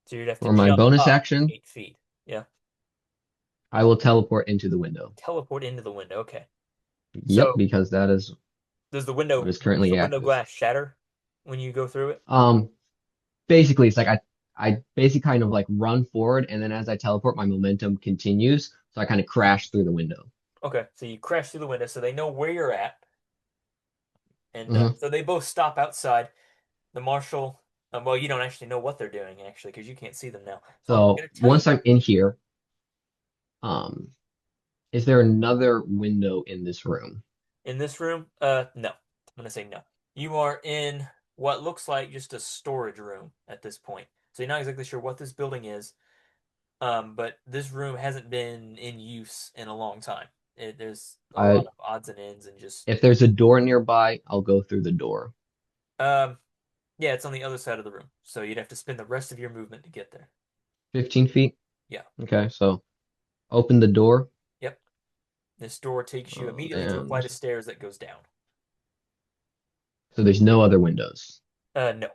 So you'd have to
For my
jump
bonus
up
action,
8 feet. Yeah.
I will teleport into the window.
Teleport into the window. Okay.
Yep,
So
because that is
does
what is
does the
currently
window
active.
glass shatter when you go through it?
Um Basically it's like I basically kind of like run forward and then as I teleport my momentum continues, so I kind of crash through the window.
Okay. So you crash through the window, so they know where you're at, and
Hmm.
so they both stop outside. The marshal. Well, you don't actually know what they're doing actually because you can't see them now. So I'm
So
gonna tell you
once I'm in here, um is there another window in this room?
in this room. No. I'm gonna say no. You are in what looks like just a storage room at this point. So you're not exactly sure what this building is. But this room hasn't been in use in a long time. There's a lot
I
of odds and ends and just
If there's a door nearby, I'll go through the door.
um yeah, it's on the other side of the room. So you'd have to spend the rest of your movement to get there.
15 feet.
Yeah.
Okay, so open the door,
Yep. This door takes you immediately to a
and
flight of stairs that goes down.
so there's no other windows.
No.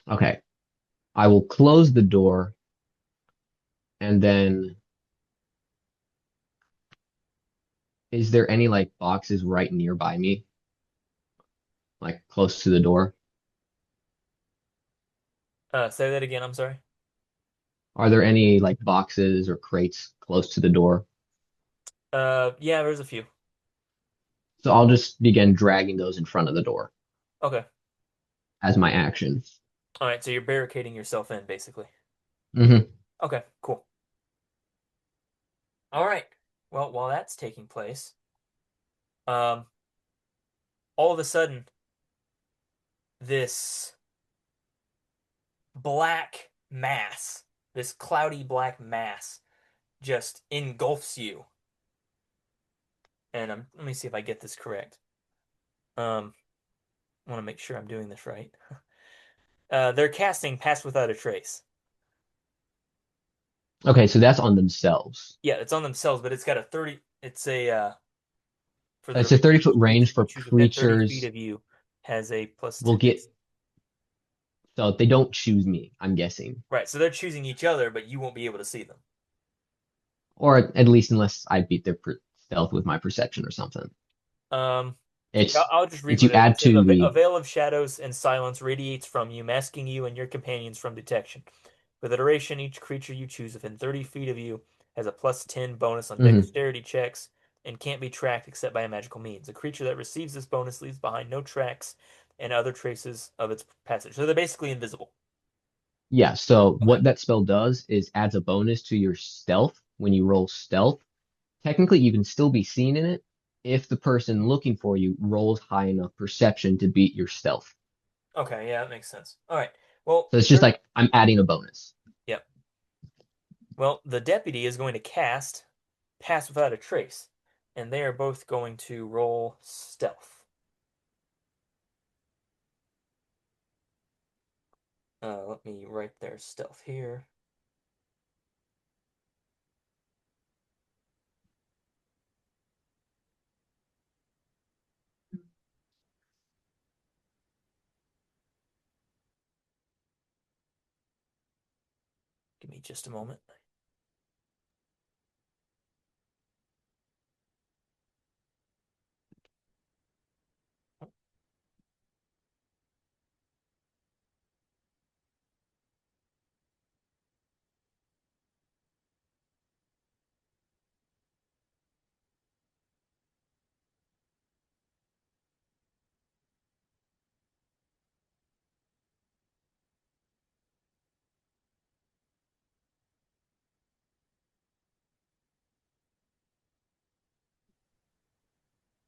Okay, I will close the door, and then is there any like boxes right nearby me, like close to the door?
Say that again, I'm sorry.
Are there any like boxes or crates close to the door?
Yeah, there's a few.
So I'll just begin dragging those in front of the door
Okay.
as my action.
All right, so you're barricading yourself in basically.
Hmm.
Okay, cool. All right. Well, while that's taking place, um, all of a sudden, this black mass, this cloudy black mass, just engulfs you. And let me see if I get this correct. I want to make sure I'm doing this right. They're casting Pass Without a Trace.
Okay, so that's on themselves.
Yeah, it's on themselves, but it's got a 30. It's a for the
It's a
remaining
30-foot
creatures
range
you
for
choose within 30 feet
creatures
of you has a plus
will
10
get,
AC.
so they don't choose me, I'm guessing.
Right, so they're choosing each other, but you won't be able to see them.
Or at least unless I beat their stealth with my perception or something.
Um,
It's
I'll just read
it's
what
you
it is.
add
It says
to
a
the
veil of shadows and silence radiates from you, masking you and your companions from detection. For the duration, each creature you choose within 30 feet of you has a plus 10 bonus on
Mhm.
dexterity checks and can't be tracked except by a magical means. A creature that receives this bonus leaves behind no tracks and other traces of its passage. So they're basically invisible.
Yeah, so
Okay.
what that spell does is adds a bonus to your stealth when you roll stealth. Technically, you can still be seen in it if the person looking for you rolls high enough perception to beat your stealth.
Okay, yeah, that makes sense. All right. Well,
So it's just like I'm adding a bonus.
yep. Well, the deputy is going to cast Pass Without a Trace, and they are both going to roll stealth. Let me write their stealth here. Give me just a moment.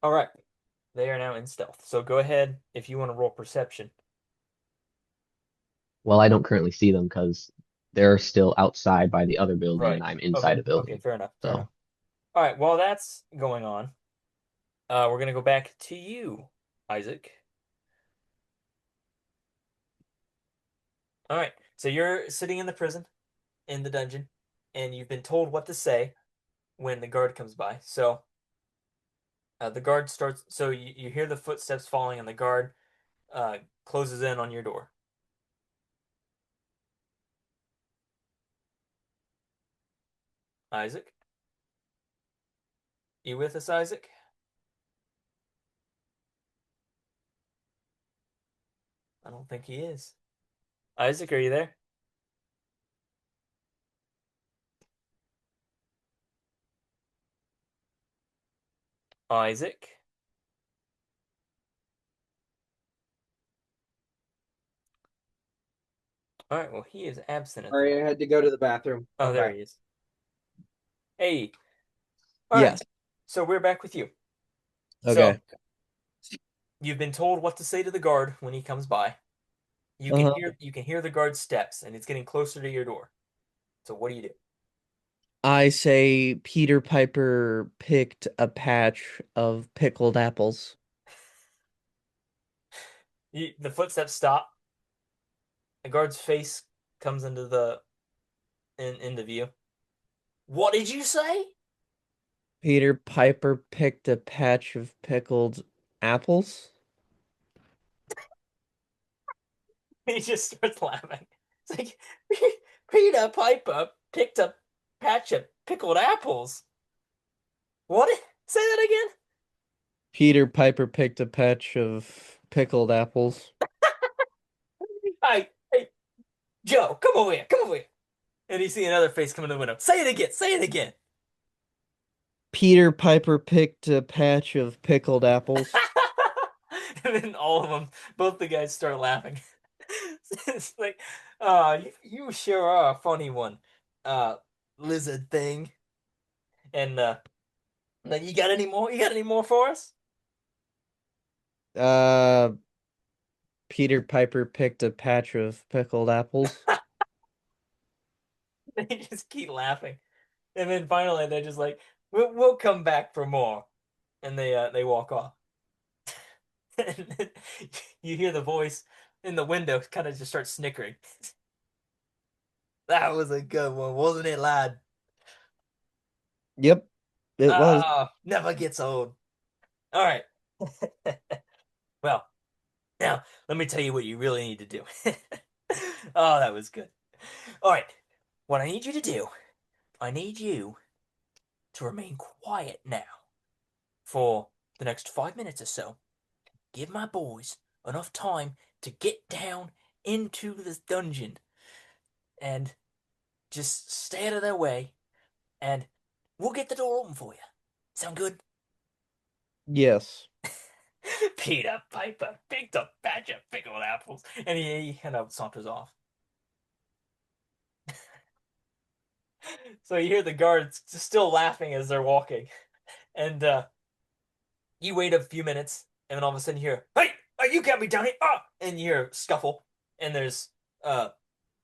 All right, they are now in stealth. So go ahead if you want to roll perception.
Well, I don't currently see them because they're still outside by the other building
Right.
and I'm inside
Okay.
a
Okay.
building.
Fair enough. Fair enough.
So,
All right. While that's going on, we're gonna go back to you, Isaac. All right. So you're sitting in the prison, in the dungeon, and you've been told what to say when the guard comes by. So the guard starts. So you hear the footsteps falling, and the guard uh, closes in on your door. Isaac, you with us, Isaac? I don't think he is. Isaac, are you there? Isaac. All right. Well, he is absent at the
Sorry, I
moment.
had to go to the bathroom.
Oh,
I'm
there
back.
he is. Hey. All right.
Yes.
So we're back with you. So
Okay.
you've been told what to say to the guard when he comes by.
Uh-huh.
You can hear the guard's steps, and it's getting closer to your door. So what do you do?
I say Peter Piper picked a patch of pickled apples.
The footsteps stop. The guard's face comes into into view. What did you say?
Peter Piper picked a patch of pickled apples?
He just starts laughing. It's like Peter Piper picked a patch of pickled apples. What? Say that again.
Peter Piper picked a patch of pickled apples.
Hey, Joe, come over here. Come over here. And you see another face come in the window. Say it again. Say it again.
Peter Piper picked a patch of pickled apples.
And then all of them, both the guys start laughing. It's like, you sure are a funny one, uh, lizard thing. And like, you got any more? You got any more for us?
Uh, Peter Piper picked a patch of pickled apples.
They just keep laughing, and then finally they're just like, we'll come back for more," and they walk off. And then you hear the voice in the window kind of just start snickering. That was a good one, wasn't it, lad?
Yep, it was.
Ah, never gets old. All right. Well, now let me tell you what you really need to do. Oh, that was good. All right. What I need you to do, I need you to remain quiet now for the next 5 minutes or so. Give my boys enough time to get down into this dungeon and just stay out of their way, and we'll get the door open for you. Sound good?
Yes.
Peter Piper picked a batch of pickled apples, and he kind of saunters off. So you hear the guards still laughing as they're walking, and you wait a few minutes, and then all of a sudden you hear, "Hey, you can't be down here!" Ah! And you hear a scuffle, and there's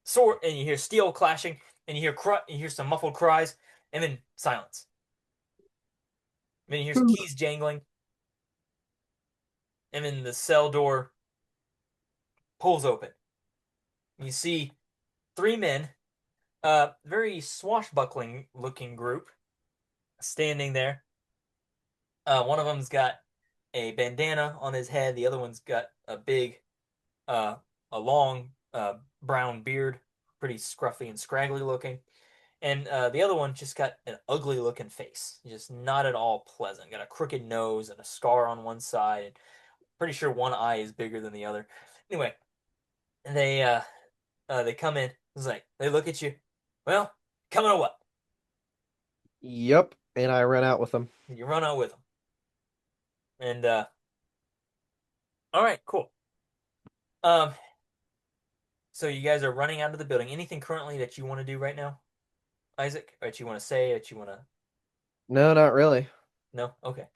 sword, and you hear steel clashing, and you hear some muffled cries, and then silence. And then you hear keys jangling, and then the cell door pulls open. You see three men, very swashbuckling looking group, standing there. One of them's got a bandana on his head. The other one's got uh, a long brown beard, pretty scruffy and scraggly looking. And the other one just got an ugly looking face, just not at all pleasant. Got a crooked nose and a scar on one side. Pretty sure one eye is bigger than the other. Anyway, they come in. It's like they look at you. Well, coming or what?
Yep. And I ran out with them.
You run out with them. And all right, cool. Um, so you guys are running out of the building. Anything currently that you want to do right now, Isaac? Or that you want to say? That you want to?
No, not really.
No. Okay.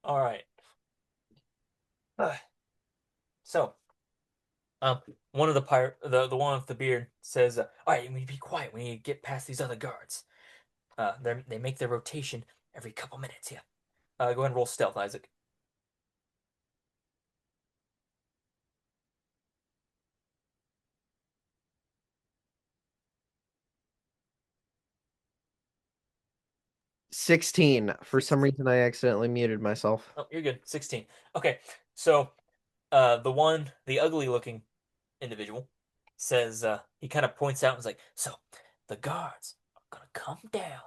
All right. So, um, one of the pirate, the one with the beard says, "All right, we need to be quiet. We need to get past these other guards. They make their rotation every couple minutes. Yeah. Go ahead and roll stealth, Isaac."
16. For some
16.
reason, I accidentally muted myself.
Oh, you're good. 16. Okay. So, the ugly looking individual says, he kind of points out and is like, "So, the guards are gonna come down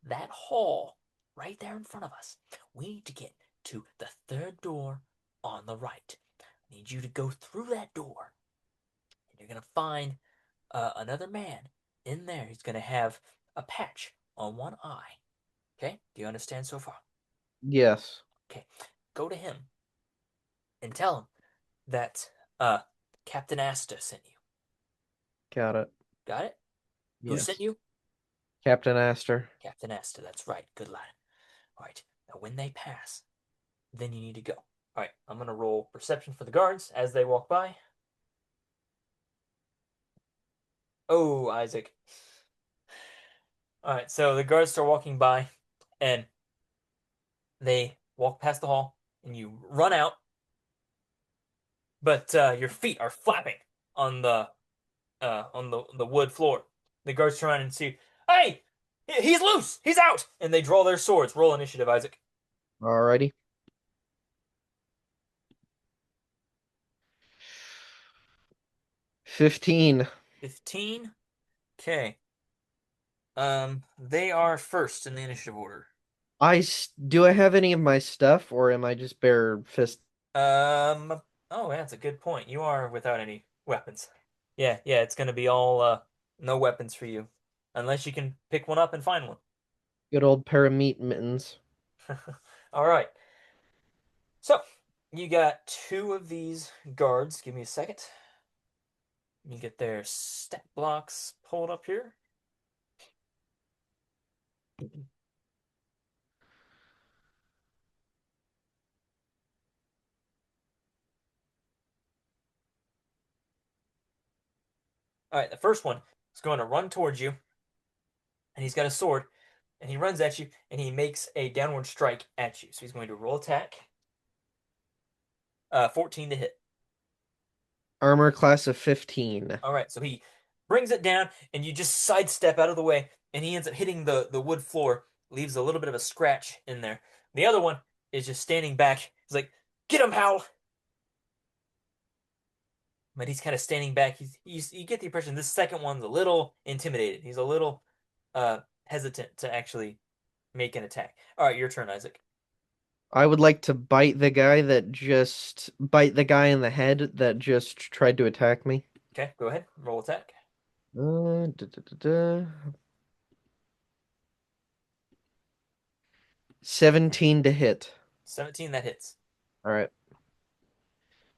that hall right there in front of us. We need to get to the third door on the right. I need you to go through that door, and you're gonna find another man in there. He's gonna have a patch on one eye. Okay? Do you understand so far?
Yes.
Okay. Go to him and tell him that uh Captain Asta sent you.
Got it.
Got it? Who sent
Yes.
you?
Captain Astor.
Captain Asta. That's right. Good lad. All right. Now, when they pass, then you need to go. All right. I'm gonna roll perception for the guards as they walk by. Oh, Isaac. All right. So the guards start walking by, and they walk past the hall, and you run out, but your feet are flapping on the wood floor. The guards turn around and see, "Hey, he's loose. He's out!" And they draw their swords. Roll initiative, Isaac.
Alrighty. 15.
15. Okay. They are first in the initiative order.
Do I have any of my stuff, or am I just bare fist?
Um, oh, yeah, that's a good point. You are without any weapons. Yeah, yeah, it's gonna be all no weapons for you, unless you can pick one up and find one.
Good old pair of meat mittens.
All right. So you got two of these guards. Give me a second. Let me get their stat blocks pulled up here. All right, the first one is going to run towards you, and he's got a sword, and he runs at you, and he makes a downward strike at you. So he's going to roll attack. 14 to hit.
Armor class of 15.
All right, so he brings it down, and you just sidestep out of the way, and he ends up hitting the wood floor, leaves a little bit of a scratch in there. The other one is just standing back. He's like, "Get him, Hal!" But he's kind of standing back. You get the impression this second one's a little intimidated. He's a little hesitant to actually make an attack. All right, your turn, Isaac.
I would like to bite the guy in the head that just tried to attack me.
Okay, go ahead. Roll attack.
Da, da, da, da. 17 to hit.
17, that hits.
All right.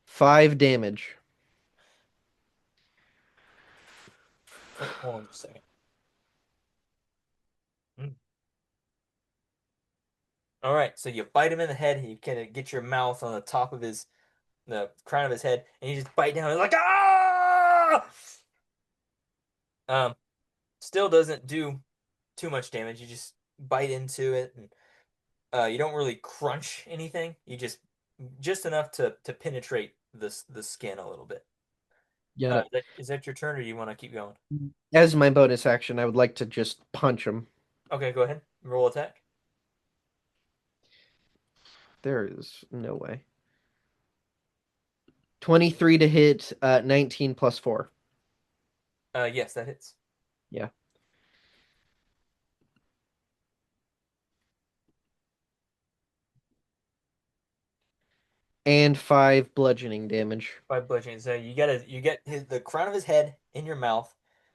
5 damage.
Oh, hold on just a second. Mm. All right, so you bite him in the head, and you kind of get your mouth on the top of the crown of his head, and you just bite down. It's like, ah! Um, Still doesn't do too much damage. You just bite into it, and you don't really crunch anything. You just enough to penetrate the skin a little bit.
Got it.
Is that your turn, or do you want to keep going?
As my bonus action, I would like to just punch him.
Okay, go ahead. Roll attack.
There is no way. 23 to hit, 19 plus 4.
Yes, that hits.
Yeah. And 5 bludgeoning damage.
By bludgeoning. So you get the crown of his head in your mouth,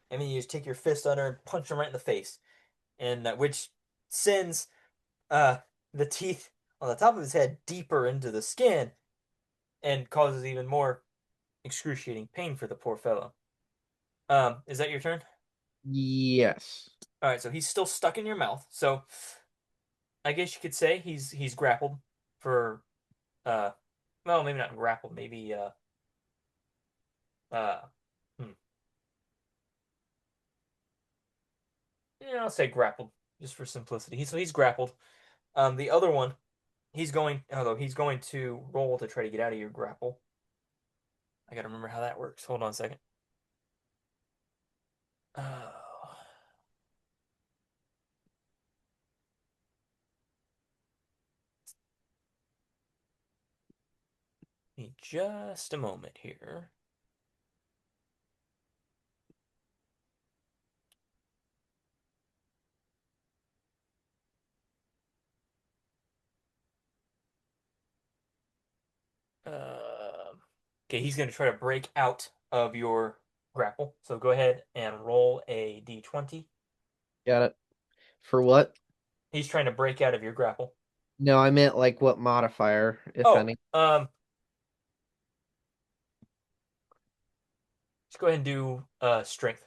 and then you just take your fist under and punch him right in the face, and which sends uh the teeth on the top of his head deeper into the skin and causes even more excruciating pain for the poor fellow. Is that your turn?
Yes.
All right, so he's still stuck in your mouth. So I guess you could say he's grappled for uh well, maybe not grappled, maybe uh hmm. Yeah, I'll say grappled just for simplicity. He's grappled. The other one, he's going to roll to try to get out of your grapple. I gotta remember how that works. Hold on a second. Oh, need just a moment here. Okay, he's gonna try to break out of your grapple. So go ahead and roll a d20.
Got it. For what?
He's trying to break out of your grapple.
No, I meant like what modifier, if
Oh,
any.
let's go ahead and do strength.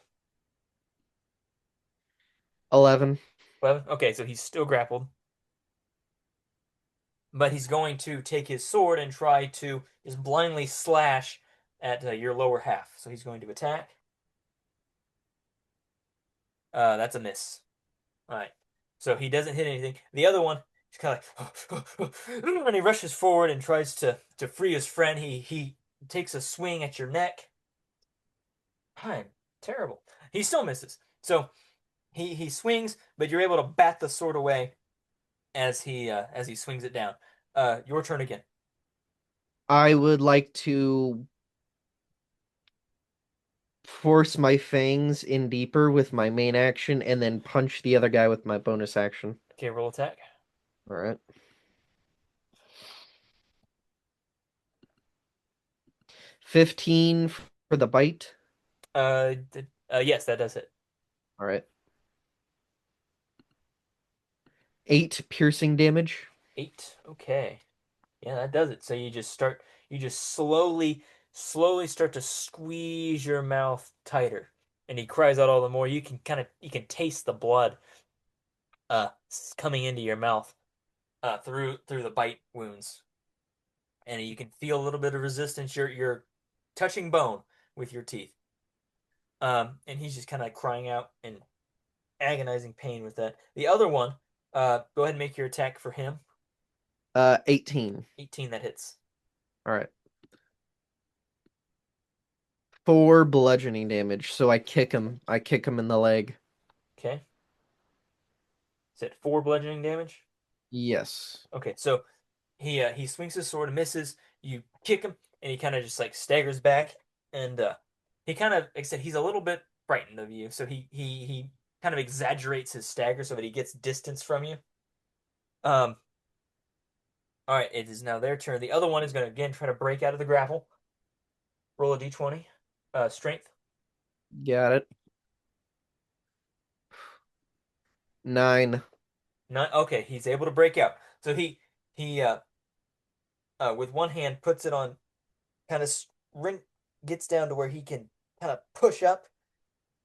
11.
11. Okay, so he's still grappled, but he's going to take his sword and try to just blindly slash at your lower half. So he's going to attack. That's a miss. All right. So he doesn't hit anything. The other one, he's kind of like, and he rushes forward and tries to free his friend. He takes a swing at your neck. I'm terrible. He still misses. So he swings, but you're able to bat the sword away as he swings it down. Your turn again.
I would like to force my fangs in deeper with my main action and then punch the other guy with my bonus action.
Okay, roll attack.
All right. 15 for the bite.
Yes, that does it.
All right. 8 piercing damage.
8. Okay. Yeah, that does it. So you just slowly start to squeeze your mouth tighter. And he cries out all the more. You can taste the blood coming into your mouth through the bite wounds. And you can feel a little bit of resistance. You're touching bone with your teeth. And he's just kind of crying out in agonizing pain with that. The other one, go ahead and make your attack for him.
18.
18, that hits.
All right. 4 bludgeoning damage. So I kick him. I kick him in the leg.
Okay. Is it 4 bludgeoning damage?
Yes.
Okay, so he swings his sword and misses. You kick him, and he kind of just like staggers back, and he kind of, like I said, he's a little bit frightened of you, so he kind of exaggerates his stagger so that he gets distance from you. Um, all right, it is now their turn. The other one is going to again try to break out of the grapple. Roll a d20, strength.
Got it. 9.
Not okay. He's able to break out. So he with one hand puts it on, kind of ring gets down to where he can kind of push up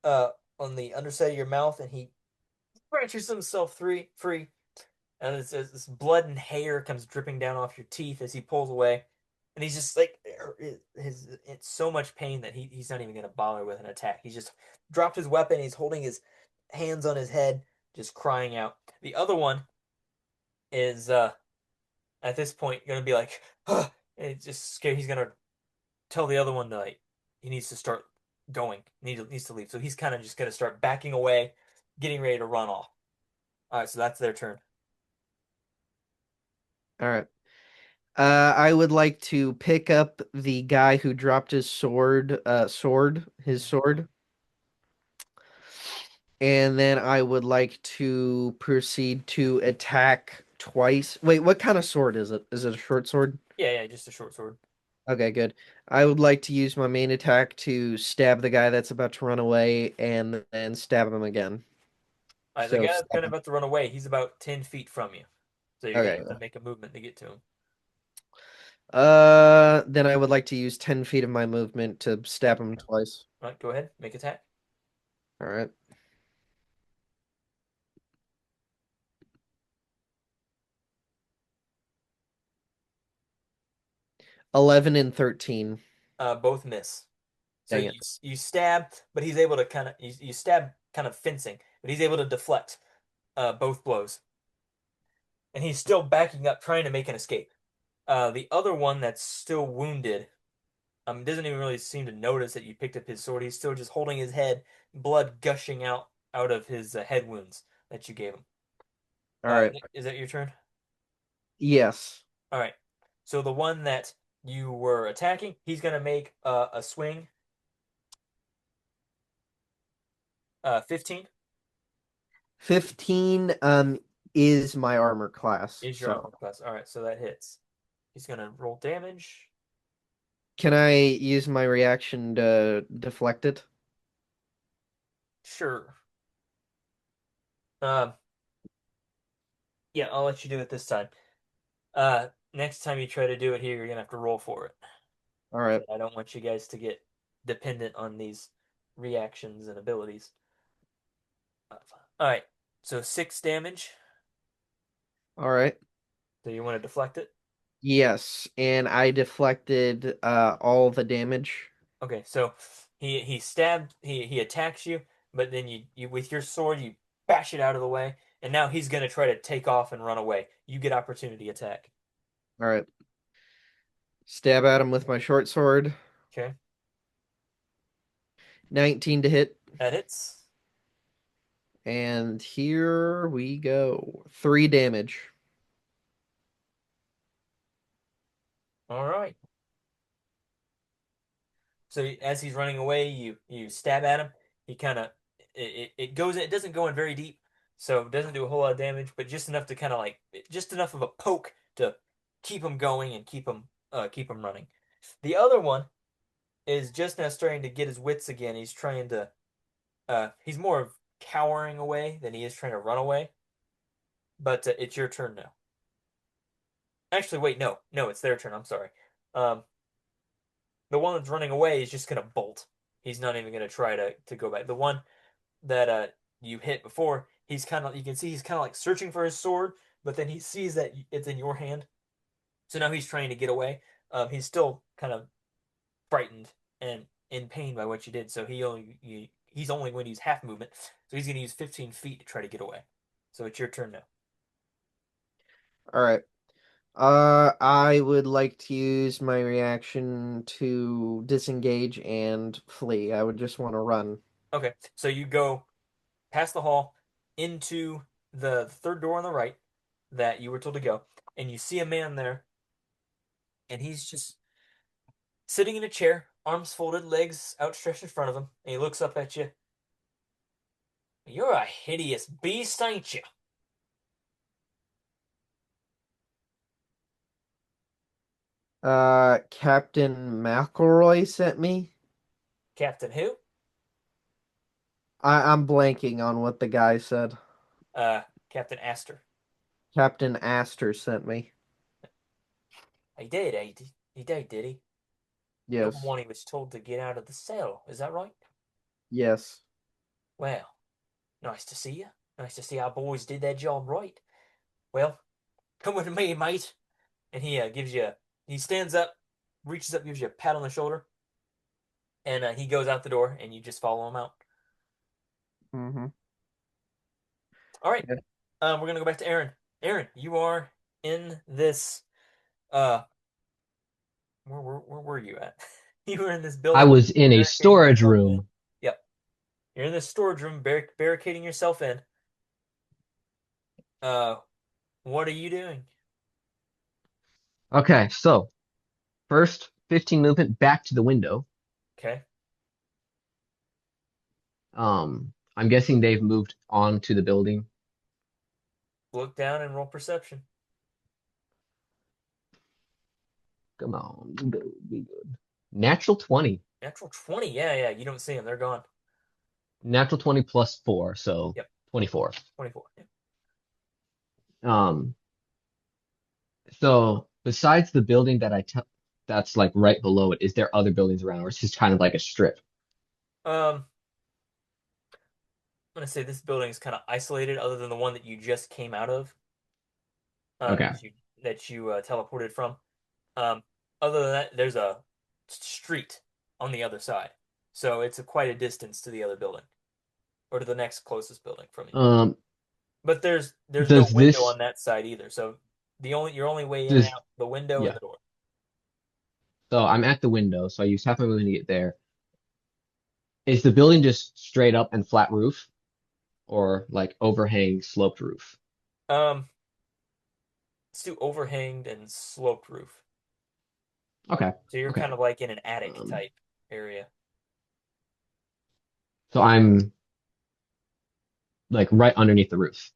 uh on the underside of your mouth, and he wrenches himself free, and this blood and hair comes dripping down off your teeth as he pulls away, and he's just like it's so much pain that he's not even gonna bother with an attack. He's just dropped his weapon. He's holding his hands on his head, just crying out. The other one is at this point gonna be like, and it's just scared. He's gonna tell the other one to like he needs to start going, needs to leave. So he's kind of just gonna start backing away, getting ready to run off. All right, so that's their turn.
All right. I would like to pick up the guy who dropped his his sword, and then I would like to proceed to attack twice. Wait, what kind of sword is it? Is it a short sword?
Yeah, just a short sword.
Okay, good. I would like to use my main attack to stab the guy that's about to run away and then stab him again.
All right, the
So
guy that's
stab
kind of
him.
about to run away, he's about 10 feet from you, so you're gonna
Okay.
have to make a movement to get to him.
Then I would like to use 10 feet of my movement to
Okay.
stab him twice.
All right, go ahead, make attack.
All right. 11 and 13.
Both miss. So
Dang
you
it.
you stab, but he's able to kind of you stab kind of fencing, but he's able to deflect both blows, and he's still backing up, trying to make an escape. The other one that's still wounded, doesn't even really seem to notice that you picked up his sword. He's still just holding his head, blood gushing out of his head wounds that you gave him.
All right.
Nick, is that your turn?
Yes.
All right. So the one that you were attacking, he's gonna make a swing. 15
15 is my armor class.
is your armor
So,
class. All right, so that hits. He's gonna roll damage.
can I use my reaction to deflect it?
Sure. Yeah, I'll let you do it this time. Next time you try to do it here, you're gonna have to roll for it.
All right.
I don't want you guys to get dependent on these reactions and abilities. All right, so 6 damage.
All right.
So you want to deflect it?
Yes, and I deflected all the damage.
Okay, so he attacks you, but then you with your sword you bash it out of the way, and now he's gonna try to take off and run away. You get opportunity attack.
All right. Stab at him with my short sword.
Okay,
19 to hit.
that hits.
And here we go. 3 damage.
All right. So as he's running away, you stab at him. He kind of it goes. It doesn't go in very deep, so it doesn't do a whole lot of damage, but just enough to kind of like just enough of a poke to keep him going and keep him running. The other one is just now starting to get his wits again. He's trying to he's more of cowering away than he is trying to run away. But it's your turn now. Actually, wait, no, it's their turn. I'm sorry. Um, the one that's running away is just gonna bolt. He's not even gonna try to go back. The one that you hit before, he's kind of you can see he's kind of like searching for his sword, but then he sees that it's in your hand, so now he's trying to get away. He's still kind of frightened and in pain by what you did, so he's only going to use half movement, so he's going to use 15 feet to try to get away. So it's your turn now.
All right. I would like to use my reaction to disengage and flee. I would just want to run.
Okay, so you go past the hall into the third door on the right that you were told to go, and you see a man there, and he's just sitting in a chair, arms folded, legs outstretched in front of him, and he looks up at you. You're a hideous beast, ain't you?
Captain McElroy sent me.
Captain who?
I'm blanking on what the guy said.
Captain Astor.
Captain Astor sent me.
He did, he did he? You're the
Yes.
one he was told to get out of the cell, is that right?
Yes.
Well, nice to see you. Nice to see our boys did their job right. Well, come with me, mate. And he stands up, reaches up, gives you a pat on the shoulder, and he goes out the door, and you just follow him out.
Mm-hmm.
All right,
Yeah.
we're gonna go back to Aaron. Aaron, you are in this. Uh, where were you at? You were in this
I
building,
was in a
barricading
storage
yourself in.
room.
Yep, you're in this storage room, barricading yourself in. Uh, what are you doing?
Okay, so first 15 movement back to the window.
Okay,
I'm guessing they've moved on to the building.
look down and roll perception.
Come on, be good, be good. Natural 20.
Natural 20. Yeah, yeah. You don't see them. They're gone.
Natural 20 plus 4, so
Yep,
24.
24. Yep.
Um, so besides the building that's like right below it, is there other buildings around, or it's just kind of like a strip?
I'm gonna say this building is kind of isolated, other than the one that you just came out of,
Okay.
that you teleported from. Um, other than that, there's a street on the other side, so it's quite a distance to the other building or to the next closest building from you.
Um,
But there's no
does
window
this
on that side either, so your only way in and
does
out the window and
yeah.
the door.
So I'm at the window, so I use half my movement to get there. Is the building just straight up and flat roof, or like overhang sloped roof?
Um, let's do overhanged and sloped roof.
Okay.
So you're
Okay.
kind of like in an attic
Um,
type area.
so I'm like right underneath the roof,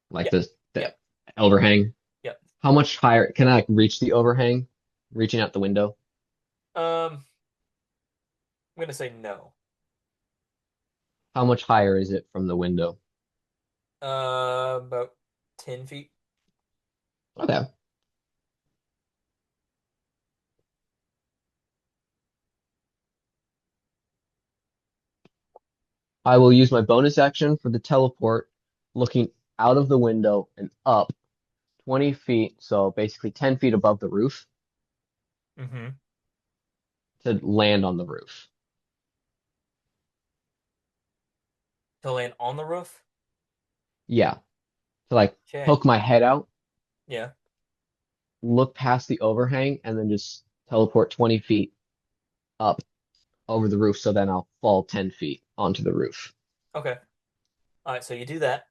like
Yep,
the
yep,
overhang.
yep.
How much higher can I like reach the overhang, reaching out the window?
I'm gonna say no.
How much higher is it from the window?
About 10 feet.
Okay. I will use my bonus action for the teleport, looking out of the window and up 20 feet, so basically 10 feet above the roof
Mm-hmm.
to land on the roof.
To land on the roof?
Yeah. To like
Okay.
poke my head out,
Yeah.
look past the overhang, and then just teleport 20 feet up over the roof so then I'll fall 10 feet onto the roof.
Okay. All right, so you do that.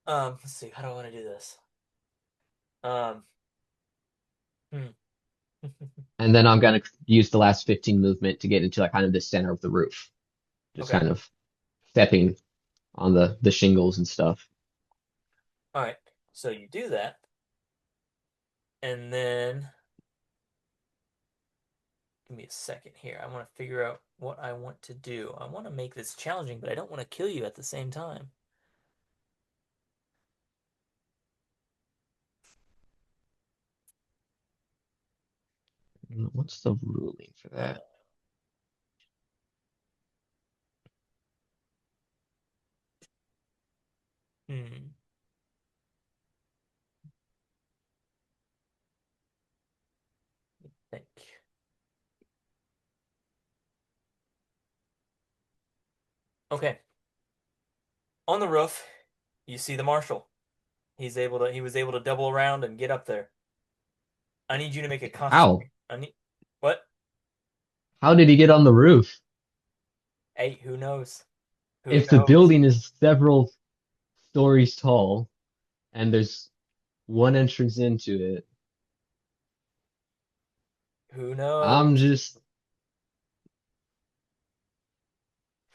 Let's see. How do I want to do this? Um, hmm.
And then I'm gonna use the last 15 movement to get into like kind of the center of the roof, just
Okay.
kind of stepping on the shingles and stuff.
All right. So you do that, and then give me a second here. I want to figure out what I want to do. I want to make this challenging, but I don't want to kill you at the same time.
What's the ruling for
Uh,
that?
hmm. Think. Okay. On the roof, you see the marshal. He was able to double around and get up there. I need you to make a
How?
concentration. I need what?
How did he get on the roof?
Hey, who knows? Who
If the
knows?
building is several stories tall and there's one entrance into it,
Who
I'm
knows?
just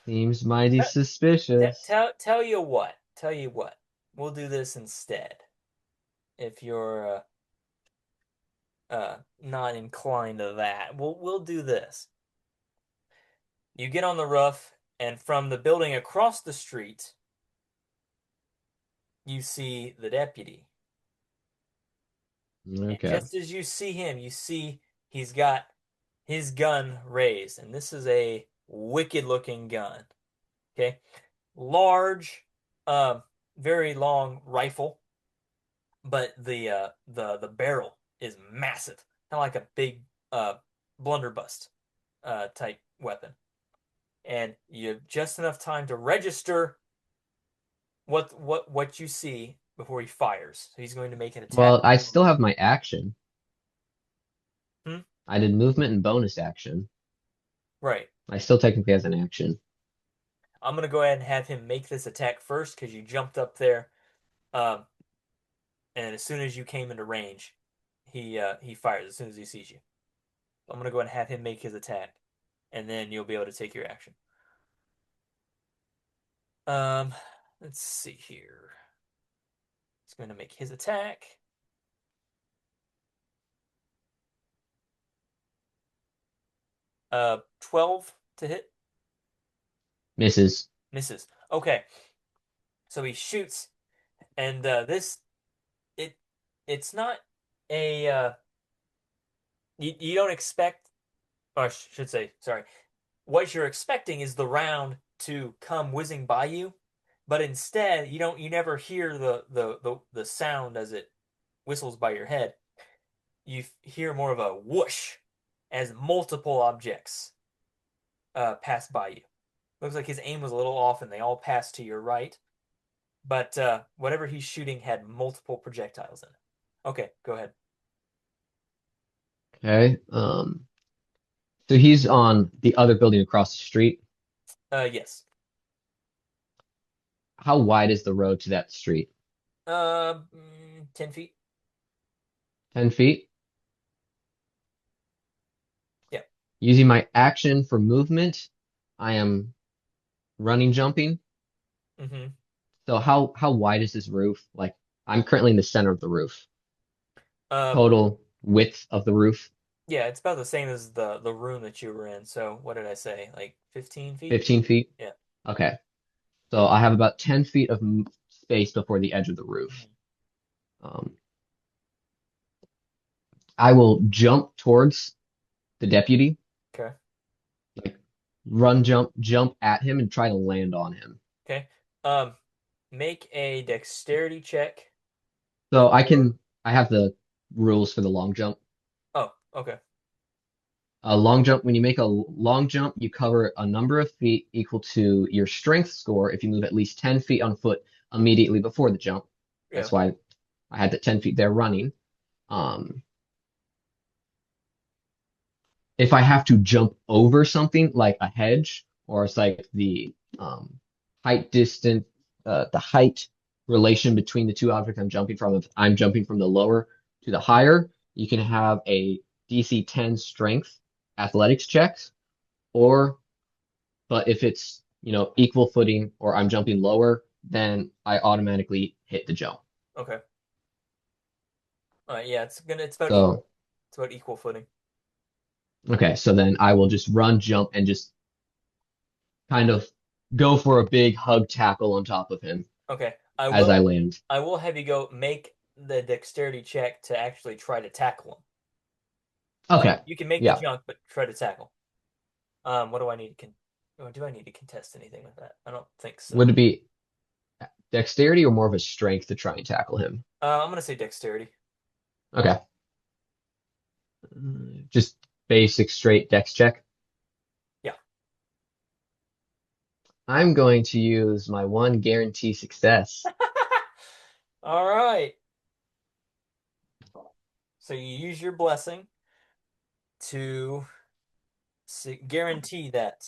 seems mighty suspicious.
Tell you what. Tell you what. We'll do this instead. If you're not inclined to that, we'll do this. You get on the roof, and from the building across the street, you see the deputy. And
Okay.
just as you see him, you see he's got his gun raised, and this is a wicked looking gun. Okay, large, uh, very long rifle, but the barrel is massive, kind of like a big blunderbuss type weapon. And you have just enough time to register what you see before he fires. So he's going to make an attack.
Well, I still have my action.
Hmm?
I did movement and bonus action.
Right.
I still technically has an action.
I'm gonna go ahead and have him make this attack first because you jumped up there, um, and as soon as you came into range, he fires as soon as he sees you. I'm gonna go ahead and have him make his attack, and then you'll be able to take your action. Um, let's see here. He's going to make his attack. 12 to hit.
Misses.
Misses. Okay. So he shoots, and this it it's not a you don't expect, or I should say, sorry. What you're expecting is the round to come whizzing by you, but instead you never hear the sound as it whistles by your head. You hear more of a whoosh as multiple objects pass by you. Looks like his aim was a little off and they all passed to your right. But whatever he's shooting had multiple projectiles in it. Okay, go ahead.
Okay. So he's on the other building across the street.
Yes.
How wide is the road to that street?
10 feet.
10 feet.
Yeah.
Using my action for movement, I am running, jumping.
Mm-hmm.
So how wide is this roof? Like I'm currently in the center of the roof.
Um,
Total width of the roof,
yeah, it's about the same as the room that you were in. So what did I say? Like 15 feet?
15 feet.
Yeah.
Okay. So I have about 10 feet of space before the edge of the roof.
Mm-hmm.
Um, I will jump towards the deputy,
Okay.
like run, jump at him and try to land on him.
Okay. Um, make a dexterity check
So
for.
I have the rules for the long jump.
Oh, okay.
A long jump, when you make a long jump, you cover a number of feet equal to your strength score if you move at least 10 feet on foot immediately before the jump.
Yeah.
That's why I had the 10 feet there running. Um, if I have to jump over something like a hedge, or it's like the height distance, the height relation between the two objects I'm jumping from, if I'm jumping from the lower to the higher, you can have a DC 10 strength athletics checks, or but if it's, equal footing or I'm jumping lower, then I automatically hit the jump.
Okay. All right. Yeah, it's about equal.
So,
It's about equal footing.
okay, so then I will just run, jump, and just kind of go for a big hug tackle on top of him
Okay.
as I land.
I will have you go make the dexterity check to actually try to tackle him.
Okay,
You can make the
yeah.
jump, but try to tackle. What do I need to or do I need to contest anything with that? I don't think
Would
so.
it be dexterity or more of a strength to try and tackle him?
I'm gonna say dexterity.
Okay. Just basic straight dex check.
Yeah.
I'm going to use my one guarantee success.
All right. So you use your blessing to guarantee that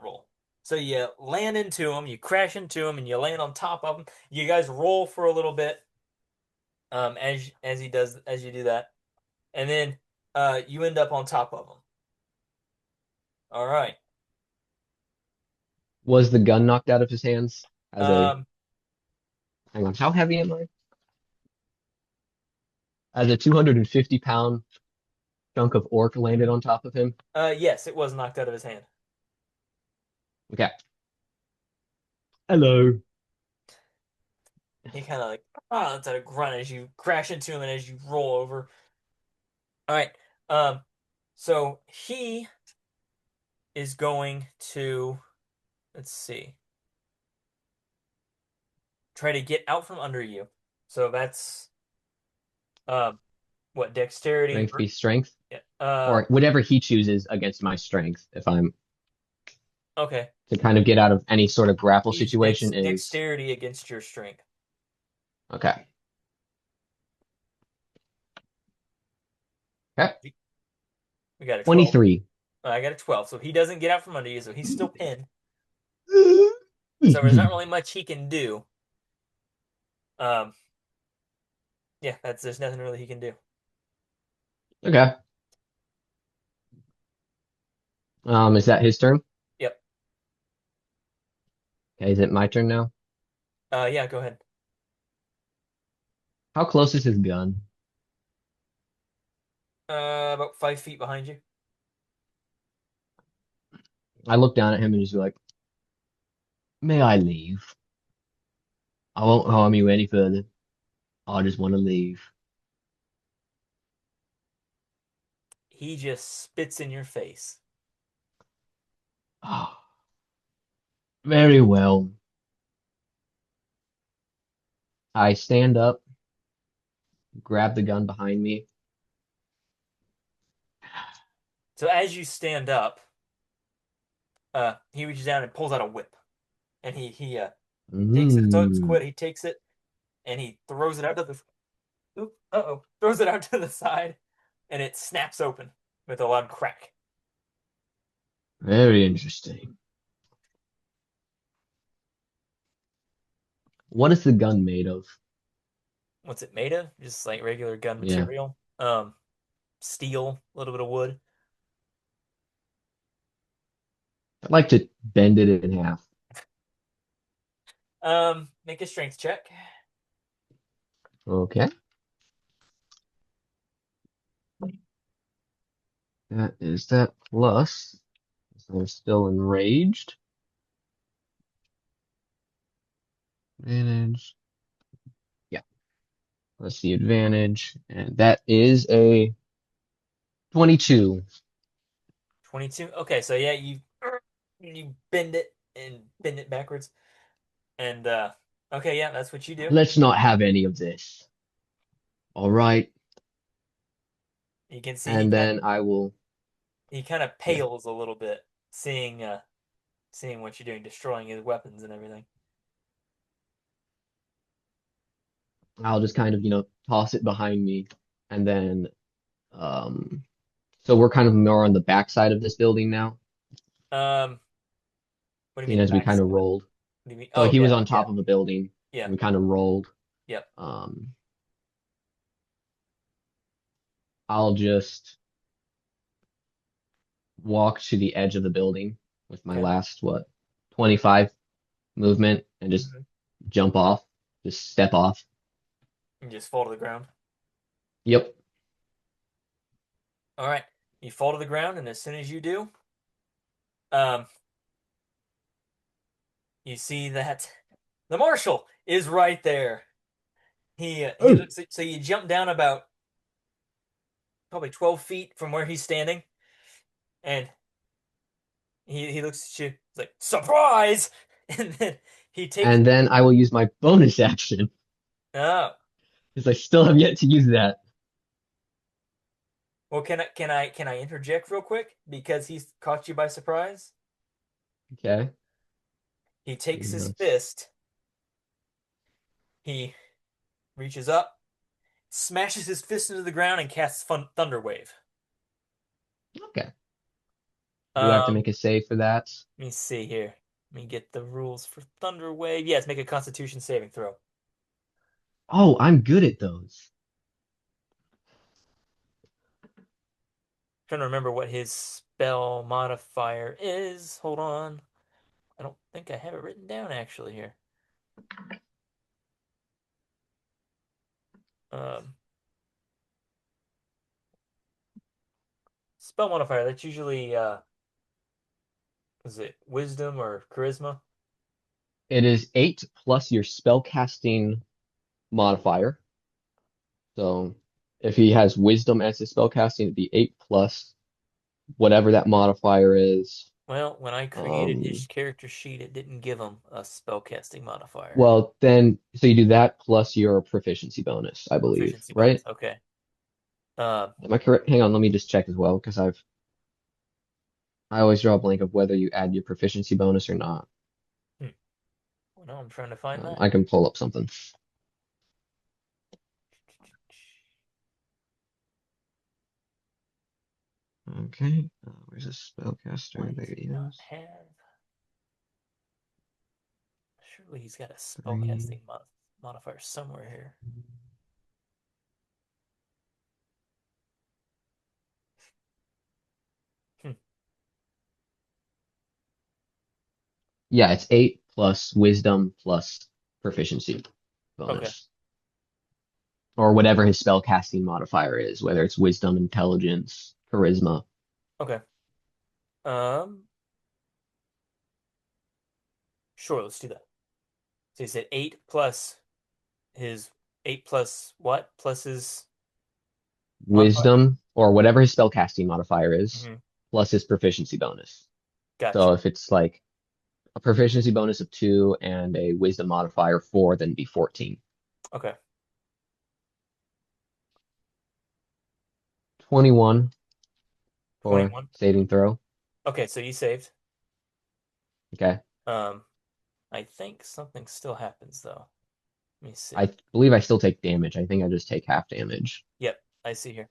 roll. So you land into him, you crash into him, and you land on top of him. You guys roll for a little bit, as you do that, and then you end up on top of him. All right.
Was the gun knocked out of his hands as a,
Um.
hang on, how heavy am I? As a 250 pound chunk of orc landed on top of him.
Yes, it was knocked out of his hand.
Okay. Hello.
He kind of like lets out a grunt as you crash into him and as you roll over. All right. Um. So he is going to, let's see, try to get out from under you. So that's um what, dexterity?
Strength be strength.
Yeah.
Or whatever he chooses against my strength, if I'm
Okay.
to kind of get out of any sort of grapple
Use
situation is
dexterity against your strength.
okay. Okay.
We got a 12.
23.
I got a 12. So he doesn't get out from under you, so he's still pinned. So there's not really much he can do. Um, yeah, there's nothing really he can do.
Okay. Is that his turn?
Yep.
Okay, is it my turn now?
Yeah, go ahead.
How close is his gun?
About 5 feet behind you.
I look down at him and just be like, may I leave? I won't harm you any further. I just want to leave.
He just spits in your face.
Oh, very well. I stand up, grab the gun behind me.
So as you stand up, he reaches down and pulls out a whip, and he takes it. So it's
Mm,
quit. He takes it and he throws it out to the. Oop, uh-oh. Throws it out to the side, and it snaps open with a loud crack.
very interesting. What is the gun made of?
What's it made of? Just like regular gun
Yeah,
material. Steel, a little bit of wood.
I'd like to bend it in half.
Make a strength check.
Okay, that is that plus. So I'm still enraged. Advantage. Yeah, let's see advantage, and that is a 22.
22. Okay, so yeah, you bend it backwards. And okay, yeah, that's what you do.
Let's not have any of this. All right,
You can see
and then I will.
he kind of
Yeah,
pales a little bit, seeing what you're doing, destroying his weapons and everything.
I'll just kind of toss it behind me, and then um. So we're kind of more on the back side of this building now,
Um, what do you
seeing
mean the
as we kind
backside?
of rolled.
What do you mean?
So
Oh
he was
yeah,
on
yeah,
top of a building,
yeah,
and we kind of rolled.
yep.
Um, I'll just walk to the edge of the building with my
Okay.
last, 25 movement and just
Hmm.
jump off, just step off.
You just fall to the ground.
Yep.
All right, you fall to the ground, and as soon as you do, um, you see that the marshal is right there. He
Oh.
looks at, so you jump down about probably 12 feet from where he's standing, and he looks at you. He's like, surprise! And then he takes.
And then I will use my bonus action
Oh,
because I still have yet to use that.
well, can I interject real quick because he's caught you by surprise?
Okay.
He takes his
Yes.
fist. He reaches up, smashes his fist into the ground, and casts Thunder Wave.
Okay. Do I have to
Um,
make a save for that?
Let me see here. Let me get the rules for Thunder Wave. Yes, make a Constitution saving throw.
Oh, I'm good at those.
Trying to remember what his spell modifier is. Hold on. I don't think I have it written down actually here. Um, Spell modifier, that's usually is it wisdom or charisma?
It is 8 plus your spellcasting modifier. So if he has wisdom as his spellcasting, it'd be 8 plus whatever that modifier is.
Well, when I created
Um,
his character sheet, it didn't give him a spellcasting modifier.
well, then, so you do that plus your proficiency bonus, I believe,
Proficiency bonus.
right?
Okay. Uh,
Am I correct? Hang on, let me just check as well, because I always draw a blank of whether you add your proficiency bonus or not.
hmm. Well, no, I'm trying to find that.
I can pull up something. Okay, where's this
Why
spellcaster? There
does he
he
not
is.
have? Surely he's got a
Three.
spellcasting modifier somewhere here. Hmm.
Yeah, it's 8 plus wisdom plus proficiency
Okay.
bonus. Or whatever his spellcasting modifier is, whether it's wisdom, intelligence, charisma.
Okay. Um, sure, let's do that. So you said 8 plus what? Plus his modifier?
Wisdom, or whatever his spellcasting modifier is,
Mm-hmm.
plus his proficiency bonus.
Gotcha.
So if it's like a proficiency bonus of 2 and a wisdom modifier 4, then it'd be 14.
Okay.
21 for
21.
saving throw.
Okay, so you saved.
Okay.
Um, I think something still happens though. Let me see.
I believe I still take damage. I think I just take half damage.
Yep, I see here.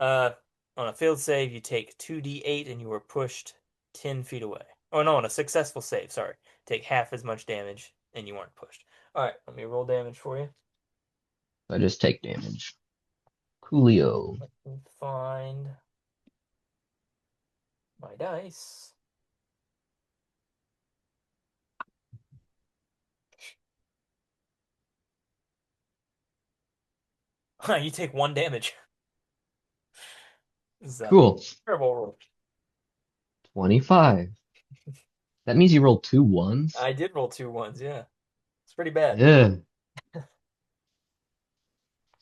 Uh, on a failed save, you take 2d8 and you are pushed 10 feet away. Oh no, on a successful save, sorry. Take half as much damage and you weren't pushed. All right, let me roll damage for you.
I just take damage. Coolio.
Let me find my dice. You take 1 damage. This is a
Cool.
terrible roll.
25. That means you rolled 2 ones?
I did roll 2 1s, yeah. It's pretty bad.
Yeah.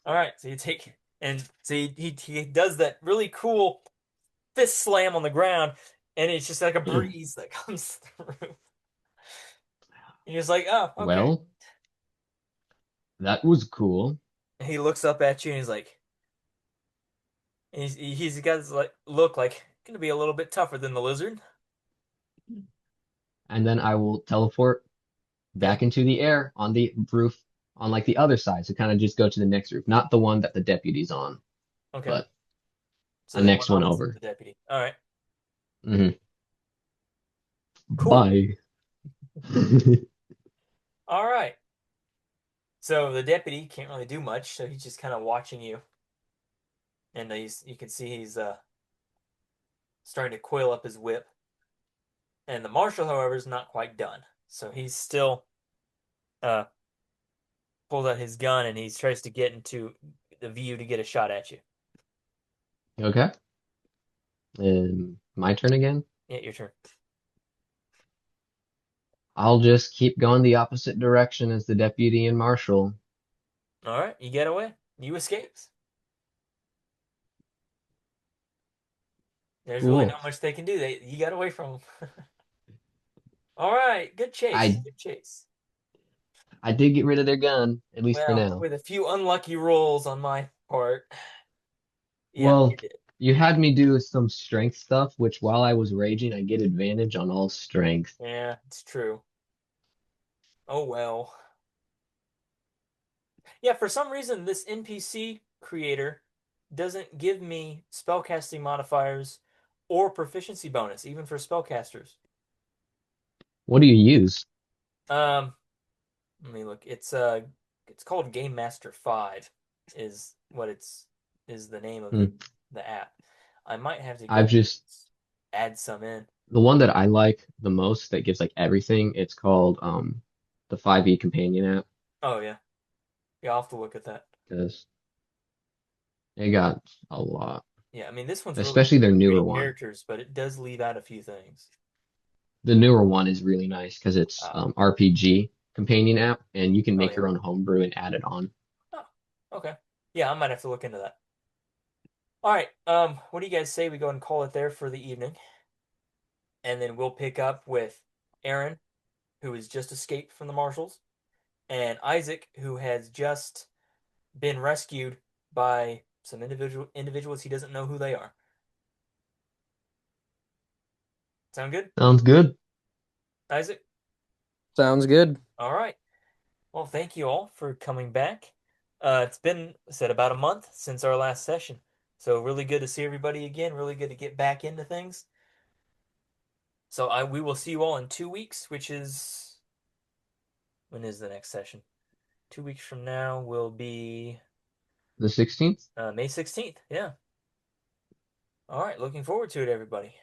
All right, so you take, and so he does that really cool fist slam on the ground, and it's just like a breeze that comes through. And he's like, oh, okay.
Well, that was cool.
And he looks up at you and he's like, and he's got this like look like gonna be a little bit tougher than the lizard.
And then I will teleport
Okay,
back into the air on the roof on like the other side. So kind of just go to the next roof, not the one that the deputy's on,
okay.
but
So
a
the one
next one
opposite
over.
the deputy. All right,
Hmm.
cool.
Bye.
All right. So the deputy can't really do much, so he's just kind of watching you, and you can see he's starting to coil up his whip. And the marshal, however, is not quite done. So he's still uh pulls out his gun and he tries to get into the view to get a shot at you.
Okay. And my turn again.
Yeah, your turn.
I'll just keep going the opposite direction as the deputy and marshal.
All right, you get away. You escapes. There's really
Cool.
not much they can do. You got away from them. All right, good chase.
I
Good chase.
I did get rid of their gun, at least for
Well,
now.
with a few unlucky rolls on my part, yeah,
Well,
you did.
you had me do some strength stuff, which while I was raging, I get advantage on all strength.
Yeah, it's true. Oh well. Yeah, for some reason, this NPC creator doesn't give me spellcasting modifiers or proficiency bonus, even for spellcasters.
What do you use?
Um, Let me look. It's called Game Master 5 is what it's is the name of
Hmm.
the app. I might have to
I've
go
just
add some in.
the one that I like the most that gives like everything. It's called the 5e companion app
Oh yeah. Yeah, I'll have to look at that.
because they got a lot,
Yeah, I mean this one's really
especially their newer
great
one.
characters, but it does leave out a few things.
The newer one is really nice because it's
Oh.
RPG companion app, and you can
Oh
make
yeah.
your own homebrew and add it on.
Oh, okay. Yeah, I might have to look into that. All right. What do you guys say we go ahead and call it there for the evening? And then we'll pick up with Aaron, who has just escaped from the marshals, and Isaac, who has just been rescued by some individuals he doesn't know who they are. Sound good,
Sounds good.
Isaac?
Sounds good.
All right. Well, thank you all for coming back. It's been said about a month since our last session, so really good to see everybody again. Really good to get back into things. So we will see you all in 2 weeks, which is when is the next session? 2 weeks from now will be
The 16th.
May 16th. Yeah. All right. Looking forward to it, everybody.